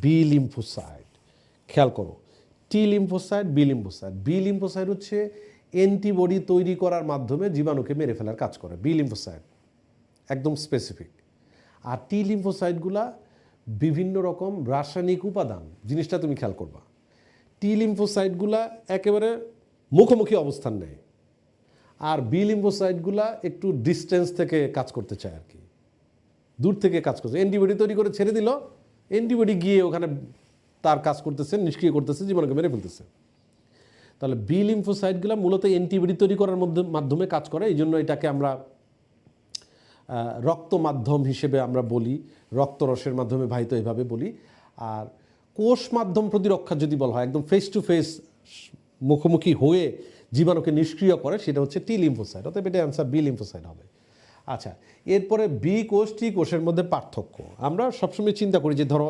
বি লিম্ফোসাইট। খেয়াল করো, T lymphocyte, B lymphocyte. B lymphocyte হচ্ছে অ্যান্টিবডি তৈরি করার মাধ্যমে জীবাণুকে মেরে ফেলার কাজ করে, বি লিম্ফোসাইট, একদম স্পেসিফিক। আর টি লিম্ফোসাইটগুলা বিভিন্ন রকম রাসায়নিক উপাদান, জিনিসটা তুমি খেয়াল করবা। টি লিম্ফোসাইটগুলা একেবারে মুখোমুখি অবস্থান নেয়, আর বি লিম্ফোসাইটগুলা একটু ডিস্টেন্স থেকে কাজ করতে চায় আর কি, দূর থেকে কাজ করছে। অ্যান্টিবডি তৈরি করে ছেড়ে দিল, অ্যান্টিবডি গিয়ে ওখানে তার কাজ করতেছে, নিষ্ক্রিয় করতেছে, জীবাণুকে মেরে ফেলতেছে। তাহলে বি লিম্ফোসাইটগুলো মূলত অ্যান্টিবডি তৈরি করার মাধ্যমে কাজ করে। এই জন্য এটাকে আমরা রক্ত মাধ্যম হিসেবে আমরা বলি, রক্তরসের মাধ্যমে বাহিত এভাবে বলি। আর কোষ মাধ্যম প্রতিরক্ষা যদি বলা হয়, একদম ফেস টু ফেস মুখোমুখি হয়ে জীবাণুকে নিষ্ক্রিয় করে, সেটা হচ্ছে টি লিম্ফোসাইট। অতএব এটা অ্যান্সার বি লিম্ফোসাইট হবে। আচ্ছা, এরপরে বি কোষ টি কোষের মধ্যে পার্থক্য। আমরা সবসময় চিন্তা করি যে ধরো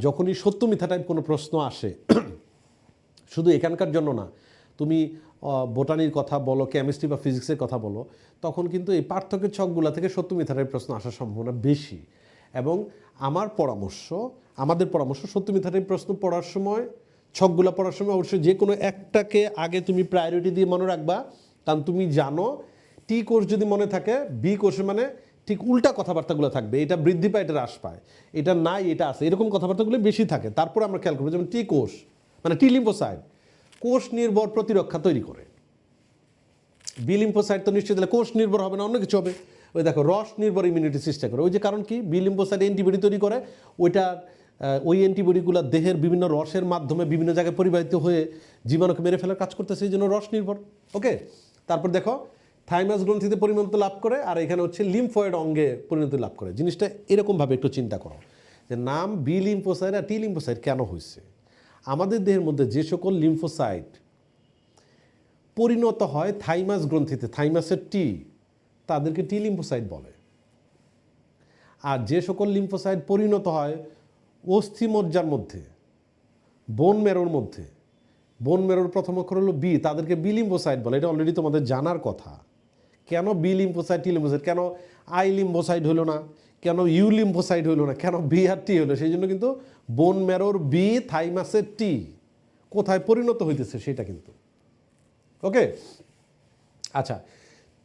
যখনই সত্য মিথ্যা টাইপ কোনো প্রশ্ন আসে, শুধু এখানকার জন্য না, তুমি বোটানির কথা বলো, কেমিস্ট্রি বা ফিজিক্সের কথা বলো, তখন কিন্তু এই পার্থক্যের ছকগুলো থেকে সত্য মিথ্যা টাইপ প্রশ্ন আসার সম্ভাবনা বেশি। এবং আমাদের পরামর্শ সত্য মিথ্যা টাইপ প্রশ্ন পড়ার সময়, ছকগুলো পড়ার সময় অবশ্যই যে কোনো একটাকে আগে তুমি প্রায়োরিটি দিয়ে মনে রাখবা। কারণ তুমি জানো টি কোর্স যদি মনে থাকে, বি কোর্সে মানে ঠিক উল্টা কথাবার্তাগুলো থাকবে, এটা বৃদ্ধি পায়, এটা হ্রাস পায়, এটা নাই এটা আছে, এরকম কথাবার্তাগুলো বেশি থাকে। তারপর আমরা খেয়াল করবো যেমন টি কোষ মানে টি লিম্ফোসাইট কোষ নির্ভর প্রতিরক্ষা তৈরি করে। বি লিম্ফোসাইট তো নিশ্চয়ই তাহলে কোষ নির্ভর হবে না, অন্য কিছু হবে। ওই দেখো রস নির্ভর ইমিউনিটি চেষ্টা করে, ওই যে কারণ কি বি লিম্ফোসাইট অ্যান্টিবডি তৈরি করে, ওই অ্যান্টিবডিগুলো দেহের বিভিন্ন রসের মাধ্যমে বিভিন্ন জায়গায় পরিবাহিত হয়ে জীবাণুকে মেরে ফেলার কাজ করতেছে, এই জন্য রস নির্ভর। ওকে, তারপর দেখো থাইমাস গ্রন্থিতে পরিণতি লাভ করে, আর এখানে হচ্ছে লিম্ফয়েড অঙ্গে পরিণতি লাভ করে। জিনিসটা এরকমভাবে একটু চিন্তা করো যে নাম বি লিম্ফোসাইট আর টি লিম্ফোসাইট কেন হয়েছে। আমাদের দেহের মধ্যে যে সকল লিম্ফোসাইট পরিণত হয় থাইমাস গ্রন্থিতে, থাইমাসের টি, তাদেরকে টি লিম্ফোসাইট বলে। আর যে সকল লিম্ফোসাইট পরিণত হয় অস্থিমজ্জার মধ্যে, বোন মেরোর মধ্যে, বোন মেরোর প্রথম অক্ষর হলো বি, তাদেরকে বি লিম্ফোসাইট বলে। এটা অলরেডি তোমাদের জানার কথা। কেন বি লিম্ফোসাইট টি লিম্ফোসাইট, কেন আই লিম্ফোসাইট হলো না, কেন ইউ লিম্ফোসাইট হলো না, কেন বি আর টি হলো, সেই জন্য কিন্তু বোন মেরোর বি, থাইমাসের টি কোথায় পরিণত হইতেছে সেটা কিন্তু। ওকে, আচ্ছা,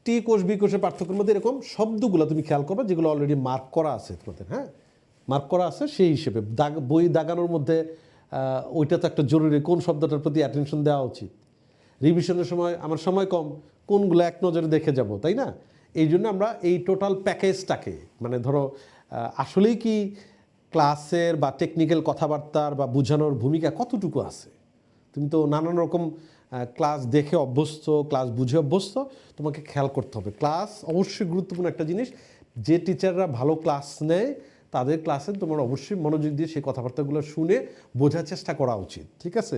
টি কোষ বি কোষের পার্থক্যের মধ্যে এরকম শব্দগুলো তুমি খেয়াল করবে যেগুলো অলরেডি মার্ক করা আছে তোমাদের। হ্যাঁ, মার্ক করা আছে, সেই হিসেবে বই দাগানোর মধ্যে ওইটা তো একটা জরুরি, কোন শব্দটার প্রতি অ্যাটেনশন দেওয়া উচিত। রিভিশনের সময় আমার সময় কম, কোনগুলো এক নজরে দেখে যাব, তাই না? এই জন্য আমরা এই টোটাল প্যাকেজটাকে, মানে ধরো আসলেই কি ক্লাসের বা টেকনিক্যাল কথাবার্তার বা বোঝানোর ভূমিকা কতটুকু আছে, তুমি তো নানান রকম ক্লাস দেখে অভ্যস্ত, ক্লাস বুঝে অভ্যস্ত, তোমাকে খেয়াল করতে হবে। ক্লাস অবশ্যই গুরুত্বপূর্ণ একটা জিনিস। যে টিচাররা ভালো ক্লাস নেয় তাদের ক্লাসে তোমার অবশ্যই মনোযোগ দিয়ে সেই কথাবার্তাগুলো শুনে বোঝার চেষ্টা করা উচিত, ঠিক আছে?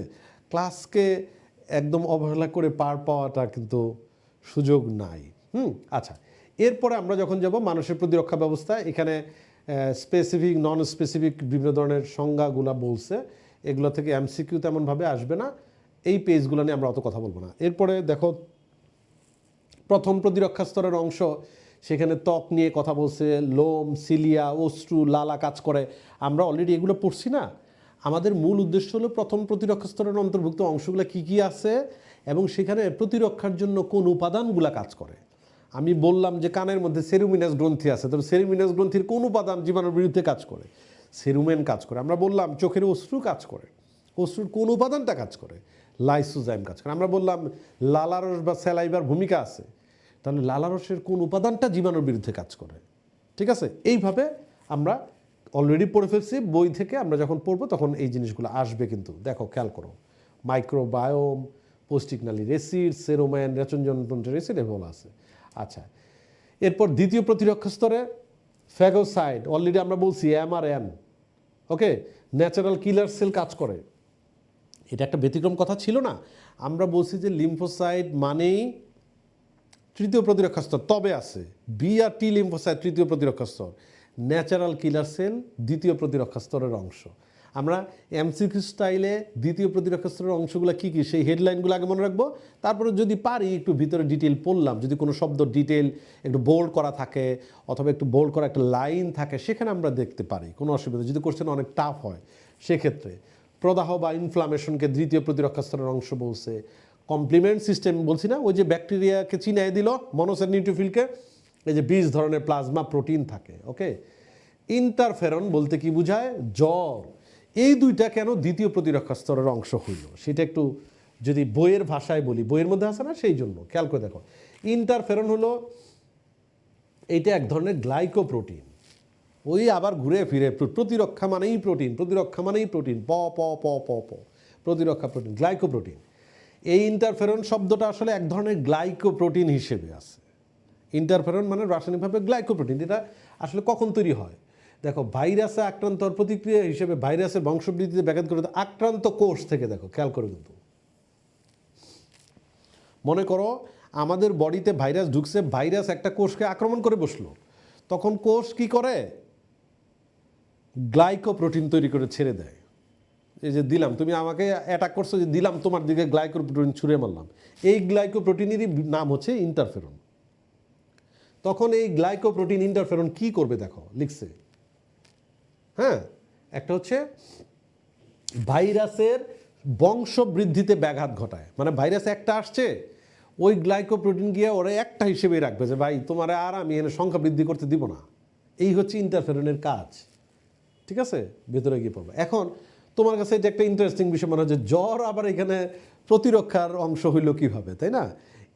ক্লাসকে একদম অবহেলা করে পার পাওয়াটা কিন্তু সুযোগ নাই। আচ্ছা, এরপরে আমরা যখন যাব মানুষের প্রতিরক্ষা ব্যবস্থা, এখানে স্পেসিফিক নন স্পেসিফিক বিভিন্ন ধরনের সংজ্ঞাগুলো বলছে, এগুলো থেকে এমসিকিউ তেমনভাবে আসবে না, এই পেজগুলো নিয়ে আমরা অত কথা বলবো না। এরপরে দেখো প্রথম প্রতিরক্ষা স্তরের অংশ, সেখানে ত্বক নিয়ে কথা বলছে, লোম, সিলিয়া, অশ্রু, লালা কাজ করে। আমরা অলরেডি এগুলো পড়ছি না। আমাদের মূল উদ্দেশ্য হলো প্রথম প্রতিরক্ষা স্তরের অন্তর্ভুক্ত অংশগুলো কী কী আছে এবং সেখানে প্রতিরক্ষার জন্য কোন উপাদানগুলো কাজ করে। আমি বললাম যে কানের মধ্যে সেরুমিনাস গ্রন্থি আছে, তবে সেরুমিনাস গ্রন্থির কোন উপাদান জীবাণুর বিরুদ্ধে কাজ করে? সেরুমেন কাজ করে। আমরা বললাম চোখের অশ্রু কাজ করে, অশ্রুর কোন উপাদানটা কাজ করে? লাইসোজাইম কাজ করে। আমরা বললাম লালারস বা স্যালাইভার ভূমিকা আছে, তাহলে লালারসের কোন উপাদানটা জীবাণুর বিরুদ্ধে কাজ করে? ঠিক আছে, এইভাবে আমরা অলরেডি পড়ে ফেলছি বই থেকে। আমরা যখন পড়বো তখন এই জিনিসগুলো আসবে কিন্তু। দেখো খেয়াল করো, মাইক্রোবায়োম, পৌষ্টিক নালীর অ্যাসিড, সেরোম্যান, রেচনজনতন্ত্রের অ্যাসিড এগুলো আছে। আচ্ছা, এরপর দ্বিতীয় প্রতিরক্ষা স্তরে ফ্যাগোসাইড, অলরেডি আমরা বলছি এমআরএন। ওকে, ন্যাচারাল কিলার সেল কাজ করে। এটা একটা ব্যতিক্রম কথা ছিল না? আমরা বলছি যে লিম্ফোসাইট মানেই তৃতীয় প্রতিরক্ষা স্তর, তবে আছে বি আর টি লিম্ফোসাইট তৃতীয় প্রতিরক্ষা স্তর, ন্যাচারাল কিলার সেল দ্বিতীয় প্রতিরক্ষা স্তরের অংশ। আমরা এমসিকিউ স্টাইলে দ্বিতীয় প্রতিরক্ষা স্তরের অংশগুলো কী কী সেই হেডলাইনগুলো আগে মনে রাখবো, তারপরে যদি পারি একটু ভিতরে ডিটেল পড়লাম, যদি কোনো শব্দ ডিটেল একটু বোল্ড করা থাকে অথবা একটু বোল্ড করা একটা লাইন থাকে, সেখানে আমরা দেখতে পারি, কোনো অসুবিধা। যদি কোশ্চেন অনেক টাফ হয় সেক্ষেত্রে প্রদাহ বা ইনফ্লামেশনকে দ্বিতীয় প্রতিরক্ষা স্তরের অংশ বলছে। কমপ্লিমেন্ট সিস্টেম বলছি না, ওই যে ব্যাকটেরিয়াকে চিনাই দিল মনোসাইট নিউট্রোফিলকে, এই যে 20 ধরনের প্লাজমা প্রোটিন থাকে। ওকে, ইন্টারফেরন বলতে কি বোঝায়? জ্বর। এই দুইটা কেন দ্বিতীয় প্রতিরক্ষা স্তরের অংশ হইল সেটা একটু যদি বইয়ের ভাষায় বলি, বইয়ের মধ্যে আছে না, সেই জন্য খেয়াল করে দেখো। ইন্টারফেরন হলো এইটা এক ধরনের গ্লাইকোপ্রোটিন। ওই আবার ঘুরে ফিরে প্রতিরক্ষা মানেই প্রোটিন, প্রতিরক্ষা মানেই প্রোটিন, প প প প প প্রতিরক্ষা প্রোটিন, গ্লাইকোপ্রোটিন। এই ইন্টারফেরন শব্দটা আসলে এক ধরনের গ্লাইকোপ্রোটিন হিসেবে আছে। ইন্টারফেরন মানে রাসায়নিকভাবে গ্লাইকোপ্রোটিন। এটা আসলে কখন তৈরি হয়? দেখো, ভাইরাসে আক্রান্ত প্রতিক্রিয়া হিসেবে ভাইরাসের বংশবৃদ্ধিতে ব্যাঘাত করে আক্রান্ত কোষ থেকে, দেখো খেয়াল করে, কিন্তু মনে করো আমাদের বডিতে ভাইরাস ঢুকছে, ভাইরাস একটা কোষকে আক্রমণ করে বসলো, তখন কোষ কি করে? গ্লাইকোপ্রোটিন তৈরি করে ছেড়ে দেয়। এই যে দিলাম, তুমি আমাকে অ্যাটাক করছো, যে দিলাম তোমার দিকে গ্লাইকোপ্রোটিন ছুঁড়ে মারলাম, এই গ্লাইকোপ্রোটিনেরই নাম হচ্ছে ইন্টারফেরন। তখন এই গ্লাইকোপ্রোটিন ইন্টারফেরন কি করবে? দেখো লিখছে, হ্যাঁ, একটা হচ্ছে ভাইরাসের বংশবৃদ্ধিতে ব্যাঘাত ঘটায়। মানে ভাইরাস একটা আসছে, ওই গ্লাইকোপ্রোটিন গিয়ে ওরা একটা হিসেবেই রাখবে যে ভাই তোমার আর আমি এখানে সংখ্যা বৃদ্ধি করতে দিব না। এই হচ্ছে ইন্টারফেরনের কাজ। ঠিক আছে, ভেতরে গিয়ে পড়বে। এখন তোমার কাছে এটা একটা ইন্টারেস্টিং বিষয় মনে হয় যে জ্বর আবার এখানে প্রতিরক্ষার অংশ হইল কিভাবে, তাই না?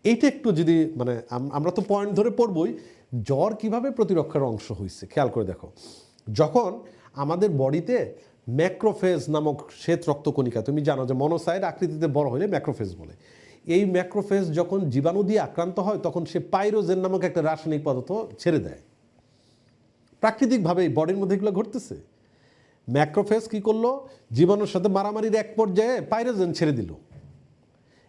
এইটা একটু যদি মানে আমরা তো পয়েন্ট ধরে পড়বই, জ্বর কিভাবে প্রতিরক্ষার অংশ হয়েছে খেয়াল করে দেখো। যখন আমাদের বডিতে ম্যাক্রোফেজ নামক শ্বেত রক্তকণিকা, তুমি জানো যে মনোসাইট আকৃতিতে বড় হলে ম্যাক্রোফেজ বলে, এই ম্যাক্রোফেজ যখন জীবাণু দিয়ে আক্রান্ত হয় তখন সে পাইরোজেন নামক একটা রাসায়নিক পদার্থ ছেড়ে দেয়। প্রাকৃতিকভাবেই বডির মধ্যে এগুলো ঘটতেছে। ম্যাক্রোফেজ কি করলো? জীবাণুর সাথে মারামারির এক পর্যায়ে পাইরোজেন ছেড়ে দিল।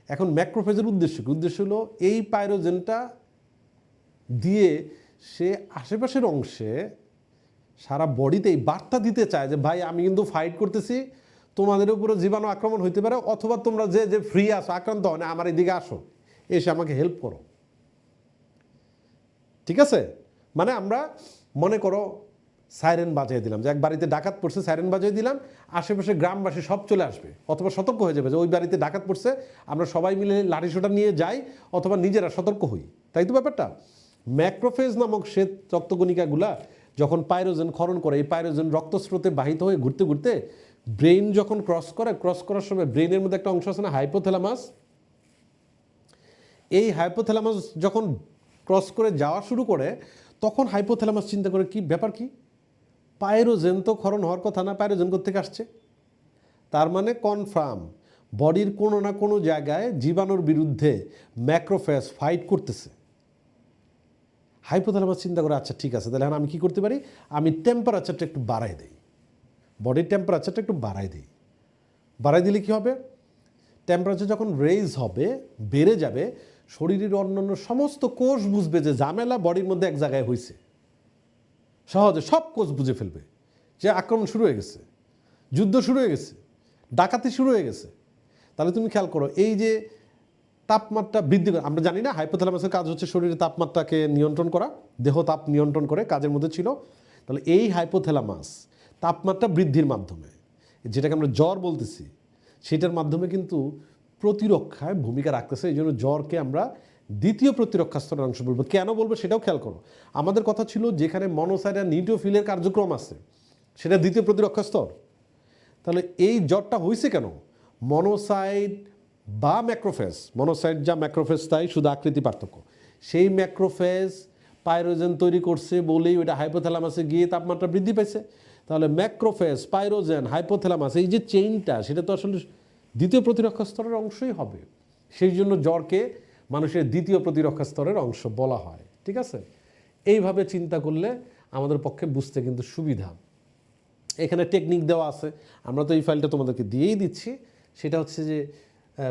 এখন ম্যাক্রোফেজের উদ্দেশ্য হলো এই পাইরোজেনটা দিয়ে সে আশেপাশের অংশে সারা বডিতেই বার্তা দিতে চায় যে ভাই আমি কিন্তু ফাইট করতেছি, তোমাদের উপরে জীবাণু আক্রমণ হইতে পারে, অথবা তোমরা যে যে ফ্রি আসো, আক্রান্ত হয় না, আমার এদিকে আসো, এসে আমাকে হেল্প করো। ঠিক আছে, মানে আমরা মনে করো সাইরেন বাজিয়ে দিলাম, যে এক বাড়িতে ডাকাত পড়ছে, সাইরেন বাজিয়ে দিলাম, আশেপাশে গ্রামবাসী সব চলে আসবে, অথবা সতর্ক হয়ে যাবে যে ওই বাড়িতে ডাকাত পড়ছে, আমরা সবাই মিলে লাঠিসোঁটা নিয়ে যাই, অথবা নিজেরা সতর্ক হই। তাই তো ব্যাপারটা। ম্যাক্রোফেজ নামক শ্বেত রক্তকণিকাগুলা যখন পাইরোজেন ক্ষরণ করে, এই পাইরোজেন রক্তস্রোতে বাহিত হয়ে ঘুরতে ঘুরতে ব্রেইন যখন ক্রস করার সময় ব্রেইনের মধ্যে একটা অংশ আছে না, হাইপোথ্যালামাস, এই হাইপোথ্যালামাস যখন ক্রস করে যাওয়া শুরু করে, তখন হাইপোথ্যালামাস চিন্তা করে কি ব্যাপার, কি পাইরোজেন তো ক্ষরণ হওয়ার কথা না, পাইরোজেন কোত্থেকে আসছে? তার মানে কনফার্ম বডির কোনো না কোনো জায়গায় জীবাণুর বিরুদ্ধে ম্যাক্রোফেজ ফাইট করতেছে। হাইপোথ্যালামাস চিন্তা করে আচ্ছা ঠিক আছে, তাহলে আমি কি করতে পারি? আমি টেম্পারেচারটা একটু বাড়াই দিই, বডির টেম্পারেচারটা একটু বাড়াই দিই। বাড়াই দিলে কি হবে? টেম্পারেচার যখন রেইজ হবে, বেড়ে যাবে, শরীরের অন্যান্য সমস্ত কোষ বুঝবে যে ঝামেলা বডির মধ্যে এক জায়গায় হয়েছে। সহজে সব কোষ বুঝে ফেলবে যে আক্রমণ শুরু হয়ে গেছে, যুদ্ধ শুরু হয়ে গেছে, ডাকাতি শুরু হয়ে গেছে। তাহলে তুমি খেয়াল করো, এই যে তাপমাত্রা বৃদ্ধি করে, আমরা জানি না হাইপোথ্যালামাসের কাজ হচ্ছে শরীরের তাপমাত্রাকে নিয়ন্ত্রণ করা, দেহ তাপ নিয়ন্ত্রণ করে কাজের মধ্যে ছিল। তাহলে এই হাইপোথ্যালামাস তাপমাত্রা বৃদ্ধির মাধ্যমে, যেটাকে আমরা জ্বর বলতেছি, সেটার মাধ্যমে কিন্তু প্রতিরক্ষায় ভূমিকা রাখতেছে। এই জন্য জ্বরকে আমরা দ্বিতীয় প্রতিরক্ষা স্তরের অংশ বলবো। কেন বলবো সেটাও খেয়াল করো। আমাদের কথা ছিল যেখানে মনোসাইট আর নিউট্রোফিলের কার্যক্রম আছে, সেটা দ্বিতীয় প্রতিরক্ষা স্তর। তাহলে এই জ্বরটা হয়েছে কেন? মনোসাইট বা ম্যাক্রোফেজ, মনোসাইট যা ম্যাক্রোফেজ তাই, শুধু আকৃতি পার্থক্য। সেই ম্যাক্রোফেজ পাইরোজেন তৈরি করছে বলেই ওইটা হাইপোথ্যালামাসে গিয়ে তাপমাত্রা বৃদ্ধি পাইছে। তাহলে ম্যাক্রোফেজ, পাইরোজেন, হাইপোথ্যালামাস, এই যে চেইনটা, সেটা তো আসলে দ্বিতীয় প্রতিরক্ষা স্তরের অংশই হবে। সেই জন্য জ্বরকে মানুষের দ্বিতীয় প্রতিরক্ষা স্তরের অংশ বলা হয়। ঠিক আছে, এইভাবে চিন্তা করলে আমাদের পক্ষে বুঝতে কিন্তু সুবিধা। এখানে টেকনিক দেওয়া আছে, আমরা তো এই ফাইলটা তোমাদেরকে দিয়েই দিচ্ছি। সেটা হচ্ছে যে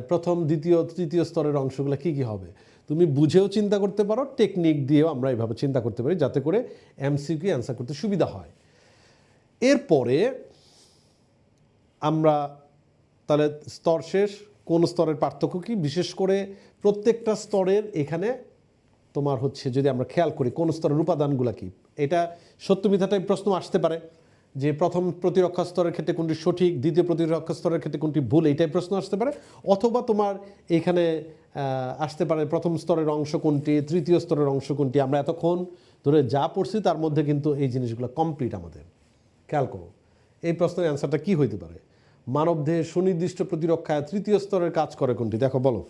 প্রথম, দ্বিতীয়, তৃতীয় স্তরের অংশগুলো কী কী হবে তুমি বুঝেও চিন্তা করতে পারো, টেকনিক দিয়েও আমরা এইভাবে চিন্তা করতে পারি, যাতে করে এমসিকিউ অ্যান্সার করতে সুবিধা হয়। এরপরে আমরা তাহলে স্তর শেষ, কোন স্তরের পার্থক্য কী, বিশেষ করে প্রত্যেকটা স্তরের এখানে তোমার হচ্ছে যদি আমরা খেয়াল করি কোন স্তরের উপাদানগুলো কী, এটা সত্য মিথ্যা টাইপ প্রশ্ন আসতে পারে যে প্রথম প্রতিরক্ষা স্তরের ক্ষেত্রে কোনটি সঠিক, দ্বিতীয় প্রতিরক্ষা স্তরের ক্ষেত্রে কোনটি ভুল, এইটাই প্রশ্ন আসতে পারে। অথবা তোমার এখানে আসতে পারে প্রথম স্তরের অংশ কোনটি, তৃতীয় স্তরের অংশ কোনটি। আমরা এতক্ষণ ধরে যা পড়ছি তার মধ্যে কিন্তু এই জিনিসগুলো কমপ্লিট আমাদের। খেয়াল করো এই প্রশ্নের অ্যান্সারটা কী হইতে পারে? মানবদেহের সুনির্দিষ্ট প্রতিরক্ষায় তৃতীয় স্তরের কাজ করে কোনটি? দেখো বলো,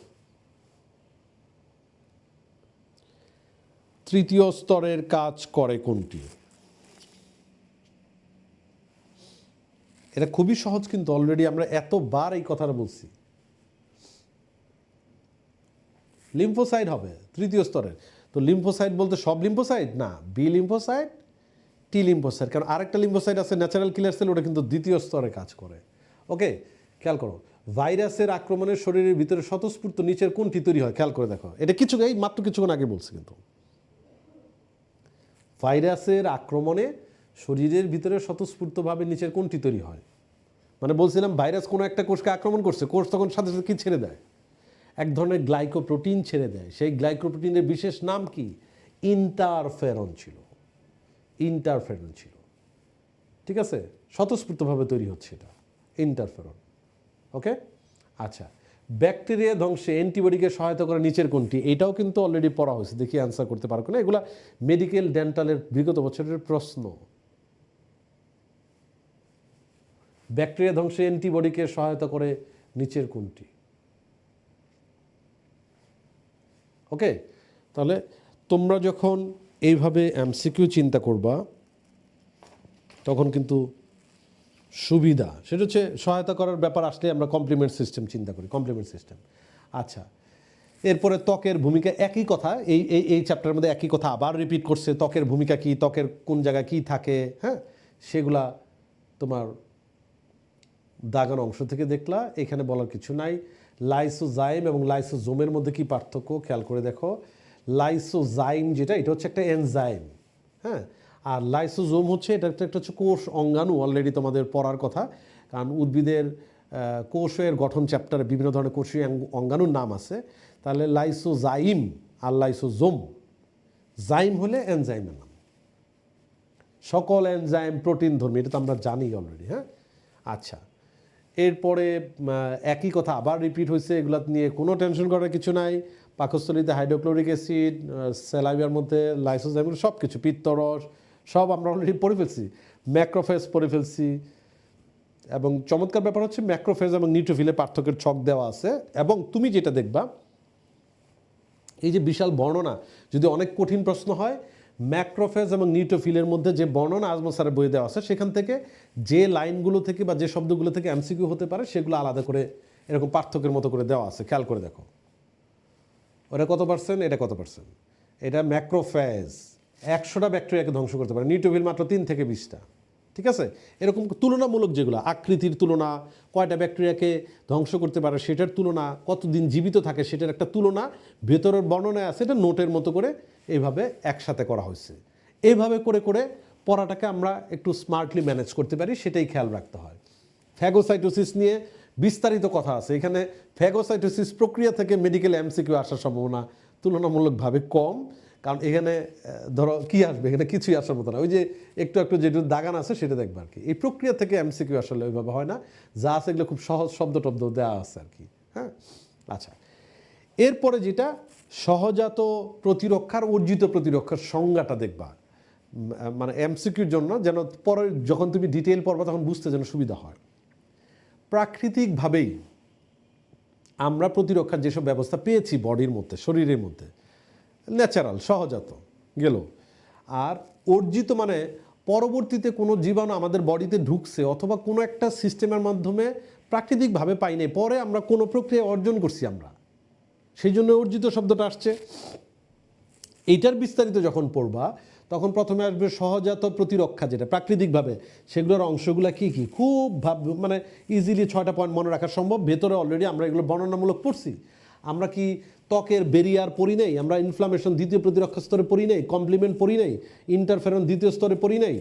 তৃতীয় স্তরের কাজ করে কোনটি? এটা খুবই সহজ, কিন্তু অলরেডি আমরা এতবার এই কথাটা বলছি। লিম্ফোসাইট হবে তৃতীয় স্তরের। তো লিম্ফোসাইট বলতে সব লিম্ফোসাইট না, বি লিম্ফোসাইট, টি লিম্ফোসাইট, কারণ আরেকটা লিম্ফোসাইট আছে ন্যাচারাল কিলার সেল, ওটা কিন্তু দ্বিতীয় স্তরে কাজ করে। ওকে, খেয়াল করো, ভাইরাসের আক্রমণে শরীরের ভিতরে স্বতঃস্ফূর্ত নিচের কোনটি তৈরি হয়, খেয়াল করে দেখো। এটা মাত্র কিছুক্ষণ আগে বলছি, কিন্তু ভাইরাসের আক্রমণে শরীরের ভিতরে স্বতঃস্ফূর্তভাবে নিচের কোনটি তৈরি হয়, মানে বলছিলাম ভাইরাস কোনো একটা কোষকে আক্রমণ করছে, কোষ তখন সাথে সাথে কি ছেড়ে দেয়, এক ধরনের গ্লাইকোপ্রোটিন ছেড়ে দেয়। সেই গ্লাইকোপ্রোটিনের বিশেষ নাম কি, ইন্টারফেরন ছিল, ইন্টারফেরন ছিল। ঠিক আছে, স্বতঃস্ফূর্তভাবে তৈরি হচ্ছে এটা ইন্টারফেরন। ওকে, আচ্ছা, ব্যাকটেরিয়া ধ্বংসে অ্যান্টিবডিকে সহায়তা করে নিচের কোনটি, এটাও কিন্তু অলরেডি পড়া হয়েছে, দেখি অ্যান্সার করতে পারো না। এগুলা মেডিকেল ডেন্টালের বিগত বছরের প্রশ্ন। ব্যাকটেরিয়া ধ্বংসে অ্যান্টিবডিকে সহায়তা করে নিচের কোনটি। ওকে, তাহলে তোমরা যখন এইভাবে এমসিকিউ চিন্তা করবা তখন কিন্তু সুবিধা, সেটা হচ্ছে সহায়তা করার ব্যাপার আসলে আমরা কমপ্লিমেন্ট সিস্টেম চিন্তা করি, কমপ্লিমেন্ট সিস্টেম। আচ্ছা, এরপরে ত্বকের ভূমিকা, একই কথা, এই চ্যাপ্টারের মধ্যে একই কথা আবার রিপিট করছে। ত্বকের ভূমিকা কি, ত্বকের কোন জায়গায় কী থাকে, হ্যাঁ, সেগুলা তোমার দাগানো অংশ থেকে দেখলা, এখানে বলার কিছু নাই। লাইসোজাইম এবং লাইসোজোমের মধ্যে কি পার্থক্য, খেয়াল করে দেখো। লাইসোজাইম যেটা, এটা হচ্ছে একটা এনজাইম, হ্যাঁ, আর লাইসোজোম হচ্ছে এটা একটা হচ্ছে কোষ অঙ্গাণু, অলরেডি তোমাদের পড়ার কথা, কারণ উদ্ভিদের কোষের গঠন চ্যাপ্টারে বিভিন্ন ধরনের কোষীয় অঙ্গাণুর নাম আছে। তাহলে লাইসোজাইম আর লাইসোজোম, জাইম হলে এনজাইমের নাম। সকল এনজাইম প্রোটিন ধর্মী, এটা তো আমরা জানি অলরেডি, হ্যাঁ। আচ্ছা, এরপরে একই কথা আবার রিপিট হয়েছে, এগুলো নিয়ে কোনো টেনশন করার কিছু নাই। পাকস্থলীতে হাইড্রোক্লোরিক অ্যাসিড, স্যালাইভার মধ্যে লাইসোজাইম, সব কিছু, পিত্তরস, সব আমরা অলরেডি পড়ে ফেলছি, ম্যাক্রোফেজ পড়ে ফেলছি। এবং চমৎকার ব্যাপার হচ্ছে ম্যাক্রোফেজ এবং নিউট্রোফিলের পার্থক্যের ছক দেওয়া আছে। এবং তুমি যেটা দেখবা, এই যে বিশাল বর্ণনা, যদি অনেক কঠিন প্রশ্ন হয়, ম্যাক্রোফেজ এবং নিউট্রোফিলের মধ্যে যে বর্ণনা আজমল স্যারের বই দেওয়া আছে, সেখান থেকে যে লাইনগুলো থেকে বা যে শব্দগুলো থেকে এমসিকিউ হতে পারে, সেগুলো আলাদা করে এরকম পার্থক্যের মতো করে দেওয়া আছে, খেয়াল করে দেখো। ওটা কত পার্সেন্ট, এটা কত পার্সেন্ট। এটা ম্যাক্রোফেজ 100টা ব্যাকটেরিয়াকে ধ্বংস করতে পারে, নিউট্রোফিল মাত্র 3 থেকে 20টা। ঠিক আছে, এরকম তুলনামূলক যেগুলো, আকৃতির তুলনা, কয়টা ব্যাকটেরিয়াকে ধ্বংস করতে পারে সেটার তুলনা, কতদিন জীবিত থাকে সেটার একটা তুলনা, ভেতরের বর্ণনায় আছে, এটা নোটের মতো করে এইভাবে একসাথে করা হয়েছে। এইভাবে করে করে পড়াটাকে আমরা একটু স্মার্টলি ম্যানেজ করতে পারি, সেটাই খেয়াল রাখতে হয়। ফ্যাগোসাইটোসিস নিয়ে বিস্তারিত কথা আছে এখানে। ফ্যাগোসাইটোসিস প্রক্রিয়া থেকে মেডিকেল এমসিকিউ আসার সম্ভাবনা তুলনামূলকভাবে কম, কারণ এখানে ধরো কি আসবে, এখানে কিছুই আসার মতো না। ওই যে একটু একটু যেটু দাগান আছে সেটা দেখবে আর কি। এই প্রক্রিয়া থেকে এমসিকিউ আসলে ওইভাবে হয় না, যা আছে এগুলো খুব সহজ শব্দ টব্দ দেওয়া আছে আর কি, হ্যাঁ। আচ্ছা, এরপরে যেটা সহজাত প্রতিরক্ষার, অর্জিত প্রতিরক্ষার সংজ্ঞাটা দেখবা, মানে এমসিকিউর জন্য, যেন পরে যখন তুমি ডিটেইল পড়বা তখন বুঝতে যেন সুবিধা হয়। প্রাকৃতিকভাবেই আমরা প্রতিরক্ষার যেসব ব্যবস্থা পেয়েছি বডির মধ্যে, শরীরের মধ্যে, ন্যাচারাল সহজাত গেল, আর অর্জিত মানে পরবর্তীতে কোনো জীবাণু আমাদের বডিতে ঢুকছে অথবা কোনো একটা সিস্টেমের মাধ্যমে প্রাকৃতিকভাবে পাই নাই, পরে আমরা কোনো প্রক্রিয়া অর্জন করছি আমরা, সেই জন্য অর্জিত শব্দটা আসছে। এইটার বিস্তারিত যখন পড়বা তখন প্রথমে আসবে সহজাত প্রতিরক্ষা, যেটা প্রাকৃতিকভাবে, সেগুলোর অংশগুলো কী কী, খুব মানে ইজিলি 6টা পয়েন্ট মনে রাখা সম্ভব। ভেতরে অলরেডি আমরা এগুলো বর্ণনামূলক পড়ছি। আমরা কি ত্বকের বেরিয়ার পড়ি নেই, আমরা ইনফ্লামেশন দ্বিতীয় প্রতিরক্ষা স্তরে পড়ি নেই, কমপ্লিমেন্ট পড়ি নেই, ইন্টারফেরন দ্বিতীয় স্তরে পড়ি নেই,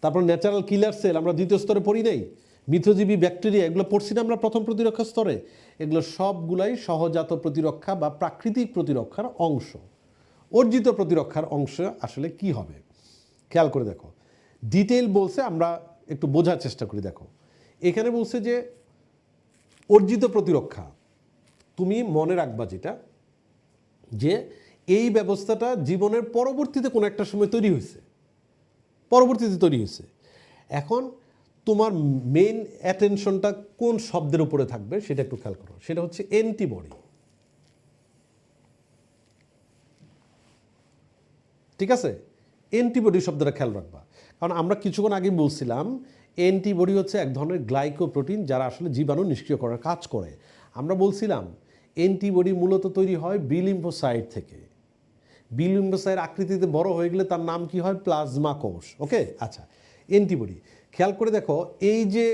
তারপর ন্যাচারাল কিলার সেল আমরা দ্বিতীয় স্তরে পড়ি নেই, মিথজীবী ব্যাকটেরিয়া, এগুলো পড়ছি না আমরা প্রথম প্রতিরক্ষা স্তরে। এগুলো সবগুলাই সহজাত প্রতিরক্ষা বা প্রাকৃতিক প্রতিরক্ষার অংশ। অর্জিত প্রতিরক্ষার অংশ আসলে কি হবে খেয়াল করে দেখো। ডিটেইল বলছে, আমরা একটু বোঝার চেষ্টা করি। দেখো এখানে বলছে যে অর্জিত প্রতিরক্ষা, তুমি মনে রাখবা যেটা, যে এই ব্যবস্থাটা জীবনের পরবর্তীতে কোনো একটা সময় তৈরি হয়েছে, পরবর্তীতে তৈরি হয়েছে। এখন তোমার মেইন অ্যাটেনশনটা কোন শব্দের উপরে থাকবে সেটা একটু খেয়াল করো, সেটা হচ্ছে অ্যান্টিবডি। ঠিক আছে, অ্যান্টিবডি শব্দটা খেয়াল রাখবা, কারণ আমরা কিছুক্ষণ আগে বলছিলাম অ্যান্টিবডি হচ্ছে এক ধরনের গ্লাইকোপ্রোটিন যারা আসলে জীবাণু নিষ্ক্রিয় করার কাজ করে। আমরা বলছিলাম অ্যান্টিবডি মূলত তৈরি হয় বি লিম্ফোসাইট থেকে। বি লিম্ফোসাইট আকৃতিতে বড় হয়ে গেলে তার নাম কি হয়? প্লাজমা কোষ। ওকে, আচ্ছা, অ্যান্টিবডি খেয়াল করে দেখো, এই যে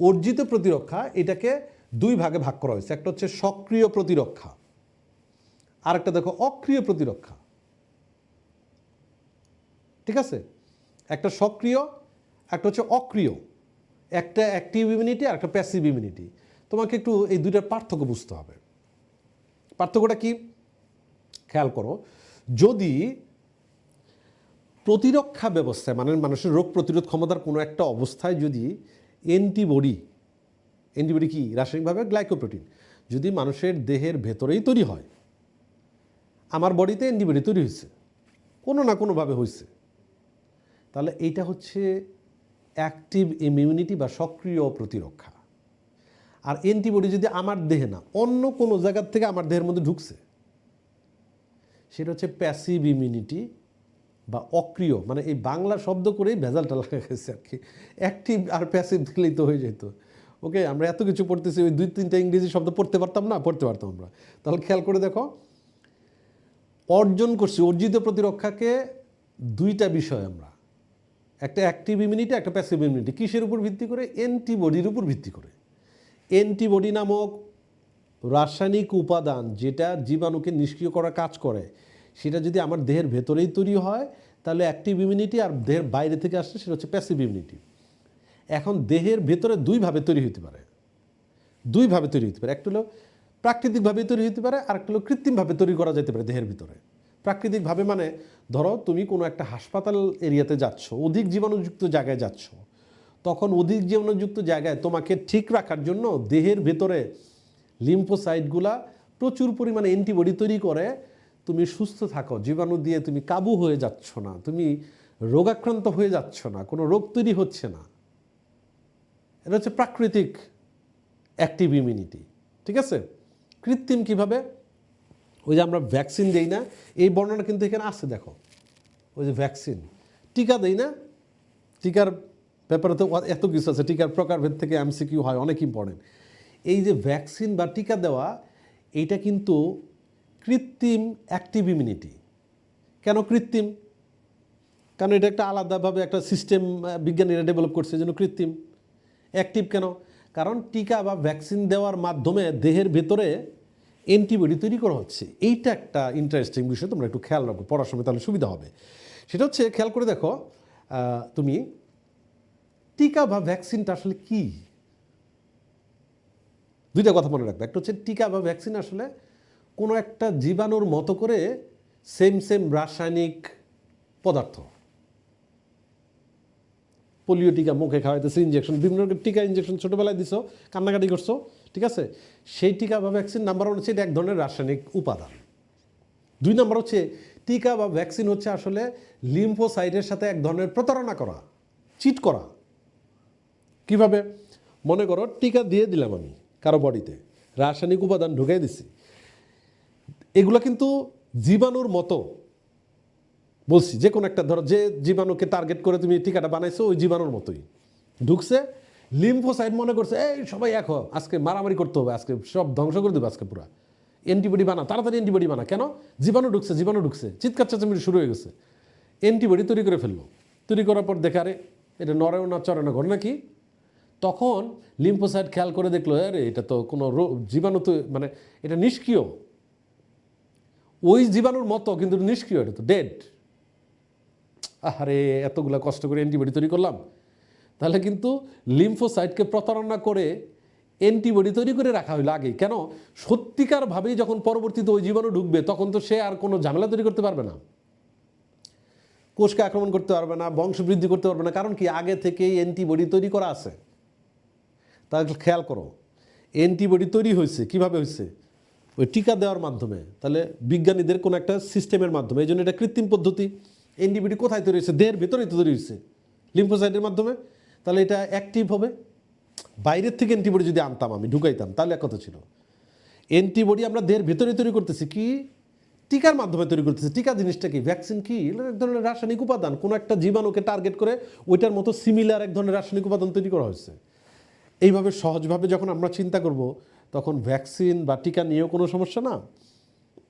অর্জিত প্রতিরক্ষা এটাকে দুই ভাগে ভাগ করা হয়েছে। একটা হচ্ছে সক্রিয় প্রতিরক্ষা, আর একটা দেখো অক্রিয় প্রতিরক্ষা। ঠিক আছে, একটা সক্রিয়, একটা হচ্ছে অক্রিয়, একটা অ্যাক্টিভ ইমিউনিটি আর একটা প্যাসিভ ইমিউনিটি। তোমাকে একটু এই দুইটার পার্থক্য বুঝতে হবে। পার্থক্যটা কি খেয়াল করো, যদি প্রতিরক্ষা ব্যবস্থায় মানে মানুষের রোগ প্রতিরোধ ক্ষমতার কোনো একটা অবস্থায় যদি অ্যান্টিবডি কি রাসায়নিকভাবে গ্লাইকোপ্রোটিন যদি মানুষের দেহের ভেতরেই তৈরি হয়, আমার বডিতে অ্যান্টিবডি তৈরি হয়েছে কোনো না কোনোভাবে হয়েছে, তাহলে এইটা হচ্ছে অ্যাক্টিভ ইমিউনিটি বা সক্রিয় প্রতিরক্ষা। আর অ্যান্টিবডি যদি আমার দেহে না অন্য কোনো জায়গার থেকে আমার দেহের মধ্যে ঢুকছে, সেটা হচ্ছে প্যাসিভ ইমিউনিটি বা অক্রিয়। মানে এই বাংলা শব্দ করেই ভেজালটা লাগা গেছে আর কি। অ্যাক্টিভ আর প্যাসিভ দিলেই তো হয়ে যেত। ওকে, আমরা এত কিছু পড়তেছি, ওই 2-3টা ইংরেজি শব্দ পড়তে পারতাম না? পড়তে পারতাম আমরা। তাহলে খেয়াল করে দেখো, অর্জন করছি অর্জিত প্রতিরক্ষাকে দুইটা বিষয় আমরা, একটা অ্যাক্টিভ ইমিউনিটি, একটা প্যাসিভ ইমিউনিটি। কিসের উপর ভিত্তি করে? অ্যান্টিবডির উপর ভিত্তি করে। অ্যান্টিবডি নামক রাসায়নিক উপাদান যেটা জীবাণুকে নিষ্ক্রিয় করার কাজ করে, সেটা যদি আমার দেহের ভেতরেই তৈরি হয় তাহলে অ্যাক্টিভ ইমিউনিটি, আর দেহের বাইরে থেকে আসছে সেটা হচ্ছে প্যাসিভ ইমিউনিটি। এখন দেহের ভেতরে দুইভাবে তৈরি হতে পারে, একটা হলো প্রাকৃতিকভাবে তৈরি হতে পারে, আর একটা হলো কৃত্রিমভাবে তৈরি করা যেতে পারে দেহের ভিতরে। প্রাকৃতিকভাবে মানে ধরো তুমি কোনো একটা হাসপাতাল এরিয়াতে যাচ্ছ, অধিক জীবাণুযুক্ত জায়গায় যাচ্ছ, তখন অধিক জীবাণুযুক্ত জায়গায় তোমাকে ঠিক রাখার জন্য দেহের ভেতরে লিম্ফোসাইটগুলা প্রচুর পরিমাণে অ্যান্টিবডি তৈরি করে, তুমি সুস্থ থাকো, জীবাণু দিয়ে তুমি কাবু হয়ে যাচ্ছ না, তুমি রোগাক্রান্ত হয়ে যাচ্ছ না, কোনো রোগ তৈরি হচ্ছে না। এটা হচ্ছে প্রাকৃতিক অ্যাক্টিভ ইমিউনিটি। ঠিক আছে, কৃত্রিম কিভাবে? ওই যে আমরা ভ্যাকসিন দেই না, এই বর্ণনা কিন্তু এখানে আছে। দেখো, ওই যে ভ্যাকসিন, টিকা দেই না, টিকার ব্যাপারে তো এত কিছু আছে, টিকার প্রকারভেদ থেকে এমসিকিউ হয়, অনেক ইম্পর্টেন্ট। এই যে ভ্যাকসিন বা টিকা দেওয়া, এইটা কিন্তু কৃত্রিম অ্যাক্টিভ ইমিউনিটি। কেন কৃত্রিম? কারণ এটা একটা আলাদাভাবে একটা সিস্টেম বিজ্ঞানীরা ডেভেলপ করছে, যেন কৃত্রিম। অ্যাক্টিভ কেন? কারণ টিকা বা ভ্যাকসিন দেওয়ার মাধ্যমে দেহের ভেতরে অ্যান্টিবডি তৈরি করা হচ্ছে। এইটা একটা ইন্টারেস্টিং বিষয়, তোমরা একটু খেয়াল রাখো, পড়ার সময় তাহলে সুবিধা হবে। সেটা হচ্ছে, খেয়াল করে দেখো তুমি, টিকা বা ভ্যাকসিনটা আসলে কি? দুইটা কথা মনে রাখবে। একটা হচ্ছে টিকা বা ভ্যাকসিন আসলে কোনো একটা জীবাণুর মতো করে সেম রাসায়নিক পদার্থ। পোলিও টিকা মুখে খাওয়াইতেছে, ইঞ্জেকশন, বিভিন্ন টিকা ইঞ্জেকশন ছোটোবেলায় দিছো, কান্নাকাটি করছো, ঠিক আছে, সেই টিকা বা ভ্যাকসিন নাম্বার 1 হচ্ছে এটা এক ধরনের রাসায়নিক উপাদান। 2 নাম্বার হচ্ছে টিকা বা ভ্যাকসিন হচ্ছে আসলে লিম্ফোসাইটের সাথে এক ধরনের প্রতারণা করা, চিট করা। কিভাবে? মনে করো টিকা দিয়ে দিলাম আমি কারো বডিতে, রাসায়নিক উপাদান ঢুকিয়ে দিছি, এগুলো কিন্তু জীবাণুর মতো। বলছি যে কোনো একটা, ধরো যে জীবাণুকে টার্গেট করে তুমি টিকাটা বানাইছো, ওই জীবাণুর মতোই ঢুকছে। লিম্ফোসাইট মনে করছে এই সবাই এক হো, আজকে মারামারি করতে হবে, আজকে সব ধ্বংস করে দেবে, আজকে পুরো অ্যান্টিবডি বানা, তাড়াতাড়ি অ্যান্টিবডি বানা। কেন? জীবাণু ঢুকছে, চিৎকার চেঁচামেচি শুরু হয়ে গেছে, অ্যান্টিবডি তৈরি করে ফেললো। তৈরি করার পর দেখে আরে এটা নড়েও না, চড়ে না, ঘটনা কি? তখন লিম্ফোসাইট খেয়াল করে দেখলো, আরে এটা তো কোনো জীবাণু তো, মানে এটা নিষ্ক্রিয়, ওই জীবাণুর মতো কিন্তু নিষ্ক্রিয়, এটা তো ডেড। আরে এতগুলা কষ্ট করে অ্যান্টিবডি তৈরি করলাম, তাহলে কিন্তু লিম্ফোসাইটকে প্রতারণা করে অ্যান্টিবডি তৈরি করে রাখা হইলো আগেই। কেন? সত্যিকারভাবেই যখন পরবর্তীতে ওই জীবাণু ঢুকবে, তখন তো সে আর কোনো ঝামেলা তৈরি করতে পারবে না, কোষকে আক্রমণ করতে পারবে না, বংশবৃদ্ধি করতে পারবে না। কারণ কি? আগে থেকেই অ্যান্টিবডি তৈরি করা আছে। তাহলে খেয়াল করো, অ্যান্টিবডি তৈরি হয়েছে কিভাবে হয়েছে? ওই টিকা দেওয়ার মাধ্যমে। তাহলে বিজ্ঞানীদের কোনো একটা সিস্টেমের মাধ্যমে, এই জন্য এটা কৃত্রিম পদ্ধতি। অ্যান্টিবডি কোথায় তৈরি হয়েছে? দেহের ভেতরেই তো তৈরি হয়েছে, লিম্ফোসাইটের মাধ্যমে। তাহলে এটা অ্যাক্টিভ হবে। বাইরের থেকে অ্যান্টিবডি যদি আনতাম, আমি ঢুকাইতাম, তাহলে এক কথা ছিল। অ্যান্টিবডি আমরা দেহের ভেতরে তৈরি করতেছি কি? টিকার মাধ্যমে তৈরি করতেছি। টিকা জিনিসটা কি? ভ্যাকসিন কি? এক ধরনের রাসায়নিক উপাদান, কোনো একটা জীবাণুকে টার্গেট করে ওইটার মতো সিমিলার এক ধরনের রাসায়নিক উপাদান তৈরি করা হয়েছে। এইভাবে সহজভাবে যখন আমরা চিন্তা করব, তখন ভ্যাকসিন বা টিকা নিয়েও কোনো সমস্যা না,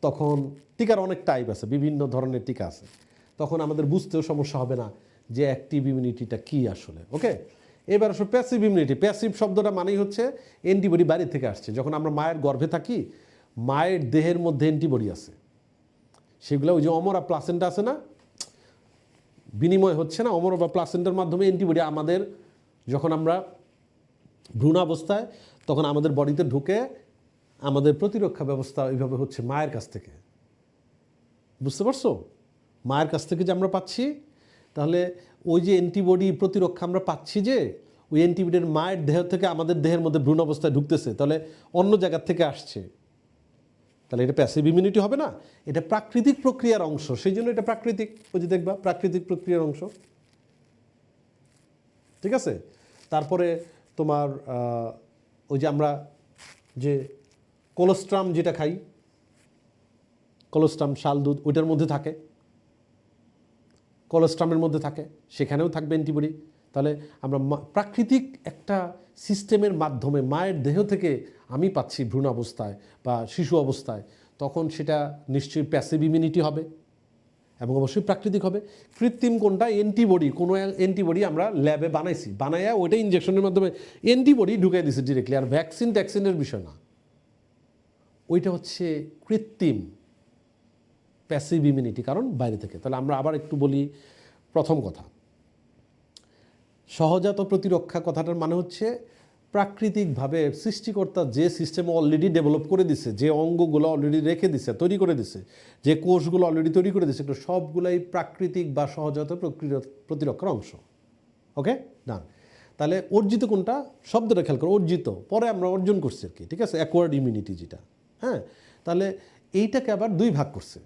তখন টিকার অনেক টাইপ আছে, বিভিন্ন ধরনের টিকা আছে, তখন আমাদের বুঝতেও সমস্যা হবে না যে অ্যাক্টিভ ইমিউনিটিটা কী আসলে। ওকে, এবার আসলে প্যাসিভ ইমিউনিটি। প্যাসিভ শব্দটা মানেই হচ্ছে অ্যান্টিবডি বাইরে থেকে আসছে। যখন আমরা মায়ের গর্ভে থাকি, মায়ের দেহের মধ্যে অ্যান্টিবডি আছে, সেগুলো ওই যে অমরা প্লাসেন্টা আছে না, বিনিময় হচ্ছে না অমরা বা প্লাসেন্টার মাধ্যমে অ্যান্টিবডি আমাদের, যখন আমরা ভ্রূণাবস্থায়, তখন আমাদের বডিতে ঢুকে আমাদের প্রতিরক্ষা ব্যবস্থা ওইভাবে হচ্ছে মায়ের কাছ থেকে। বুঝতে পারছো? মায়ের কাছ থেকে যে আমরা পাচ্ছি, তাহলে ওই যে অ্যান্টিবডি প্রতিরক্ষা আমরা পাচ্ছি, যে ওই অ্যান্টিবডির মায়ের দেহ থেকে আমাদের দেহের মধ্যে ভ্রূণ অবস্থায় ঢুকতেছে, তাহলে অন্য জায়গার থেকে আসছে, তাহলে এটা প্যাসিভ ইমিউনিটি হবে না, এটা প্রাকৃতিক প্রক্রিয়ার অংশ। সেই জন্য এটা প্রাকৃতিক, ওই যে দেখবা প্রাকৃতিক প্রক্রিয়ার অংশ। ঠিক আছে? তারপরে তোমার ওই যে আমরা যে কোলেস্ট্রাম যেটা খাই, কোলেস্ট্রাম শাল দুধ, ওইটার মধ্যে থাকে, কোলেস্ট্রামের মধ্যে থাকে, সেখানেও থাকবে অ্যান্টিবডি। তাহলে আমরা প্রাকৃতিক একটা সিস্টেমের মাধ্যমে মায়ের দেহ থেকে আমি পাচ্ছি ভ্রূণ অবস্থায় বা শিশু অবস্থায়, তখন সেটা নিশ্চয়ই প্যাসিভ ইমিউনিটি হবে এবং অবশ্যই প্রাকৃতিক হবে। কৃত্রিম কোনটা? অ্যান্টিবডি। কোনো অ্যান্টিবডি আমরা ল্যাবে বানাইছি, বানাইয়া ওইটা ইঞ্জেকশনের মাধ্যমে অ্যান্টিবডি ঢুকাই দিছি ডিরেক্টলি। আর ভ্যাকসিন ট্যাক্সিনের বিষয় না, ওইটা হচ্ছে কৃত্রিম প্যাসিভ ইমিউনিটি, কারণ বাইরে থেকে। তাহলে আমরা আবার একটু বলি, প্রথম কথা, সহজাত প্রতিরক্ষা কথাটার মানে হচ্ছে প্রাকৃতিকভাবে সৃষ্টিকর্তা যে সিস্টেম অলরেডি ডেভেলপ করে দিছে, যে অঙ্গগুলো অলরেডি রেখে দিছে, তৈরি করে দিছে, যে কোষগুলো অলরেডি তৈরি করে দিছে, এগুলো সবগুলাই প্রাকৃতিক বা সহজাত প্রতিরক্ষার অংশ। ওকে, ডান। তাহলে অর্জিত কোনটা? শব্দটা খেয়াল করো, অর্জিত, পরে আমরা অর্জন করছি আর কি। ঠিক আছে, অ্যাকোয়ার্ড ইমিউনিটি যেটা। হ্যাঁ, তাহলে এইটাকে আবার দুই ভাগ করছে,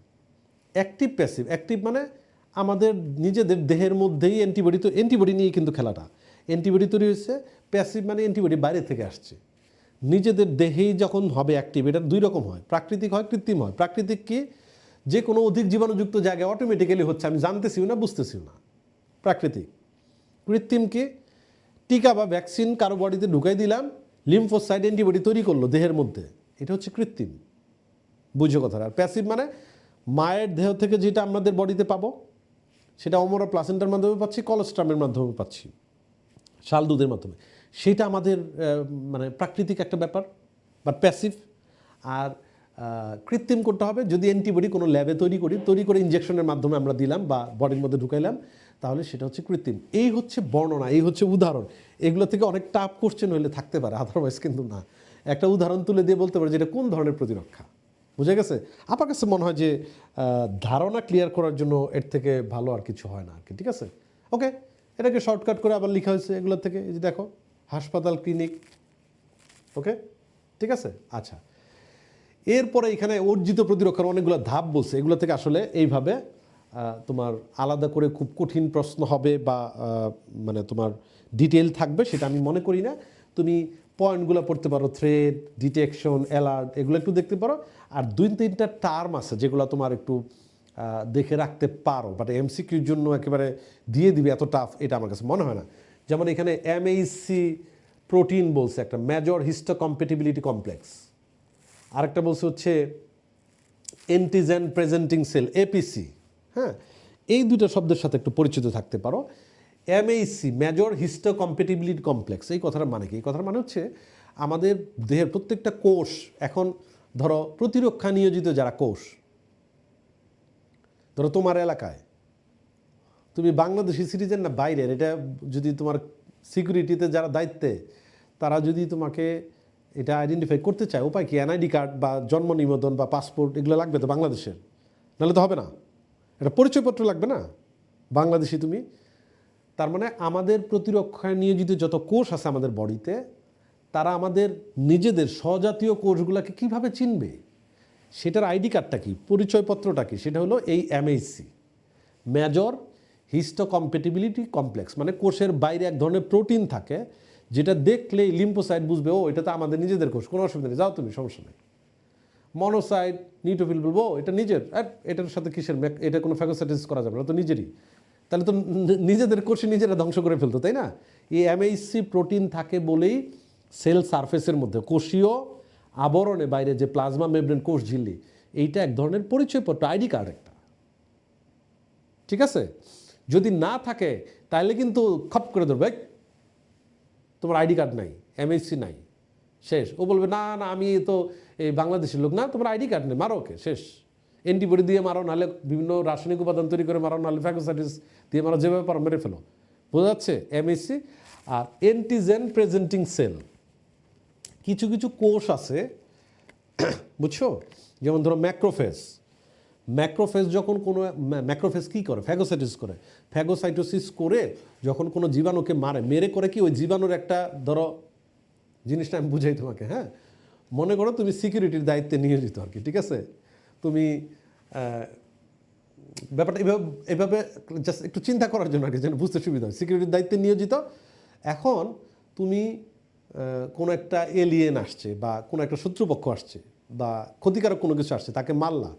অ্যাক্টিভ প্যাসিভ। অ্যাক্টিভ মানে আমাদের নিজেদের দেহের মধ্যেই অ্যান্টিবডি, তো অ্যান্টিবডি নিয়ে কিন্তু খেলাটা, অ্যান্টিবডি তৈরি হয়েছে। প্যাসিভ মানে অ্যান্টিবডি বাইরে থেকে আসছে, নিজেদের দেহেই যখন হবে অ্যাক্টিভ। এটা দুই রকম হয়, প্রাকৃতিক হয়, কৃত্রিম হয়। প্রাকৃতিক কি? যে কোনো অধিক জীবাণুযুক্ত জায়গায় অটোমেটিক্যালি হচ্ছে, আমি জানতেছিও না, বুঝতেছিও না, প্রাকৃতিক। কৃত্রিম কি? টিকা বা ভ্যাকসিন কারো বডিতে ঢুকাই দিলাম, লিম্ফোসাইট অ্যান্টিবডি তৈরি করলো দেহের মধ্যে, এটা হচ্ছে কৃত্রিম। বুঝো কথাটা। আর প্যাসিভ মানে মায়ের দেহ থেকে যেটা আমাদের বডিতে পাবো, সেটা অমরা প্লাসেন্টার মাধ্যমে পাচ্ছি, কোলেস্ট্রামের মাধ্যমে পাচ্ছি, শাল দুধের মাধ্যমে, সেটা আমাদের মানে প্রাকৃতিক একটা ব্যাপার বা প্যাসিভ। আর কৃত্রিম করতে হবে যদি অ্যান্টিবডি কোনো ল্যাবে তৈরি করে ইঞ্জেকশনের মাধ্যমে আমরা দিলাম বা বডির মধ্যে ঢুকাইলাম, তাহলে সেটা হচ্ছে কৃত্রিম। এই হচ্ছে বর্ণনা, এই হচ্ছে উদাহরণ। এগুলো থেকে অনেক টাফ কোশ্চেন হলে থাকতে পারে, আদারওয়াইজ কিন্তু না। একটা উদাহরণ তুলে দিয়ে বলতে পারে যে এটা কোন ধরনের প্রতিরক্ষা। বুঝে গেছে? আমার কাছে মনে হয় যে ধারণা ক্লিয়ার করার জন্য এর থেকে ভালো আর কিছু হয় না আর কি। ঠিক আছে, ওকে, এটাকে শর্টকাট করে আবার লেখা হয়েছে এগুলোর থেকে। এই যে দেখো, হাসপাতাল, ক্লিনিক। ওকে, ঠিক আছে, আচ্ছা। এরপরে এখানে অর্জিত প্রতিরক্ষার অনেকগুলো ধাপ বলছে, এগুলো থেকে আসলে এইভাবে তোমার আলাদা করে খুব কঠিন প্রশ্ন হবে বা মানে তোমার ডিটেল থাকবে সেটা আমি মনে করি না। তুমি পয়েন্টগুলো পড়তে পারো, থ্রেড, ডিটেকশন, অ্যালার্ট, এগুলো একটু দেখতে পারো। আর 2-3টা টার্ম আছে যেগুলো তোমার একটু দেখে রাখতে পারো, বাট এমসিকিউর জন্য একেবারে দিয়ে দিবে এত টাফ এটা আমার কাছে মনে হয় না। যেমন এখানে এমএইচসি প্রোটিন বলছে একটা, মেজর হিস্টোকম্প্যাটিবিলিটি কমপ্লেক্স। আরেকটা বলছে হচ্ছে অ্যান্টিজেন প্রেজেন্টিং সেল, এপিসি। হ্যাঁ, এই দুটো শব্দের সাথে একটু পরিচিত থাকতে পারো। এমএইচসি, মেজর হিস্টোকম্প্যাটিবিলিটি কমপ্লেক্স, এই কথার মানে কি? এই কথার মানে হচ্ছে আমাদের দেহের প্রত্যেকটা কোষ, এখন ধরো প্রতিরক্ষা নিয়োজিত যারা কোষ, ধরো তোমার এলাকায়, তুমি বাংলাদেশি সিটিজেন না বাইরের, এটা যদি তোমার সিকিউরিটিতে যারা দায়িত্বে, তারা যদি তোমাকে এটা আইডেন্টিফাই করতে চায়, উপায় কি? এনআইডি কার্ড বা জন্ম নিবন্ধন বা পাসপোর্ট, এগুলো লাগবে তো বাংলাদেশের, নাহলে তো হবে না। এটা পরিচয়পত্র লাগবে না, বাংলাদেশি তুমি। তার মানে আমাদের প্রতিরক্ষায় নিয়োজিত যত কোষ আছে আমাদের বডিতে, তারা আমাদের নিজেদের স্বজাতীয় কোষগুলোকে কিভাবে চিনবে? সেটার আইডি কার্ডটা কি, পরিচয়পত্রটা কি? সেটা হলো এই এমএইচসি, মেজর হিস্টোকম্প্যাটিবিলিটি কমপ্লেক্স। মানে কোষের বাইরে এক ধরনের প্রোটিন থাকে যেটা দেখলেই লিম্ফোসাইট বুঝবে, ও এটা তো আমাদের নিজেদের কোষ, কোনো অসুবিধা নেই, যাও তুমি, সমস্যা নেই। মনোসাইট, নিউট্রোফিল বলবো এটা নিজের, আর এটার সাথে কিসের, এটা কোনো ফ্যাগোসাইটোসিস করা যাবে না, তো নিজেরই। তাহলে তো নিজেদের কোষে নিজেরা ধ্বংস করে ফেলতো, তাই না? এই এমএইচসি প্রোটিন থাকে বলেই সেল সারফেসের মধ্যে, কোষীয় আবরণে বাইরে যে প্লাজমা মেমব্রেন, কোষ ঝিল্লি, এইটা এক ধরনের পরিচয়পত্র, আইডি কার্ড একটা, ঠিক আছে? যদি না থাকে তাহলে কিন্তু খপ করে ধরবে, তোমার আইডি কার্ড নাই, এমএসসি নাই, শেষ। ও বলবে না না আমি তো এই বাংলাদেশের লোক, না তোমার আইডি কার্ড নেই, মারো ওকে, শেষ। অ্যান্টিবডি দিয়ে মারো, নাহলে বিভিন্ন রাসায়নিক উপাদান তৈরি করে মারো, নাহলে ফ্যাগোসাইটিস দিয়ে মারো, যেভাবে পারো মেরে ফেলো। বোঝা যাচ্ছে? এমএসসি। আর অ্যান্টিজেন প্রেজেন্টিং সেল, কিছু কিছু কোষ আছে, বুঝছো? যেমন ধরো ম্যাক্রোফেজ। ম্যাক্রোফেজ যখন কোনো ম্যাক্রোফেজ কী করে? ফ্যাগোসাইটোসিস করে। ফ্যাগোসাইটোসিস করে যখন কোনো জীবাণুকে মারে, মেরে করে কি ওই জীবাণুর একটা, ধরো জিনিসটা আমি বুঝাই তোমাকে, হ্যাঁ, মনে করো তুমি সিকিউরিটির দায়িত্বে নিয়োজিত আর কি, ঠিক আছে? তুমি ব্যাপারটা এভাবে এভাবে জাস্ট একটু চিন্তা করার জন্য আর কি, যেন বুঝতে সুবিধা হয়। সিকিউরিটির দায়িত্বে নিয়োজিত। এখন তুমি কোনো একটা এলিয়েন আসছে বা কোনো একটা শত্রুপক্ষ আসছে বা ক্ষতিকারক কোনো কিছু আসছে, তাকে মারলা,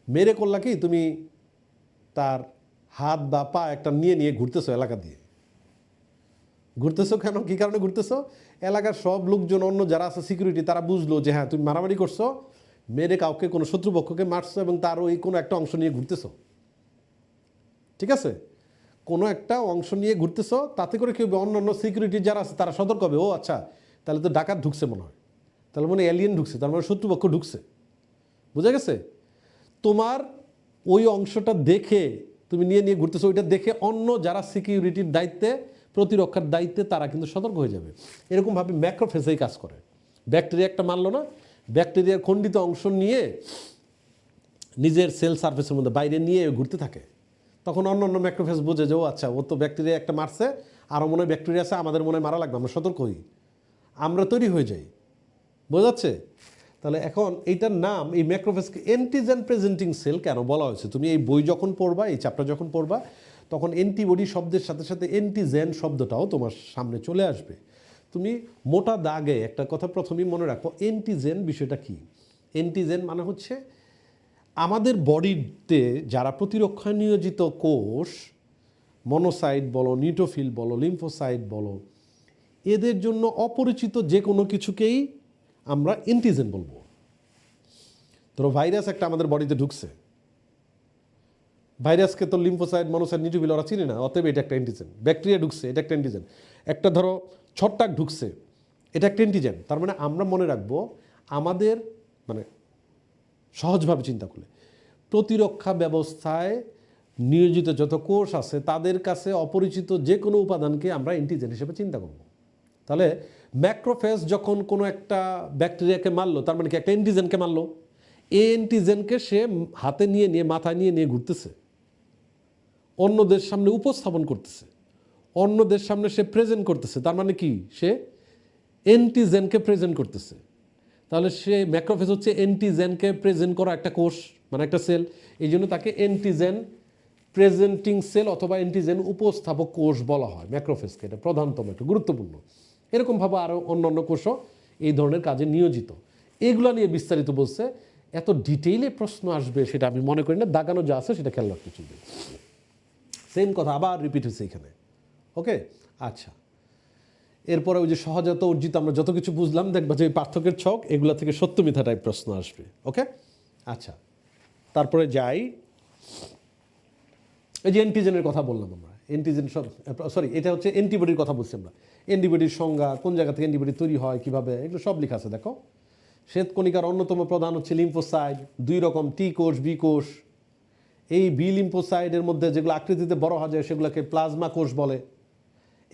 মেরে করলা কি তুমি তার হাত বা পা একটা নিয়ে নিয়ে ঘুরতেছো এলাকা দিয়ে। ঘুরতেছো কেন? কী কারণে ঘুরতেছো? এলাকার সব লোকজন, অন্য যারা আছে সিকিউরিটি, তারা বুঝলো যে হ্যাঁ তুমি মারামারি করছো, মেরে কাউকে, কোনো শত্রুপক্ষকে মারছো এবং তার ওই কোনো একটা অংশ নিয়ে ঘুরতেছো, ঠিক আছে? কোনো একটা অংশ নিয়ে ঘুরতেছো, তাতে করে কেউ অন্য অন্য সিকিউরিটি যারা আছে তারা সতর্ক হবে, ও আচ্ছা তাহলে তো ডাকাত ঢুকছে মনে হয়, তাহলে মানে এলিয়েন ঢুকছে, তার মানে শত্রুপক্ষ ঢুকছে। বুঝা গেছে? তোমার ওই অংশটা দেখে তুমি নিয়ে নিয়ে ঘুরতেছো, ওইটা দেখে অন্য যারা সিকিউরিটির দায়িত্বে, প্রতিরক্ষার দায়িত্বে, তারা কিন্তু সতর্ক হয়ে যাবে। এরকমভাবে ম্যাক্রোফেজেই কাজ করে। ব্যাকটেরিয়া একটা মারলো না, ব্যাকটেরিয়ার খণ্ডিত অংশ নিয়ে নিজের সেল সার্ফেসের মধ্যে বাইরে নিয়ে ঘুরতে থাকে। তখন অন্য অন্য ম্যাক্রোফেজ বোঝে যে ও আচ্ছা, ও তো ব্যাকটেরিয়া একটা মারছে, আরও মনে হয় ব্যাকটেরিয়া আছে, আমাদের মনে হয় মারা লাগবে, আমরা সতর্ক হই, আমরা তৈরি হয়ে যাই। বোঝা যাচ্ছে? তাহলে এখন এইটার নাম, এই ম্যাক্রোফেজকে অ্যান্টিজেন প্রেজেন্টিং সেল কেন বলা হয়েছে? তুমি এই বই যখন পড়বা, এই চ্যাপ্টার যখন পড়বা, তখন অ্যান্টিবডি শব্দের সাথে সাথে অ্যান্টিজেন শব্দটাও তোমার সামনে চলে আসবে। তুমি মোটা দাগে একটা কথা প্রথমেই মনে রাখো, অ্যান্টিজেন বিষয়টা কী। অ্যান্টিজেন মানে হচ্ছে আমাদের বডিতে যারা প্রতিরক্ষায় নিয়োজিত কোষ, মনোসাইট বলো, নিউট্রোফিল বলো, লিম্ফোসাইট বলো, এদের জন্য অপরিচিত যে কোনো কিছুকেই আমরা অ্যান্টিজেন বলবো। ধরো ভাইরাস একটা আমাদের বডিতে ঢুকছে, ভাইরাসকে তো লিম্ফোসাইট, মনোসাইট, নিউট্রোফিল ওরা চিনি না, অতএব এটা একটা অ্যান্টিজেন। ব্যাকটেরিয়া ঢুকছে, এটা একটা অ্যান্টিজেন। একটা ধরো ছত্রাক ঢুকছে, এটা একটা অ্যান্টিজেন। তার মানে আমরা মনে রাখবো, আমাদের মানে সহজভাবে চিন্তা করলে, প্রতিরক্ষা ব্যবস্থায় নিয়োজিত যত কোষ আছে, তাদের কাছে অপরিচিত যে কোনো উপাদানকে আমরা অ্যান্টিজেন হিসেবে চিন্তা করব। তাহলে ম্যাক্রোফেজ যখন কোনো একটা ব্যাকটেরিয়াকে মারলো, তার মানে কি একটা অ্যান্টিজেনকে মারলো। এই অ্যান্টিজেনকে সে হাতে নিয়ে নিয়ে, মাথায় নিয়ে নিয়ে ঘুরতেছে, অন্যদের সামনে উপস্থাপন করতেছে, অন্যদের সামনে সে প্রেজেন্ট করতেছে। তার মানে কি? সে অ্যান্টিজেনকে প্রেজেন্ট করতেছে। তাহলে সে ম্যাক্রোফেজ হচ্ছে অ্যান্টিজেনকে প্রেজেন্ট করা একটা কোষ, মানে একটা সেল। এই জন্য তাকে অ্যান্টিজেন প্রেজেন্টিং সেল অথবা অ্যান্টিজেন উপস্থাপক কোষ বলা হয় ম্যাক্রোফেজকে। এটা প্রধানতম, একটা গুরুত্বপূর্ণ। এরকমভাবে আরও অন্য অন্য কোষও এই ধরনের কাজে নিয়োজিত। এগুলো নিয়ে বিস্তারিত বলছে, এত ডিটেইলে প্রশ্ন আসবে সেটা আমি মনে করি না। দাগানো যা আছে সেটা খেয়াল রাখতে চলবে। সেম কথা আবার রিপিট হয়েছে এখানে। ওকে, আচ্ছা। এরপরে ওই যে সহজাত অর্জিত, আমরা যত কিছু বুঝলাম, দেখবা যে পার্থক্যের ছক, এগুলা থেকে সত্য মিথ্যা টাইপ প্রশ্ন আসবে। ওকে, আচ্ছা। তারপরে যাই, এই যে অ্যান্টিজেনের কথা বললাম আমরা, অ্যান্টিজেন সব, সরি, এটা হচ্ছে অ্যান্টিবডির কথা বলছি আমরা। অ্যান্টিবডির সংজ্ঞা, কোন জায়গা থেকে অ্যান্টিবডি তৈরি হয়, কীভাবে, এগুলো সব লেখা আছে। দেখো, শ্বেতকণিকার অন্যতম প্রধান হচ্ছে লিম্ফোসাইট, দুই রকম, টি কোষ, বি কোষ। এই বি লিম্ফোসাইটের মধ্যে যেগুলো আকৃতিতে বড় হয়ে যায় সেগুলোকে প্লাজমা কোষ বলে।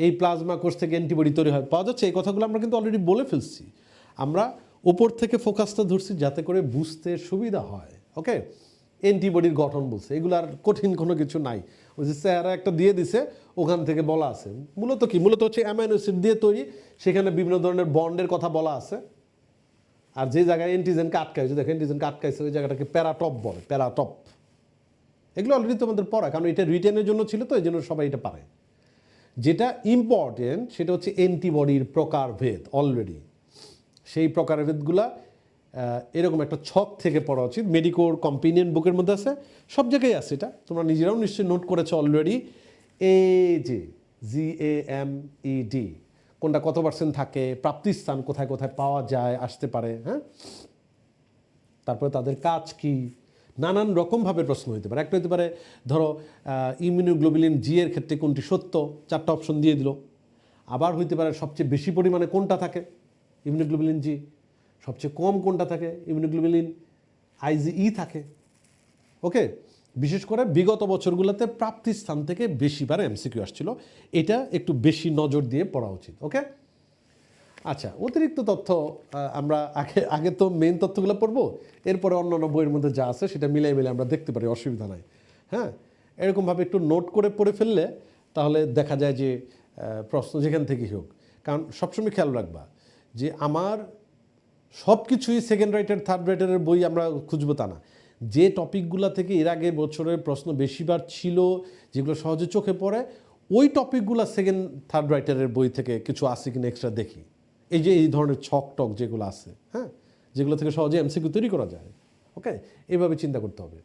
এই প্লাজমা কোষ থেকে অ্যান্টিবডি তৈরি হয়, পাওয়া যাচ্ছে। এই কথাগুলো আমরা কিন্তু অলরেডি বলে ফেলছি। আমরা উপর থেকে ফোকাসটা ধরছি যাতে করে বুঝতে সুবিধা হয়। ওকে, অ্যান্টিবডির গঠন বলছে, এগুলো আর কঠিন কোনো কিছু নাই। ওই যে চেহারা একটা দিয়ে দিছে, ওখান থেকে বলা আছে। মূলত কি? মূলত হচ্ছে অ্যামাইনো অ্যাসিড দিয়ে তৈরি, সেখানে বিভিন্ন ধরনের বন্ডের কথা বলা আছে। আর যে জায়গায় অ্যান্টিজেনকে আটকাইছে, দেখেন অ্যান্টিজেনকে আটকাইছে, ওই জায়গাটাকে প্যারাটপ বলে, প্যারাটপ। এগুলো অলরেডি তোমাদের পড়া, কারণ এটা রিটেনের জন্য ছিল, তো এই জন্য সবাই এটা পারে। যেটা ইম্পর্টেন্ট সেটা হচ্ছে অ্যান্টিবডির প্রকারভেদ। অলরেডি সেই প্রকারভেদগুলা এরকম একটা ছক থেকে পড়া উচিত। মেডিকোর কম্পেনিয়ন বুকের মধ্যে আছে, সব জায়গায় আছে। এটা তোমরা নিজেরাও নিশ্চয়ই নোট করেছো অলরেডি। এই যে GAMED, কোনটা কত পার্সেন্ট থাকে, প্রাপ্তিস্থান কোথায় কোথায় পাওয়া যায়, আসতে পারে। হ্যাঁ, তারপরে তাদের কাজ কি, নানান রকমভাবে প্রশ্ন হতে পারে। একটা হতে পারে ধরো ইমিউনোগ্লোবুলিন জি এর ক্ষেত্রে কোনটি সত্য, 4টা অপশন দিয়ে দিল। আবার হইতে পারে সবচেয়ে বেশি পরিমাণে কোনটা থাকে ইমিউনোগ্লোবুলিন জি, সবচেয়ে কম কোনটা থাকে ইমিউনোগ্লোবুলিন আইজিই থাকে। ওকে, বিশেষ করে বিগত বছরগুলোতে প্রাপ্তি স্থান থেকে বেশিবার এমসিকিউ আসছিল, এটা একটু বেশি নজর দিয়ে পড়া উচিত। ওকে, আচ্ছা, অতিরিক্ত তথ্য আমরা আগে তো মেইন তথ্যগুলো পড়বো, এরপরে অন্যান্য বইয়ের মধ্যে যা আছে সেটা মিলাই আমরা দেখতে পারি, অসুবিধা নাই। হ্যাঁ, এরকমভাবে একটু নোট করে পড়ে ফেললে তাহলে দেখা যায় যে প্রশ্ন যেখান থেকেই হোক, কারণ সবসময় খেয়াল রাখবা যে আমার সব কিছুই সেকেন্ড রাইটার থার্ড রাইটারের বই আমরা খুঁজবো তা না। যে টপিকগুলো থেকে এর আগে বছরের প্রশ্ন বেশিবার ছিল, যেগুলো সহজে চোখে পড়ে, ওই টপিকগুলো সেকেন্ড থার্ড রাইটারের বই থেকে কিছু আছে কিনা এক্সট্রা দেখি। এই যে এই ধরনের ছক টক যেগুলো আছে, হ্যাঁ, যেগুলো থেকে সহজে এমসিকিউ তৈরি করা যায়। ওকে, এইভাবে চিন্তা করতে হবে।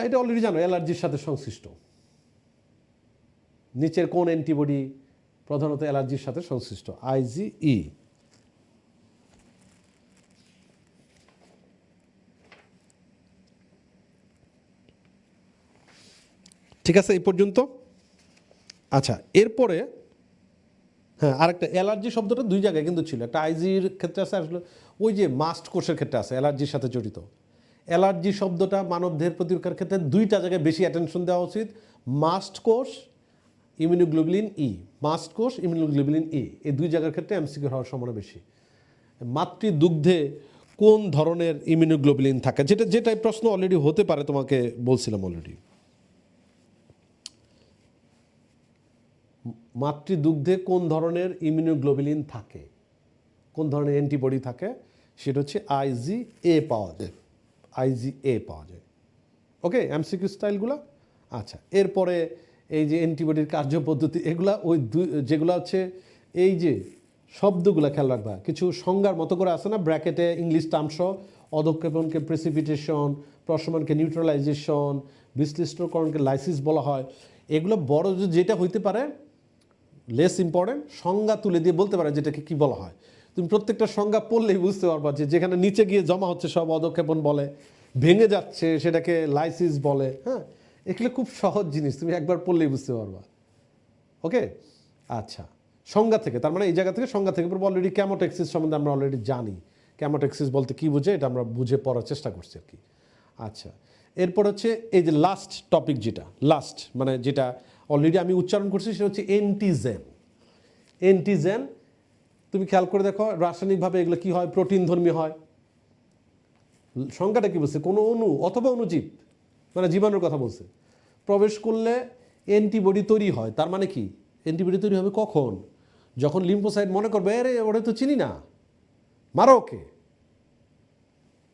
এটা অলরেডি জানো অ্যালার্জির সাথে সংশ্লিষ্ট। নিচের কোন অ্যান্টিবডি প্রধানত অ্যালার্জির সাথে সংশ্লিষ্ট? আইজিই। ঠিক আছে এই পর্যন্ত? আচ্ছা, এরপরে হ্যাঁ, আরেকটা অ্যালার্জি শব্দটা দুই জায়গায় কিন্তু ছিল, একটা আইজির ক্ষেত্রে আছে, আসলে ওই যে মাস্ট কোষের ক্ষেত্রে আছে অ্যালার্জির সাথে জড়িত। অ্যালার্জি শব্দটা মানবদেহের প্রতিরক্ষার ক্ষেত্রে দুইটা জায়গায় বেশি অ্যাটেনশন দেওয়া উচিত। মাস্ট কোষ, ইমিউনোগ্লোবুলিন ই, মাস্ট কোষ, ইমিউনোগ্লোবুলিন ই, এই দুই জায়গার ক্ষেত্রে এমসিকিউ হওয়ার সম্ভাবনা বেশি। মাতৃদুগ্ধে কোন ধরনের ইমিউনোগ্লোবুলিন থাকে, যেটা প্রশ্ন অলরেডি হতে পারে, তোমাকে বলছিলাম অলরেডি। মাতৃদুগ্ধে কোন ধরনের ইমিউনোগ্লোবুলিন থাকে, কোন ধরনের অ্যান্টিবডি থাকে, সেটা হচ্ছে আইজিএ পাওয়া যায়, আইজিএ পাওয়া যায়। ওকে, এমসিকিউ স্টাইলগুলো। আচ্ছা, এরপরে এই যে অ্যান্টিবডির কার্যপদ্ধতি, এগুলা ওই যেগুলো হচ্ছে এই যে শব্দগুলো খেয়াল রাখবা, কিছু সংজ্ঞার মতো করে আছে না ব্র্যাকেটে, ইংলিশ টার্মস, অধঃক্ষেপণকে প্রেসিপিটেশন, প্রশমনকে নিউট্রালাইজেশন, বিশ্লিষ্টকরণকে লাইসিস বলা হয়। এগুলো বড় যেটা হইতে পারে লেস ইম্পর্টেন্ট, সংজ্ঞা তুলে দিয়ে বলতে পারে যেটাকে কি বলা হয়। তুমি প্রত্যেকটা সংজ্ঞা পড়লেই বুঝতে পারবা যে যেখানে নিচে গিয়ে জমা হচ্ছে সব অধঃক্ষেপণ বলে, ভেঙে যাচ্ছে সেটাকে লাইসিস বলে। হ্যাঁ, এগুলো খুব সহজ জিনিস, তুমি একবার পড়লেই বুঝতে পারবা। ওকে, আচ্ছা, সংজ্ঞা থেকে, তার মানে এই জায়গা থেকে সংজ্ঞা থেকে পড়বো। অলরেডি ক্যামোটেক্সিস সম্বন্ধে আমরা অলরেডি জানি, ক্যামোটেক্সিস বলতে কী বোঝে এটা আমরা বুঝে পড়ার চেষ্টা করছি আর কি। আচ্ছা, এরপর হচ্ছে এই যে লাস্ট টপিক, যেটা লাস্ট মানে যেটা অলরেডি আমি উচ্চারণ করছি, সেটা হচ্ছে অ্যান্টিজেন। অ্যান্টিজেন তুমি খেয়াল করে দেখো রাসায়নিকভাবে এগুলো কি হয়, প্রোটিন ধর্মী হয়। সংখ্যাটা কি বলছে, কোনো অণু অথবা অণুজীব, মানে জীবাণুর কথা বলছে, প্রবেশ করলে অ্যান্টিবডি তৈরি হয়। তার মানে কি, অ্যান্টিবডি তৈরি হবে কখন? যখন লিম্ফোসাইট মনে করবে আরে ওরা তো চিনি না, মারো ওকে।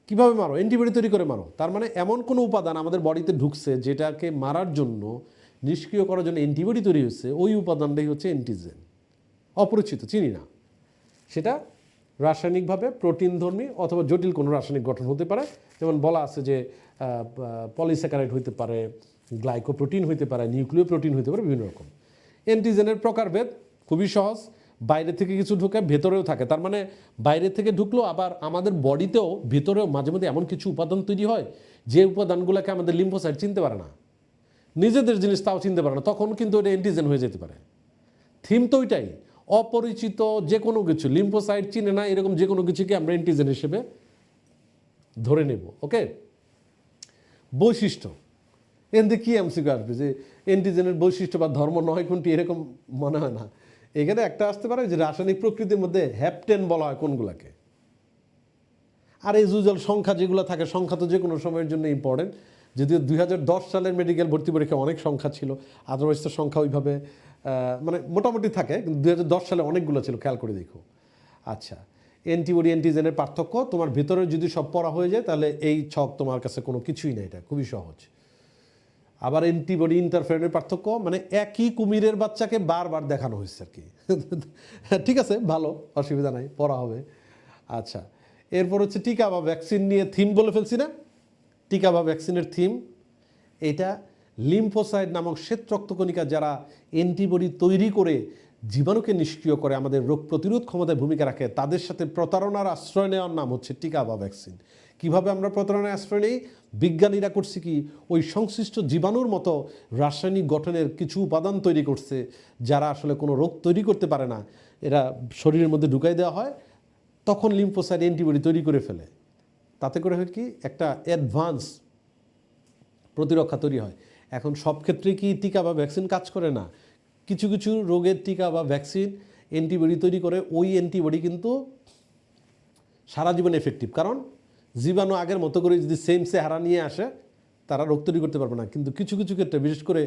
কীভাবে মারো? অ্যান্টিবডি তৈরি করে মারো। তার মানে এমন কোনো উপাদান আমাদের বডিতে ঢুকছে যেটাকে মারার জন্য, নিষ্ক্রিয় করার জন্য অ্যান্টিবডি তৈরি হচ্ছে, ওই উপাদানটাই হচ্ছে অ্যান্টিজেন। অপরিচিত, চিনি না, সেটা রাসায়নিকভাবে প্রোটিনধর্মী অথবা জটিল কোনো রাসায়নিক গঠন হতে পারে। যেমন বলা আছে যে পলিস্যাকারাইড হইতে পারে, গ্লাইকোপ্রোটিন হইতে পারে, নিউক্লিয় প্রোটিন হইতে পারে, বিভিন্ন রকম। অ্যান্টিজেনের প্রকারভেদ খুবই সহজ, বাইরে থেকে কিছু ঢুকে ভেতরেও থাকে। তার মানে বাইরে থেকে ঢুকলো, আবার আমাদের বডিতেও ভেতরেও মাঝে মধ্যে এমন কিছু উপাদান তৈরি হয় যে উপাদানগুলোকে আমাদের লিম্ফোসাইট চিনতে পারে না, নিজেদের জিনিস তাও চিনতে পারে না, তখন কিন্তু এটা অ্যান্টিজেন হয়ে যেতে পারে। থিম তো ওইটাই, অপরিচিত যে কোনো কিছু, লিম্ফোসাইট চিনে না এরকম যে কোনো কিছুকে আমরা অ্যান্টিজেন হিসেবে ধরে নেব। ওকে, বৈশিষ্ট্য, এতে কি এমসিকিউ আসবে যে অ্যান্টিজেনের বৈশিষ্ট্য বা ধর্ম নয় কোনটি, এরকম মনে হয় না। এখানে একটা আসতে পারে যে রাসায়নিক প্রকৃতির মধ্যে হ্যাপটেন বলা হয় কোনগুলাকে। আর এই যুজল সংখ্যা যেগুলো থাকে, সংখ্যা তো যে কোনো সময়ের জন্য ইম্পর্টেন্ট, যদিও 2010 সালের মেডিকেল ভর্তি পরীক্ষা অনেক সংখ্যা ছিল, আদারওয়াইজ তো সংখ্যা ওইভাবে মানে মোটামুটি থাকে, কিন্তু 2010 সালে অনেকগুলো ছিল, খেয়াল করে দেখো। আচ্ছা, অ্যান্টিবডি অ্যান্টিজেনের পার্থক্য তোমার ভেতরে যদি সব পড়া হয়ে যায় তাহলে এই ছক তোমার কাছে কোনো কিছুই না, এটা খুবই সহজ। আবার অ্যান্টিবডি ইন্টারফেরনের পার্থক্য, মানে একই কুমিরের বাচ্চাকে বারবার দেখানো হয়েছে আর কি। ঠিক আছে, ভালো, অসুবিধা নাই, পড়া হবে। আচ্ছা, এরপর হচ্ছে টিকা বা ভ্যাকসিন নিয়ে থিম বলে ফেলছি না। টিকা বা ভ্যাকসিনের থিম এটা, লিম্ফোসাইট নামক শ্বেত রক্তকণিকা যারা অ্যান্টিবডি তৈরি করে জীবাণুকে নিষ্ক্রিয় করে, আমাদের রোগ প্রতিরোধ ক্ষমতায় ভূমিকা রাখে, তাদের সাথে প্রতারণার আশ্রয় নেওয়ার নাম হচ্ছে টিকা বা ভ্যাকসিন। কিভাবে আমরা প্রতারণায় আশ্রয় নেই? বিজ্ঞানীরা করছে কি, ওই সংশ্লিষ্ট জীবাণুর মতো রাসায়নিক গঠনের কিছু উপাদান তৈরি করছে যারা আসলে কোনো রোগ তৈরি করতে পারে না, এরা শরীরের মধ্যে ঢুকাই দেওয়া হয়, তখন লিম্ফোসাইট অ্যান্টিবডি তৈরি করে ফেলে। তাতে করে হয় কি, একটা অ্যাডভান্স প্রতিরক্ষা তৈরি হয়। এখন সব ক্ষেত্রে কি টিকা বা ভ্যাকসিন কাজ করে না? কিছু কিছু রোগের টিকা বা ভ্যাকসিন অ্যান্টিবডি তৈরি করে, ওই অ্যান্টিবডি কিন্তু সারা জীবন এফেক্টিভ, কারণ জীবাণু আগের মতো করে যদি সেম চেহারা নিয়ে আসে তারা রোগ তৈরি করতে পারবে না। কিন্তু কিছু কিছু ক্ষেত্রে, বিশেষ করে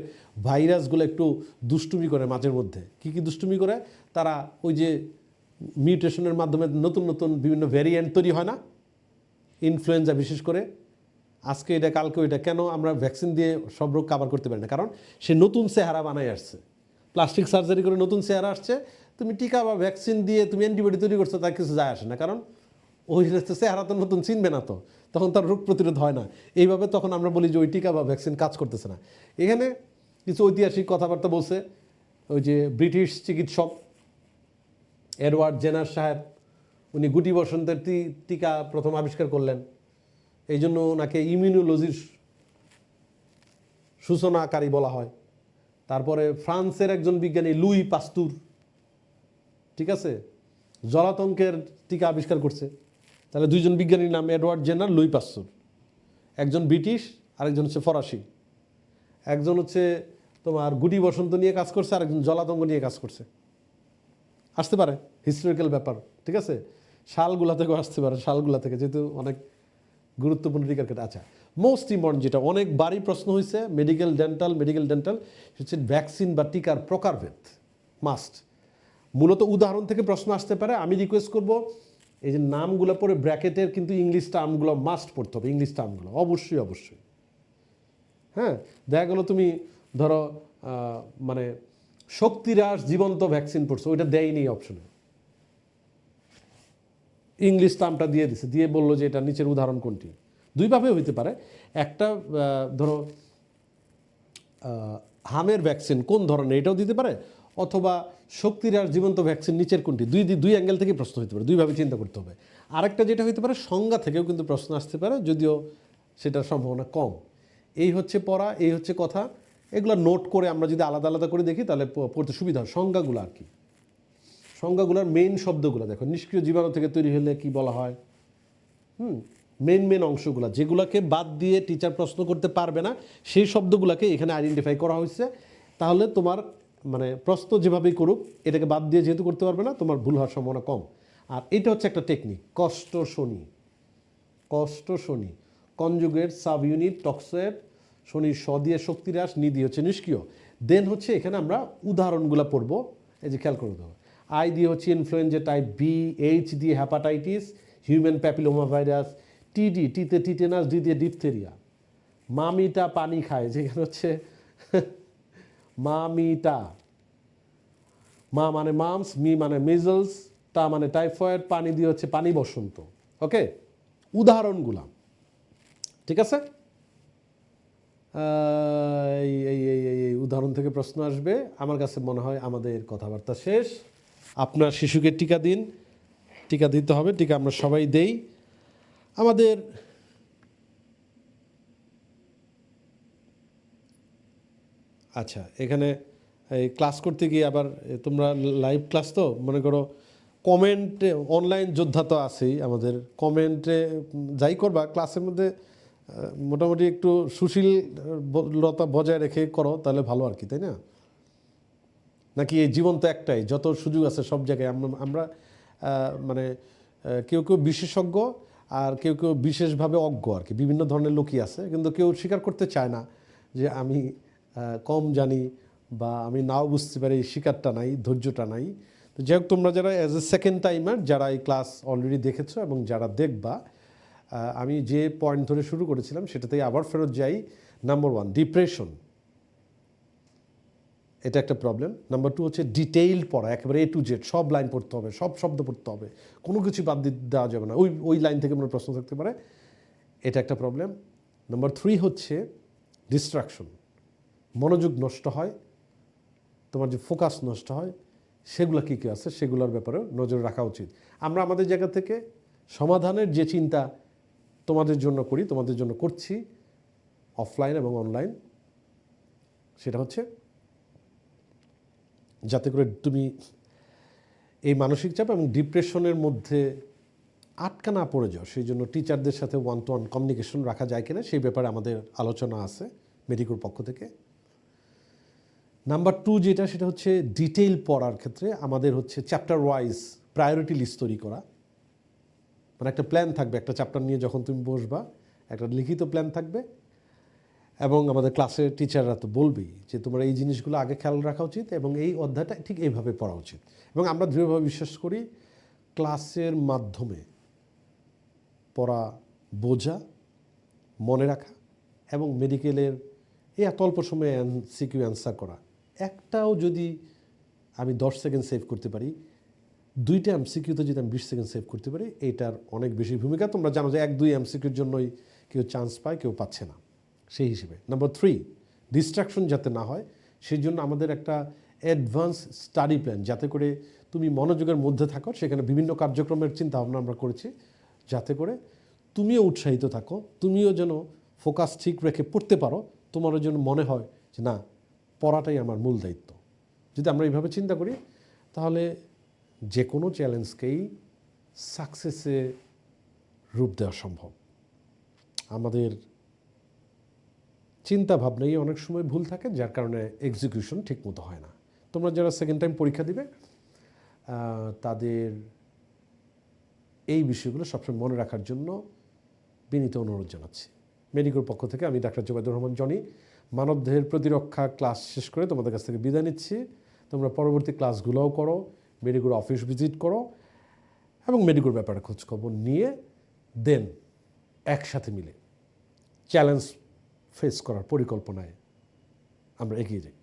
ভাইরাসগুলো একটু দুষ্টুমি করে মাঝের মধ্যে। কী দুষ্টুমি করে? তারা ওই যে মিউটেশনের মাধ্যমে নতুন নতুন বিভিন্ন ভ্যারিয়েন্ট তৈরি হয় না, ইনফ্লুয়েঞ্জা বিশেষ করে, আজকে এটা কালকে ওইটা, কেন আমরা ভ্যাকসিন দিয়ে সব রোগ কাভার করতে পারি না? কারণ সে নতুন চেহারা বানায় আসছে, প্লাস্টিক সার্জারি করে নতুন চেহারা আসছে। তুমি টিকা বা ভ্যাকসিন দিয়ে তুমি অ্যান্টিবডি তৈরি করছো, তার কিছু যায় আসে না, কারণ ওই চেহারা তো নতুন চিনবে না, তো তখন তার রোগ প্রতিরোধ হয় না। এইভাবে তখন আমরা বলি যে ওই টিকা বা ভ্যাকসিন কাজ করতেছে না। এখানে কিছু ঐতিহাসিক কথাবার্তা বলছে। ওই যে ব্রিটিশ চিকিৎসক এডওয়ার্ড জেনার সাহেব, উনি গুটি বসন্তের টিকা প্রথম আবিষ্কার করলেন। এই জন্য ওনাকে ইমিউনোলজির সূচনাকারী বলা হয়। তারপরে ফ্রান্সের একজন বিজ্ঞানী লুই পাস্তুর, ঠিক আছে, জলাতঙ্কের টিকা আবিষ্কার করছে। তাহলে দুইজন বিজ্ঞানীর নাম এডওয়ার্ড জেনার, লুই পাস্তুর। একজন ব্রিটিশ, আরেকজন হচ্ছে ফরাসি। একজন হচ্ছে তোমার গুটি বসন্ত নিয়ে কাজ করছে, আরেকজন জলাতঙ্ক নিয়ে কাজ করছে। আসতে পারে হিস্টোরিক্যাল ব্যাপার, ঠিক আছে, সালগুলা থেকেও আসতে পারে, সালগুলা থেকে, যেহেতু অনেক গুরুত্বপূর্ণ টিকার ক্ষেত্রে। আচ্ছা, মোস্ট ইম্পর্টেন্ট যেটা অনেকবারই প্রশ্ন হয়েছে, মেডিকেল ডেন্টাল হচ্ছে ভ্যাকসিন বা টিকার প্রকারভেদ মাস্ট। মূলত উদাহরণ থেকে প্রশ্ন আসতে পারে। আমি রিকোয়েস্ট করব, এই যে নামগুলো পরে ব্র্যাকেটের কিন্তু ইংলিশ টার্মগুলো মাস্ট পড়তে হবে, ইংলিশ টার্মগুলো অবশ্যই অবশ্যই। হ্যাঁ, দেখা গেলো তুমি ধরো মানে শক্তিরাস জীবন্ত ভ্যাকসিন পড়ছো, ওইটা দেয়নি অপশনে, ইংলিশ টার্মটা দিয়ে দিছে, দিয়ে বললো যে এটা নিচের উদাহরণ কোনটি। দুইভাবে হইতে পারে। একটা ধরো হামের ভ্যাকসিন কোন ধরনের, এটাও দিতে পারে, অথবা শক্তিরাস জীবন্ত ভ্যাকসিন নিচের কোনটি, দুই অ্যাঙ্গেল থেকে প্রশ্ন হতে পারে, দুইভাবে চিন্তা করতে হবে। আরেকটা যেটা হইতে পারে, সংজ্ঞা থেকেও কিন্তু প্রশ্ন আসতে পারে, যদিও সেটার সম্ভাবনা কম। এই হচ্ছে পড়া, এই হচ্ছে কথা। এগুলো নোট করে আমরা যদি আলাদা আলাদা করে দেখি তাহলে পড়তে সুবিধা হয়। সংজ্ঞাগুলো আর কি, সংজ্ঞাগুলোর মেইন শব্দগুলো দেখো, নিষ্ক্রিয় জীবাণু থেকে তৈরি হলে কি বলা হয়, মেইন অংশগুলো, যেগুলোকে বাদ দিয়ে টিচার প্রশ্ন করতে পারবে না, সেই শব্দগুলোকে এখানে আইডেন্টিফাই করা হয়েছে। তাহলে তোমার মানে প্রশ্ন যেভাবেই করুক, এটাকে বাদ দিয়ে যেহেতু করতে পারবে না, তোমার ভুল হওয়ার সম্ভাবনা কম। আর এটা হচ্ছে একটা টেকনিক, কষ্ট শনি, কনজুগেট সাব ইউনিট টক্সয়েড, শনির স দিয়ে শক্তিরাস, নি দিয়ে হচ্ছে নিষ্ক্রিয়। দেন হচ্ছে এখানে আমরা উদাহরণগুলো পড়বো। এই যে খেয়াল করে দেবো, আই দিয়ে হচ্ছে ইনফ্লুয়েঞ্জা টাইপ বি, এইচ দিয়ে হ্যাপাটাইটিস, হিউম্যান প্যাপিলোমা ভাইরাস, টিতে টিটেনাস, ডি দিয়ে ডিপথেরিয়া। মামিটা পানি খায়, যেখানে হচ্ছে মামিটা, মা মানে মামস, মি মানে মিজলস, টা মানে টাইফয়েড, পানি দিয়ে হচ্ছে পানি বসন্ত। ওকে, উদাহরণগুলা ঠিক আছে। এই উদাহরণ থেকে প্রশ্ন আসবে। আমার কাছে মনে হয় আমাদের কথাবার্তা শেষ। আপনার শিশুকে টিকা দিন, টিকা দিতে হবে, টিকা আমরা সবাই দেই। আমাদের আচ্ছা, এখানে এই ক্লাস করতে গিয়ে আবার তোমরা লাইভ ক্লাস তো মনে করো, কমেন্টে অনলাইন যোদ্ধা তো আছেই আমাদের, কমেন্টে যাই করবা ক্লাসের মধ্যে মোটামুটি একটু সুশীলতা বজায় রেখে করো, তাহলে ভালো আর কি, তাই না? নাকি এই জীবন তো একটাই, যত সুযোগ আছে সব জায়গায় আমরা মানে কেউ বিশেষজ্ঞ আর কেউ বিশেষভাবে অজ্ঞ আর কি, বিভিন্ন ধরনের লোকই আছে, কিন্তু কেউ স্বীকার করতে চায় না যে আমি কম জানি বা আমি নাও বুঝতে পারি, শিকারটা নাই, ধৈর্যটা নাই। তো যাই হোক, তোমরা যারা অ্যাজ এ সেকেন্ড টাইমার, যারা এই ক্লাস অলরেডি দেখেছো এবং যারা দেখবা, আমি যে পয়েন্ট ধরে শুরু করেছিলাম সেটাতেই আবার ফেরত যাই। নাম্বার 1, ডিপ্রেশন, এটা একটা প্রবলেম। নাম্বার 2 হচ্ছে ডিটেইলড পড়া, একেবারে A to Z সব লাইন পড়তে হবে, সব শব্দ পড়তে হবে, কোনো কিছু বাদ দেওয়া যাবে না, ওই লাইন থেকে মনে প্রশ্ন থাকতে পারে, এটা একটা প্রবলেম। নাম্বার 3 হচ্ছে ডিস্ট্রাকশন, মনোযোগ নষ্ট হয়, তোমার যে ফোকাস নষ্ট হয়, সেগুলো কী কী আছে সেগুলোর ব্যাপারেও নজর রাখা উচিত। আমরা আমাদের জায়গা থেকে সমাধানের যে চিন্তা তোমাদের জন্য করি, তোমাদের জন্য করছি অফলাইন এবং অনলাইন, সেটা হচ্ছে যাতে করে তুমি এই মানসিক চাপ এবং ডিপ্রেশনের মধ্যে আটকা না পড়ে যাও। সেই জন্য টিচারদের সাথে ওয়ান টু ওয়ান কমিউনিকেশন রাখা যায় কিনা সেই ব্যাপারে আমাদের আলোচনা আছে মেডিকোর পক্ষ থেকে। নাম্বার 2 যেটা, সেটা হচ্ছে ডিটেইল পড়ার ক্ষেত্রে আমাদের হচ্ছে চ্যাপ্টার ওয়াইজ প্রায়োরিটি লিস্ট তৈরি করা। মানে একটা প্ল্যান থাকবে, একটা চ্যাপ্টার নিয়ে যখন তুমি বসবা একটা লিখিত প্ল্যান থাকবে, এবং আমাদের ক্লাসের টিচাররা তো বলবেই যে তোমার এই জিনিসগুলো আগে খেয়াল রাখা উচিত এবং এই অধ্যায়টা ঠিক এইভাবে পড়া উচিত। এবং আমরা দৃঢ়ভাবে বিশ্বাস করি ক্লাসের মাধ্যমে পড়া বোঝা, মনে রাখা এবং মেডিকেলের এই এত অল্প সময়ে সিকিউ অ্যান্সার করা, একটাও যদি আমি 10 সেকেন্ড সেভ করতে পারি, 2টা এমসিকিউতে যদি আমি 20 সেকেন্ড সেভ করতে পারি, এটার অনেক বেশি ভূমিকা। তোমরা জানো যে 1-2 এমসিকিউর জন্যই কেউ চান্স পায়, কেউ পাচ্ছে না। সেই হিসেবে নাম্বার 3, ডিস্ট্রাকশন যাতে না হয় সেই জন্য আমাদের একটা অ্যাডভান্স স্টাডি প্ল্যান, যাতে করে তুমি মনোযোগের মধ্যে থাকো। সেখানে বিভিন্ন কার্যক্রমের চিন্তা ভাবনা আমরা করেছি, যাতে করে তুমিও উৎসাহিত থাকো, তুমিও যেন ফোকাস ঠিক রেখে পড়তে পারো, তোমারও যেন মনে হয় যে না, পড়াটাই আমার মূল দায়িত্ব। যদি আমরা এইভাবে চিন্তা করি তাহলে যে কোনো চ্যালেঞ্জকেই সাকসেসে রূপ দেওয়া সম্ভব। আমাদের চিন্তা ভাবনাই অনেক সময় ভুল থাকে, যার কারণে এক্সিকিউশন ঠিকমতো হয় না। তোমরা যারা সেকেন্ড টাইম পরীক্ষা দিবে তাদের এই বিষয়গুলো সবসময় মনে রাখার জন্য বিনীত অনুরোধ জানাচ্ছি। মেডিকোর পক্ষ থেকে আমি ডাক্তার জুবাইদুর রহমান জনি মানবদেহের প্রতিরক্ষা ক্লাস শেষ করে তোমাদের কাছ থেকে বিদায় নিচ্ছি। তোমরা পরবর্তী ক্লাসগুলোও করো, মেডিকোর অফিস ভিজিট করো এবং মেডিকোর ব্যাপারে খোঁজখবর নিয়ে দেন একসাথে মিলে চ্যালেঞ্জ ফেস করার পরিকল্পনায় আমরা এগিয়ে যাই।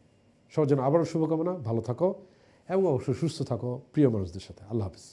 সবার জন্য আবারও শুভকামনা, ভালো থাকো এবং অবশ্যই সুস্থ থাকো প্রিয় মানুষদের সাথে। আল্লাহ হাফিজ।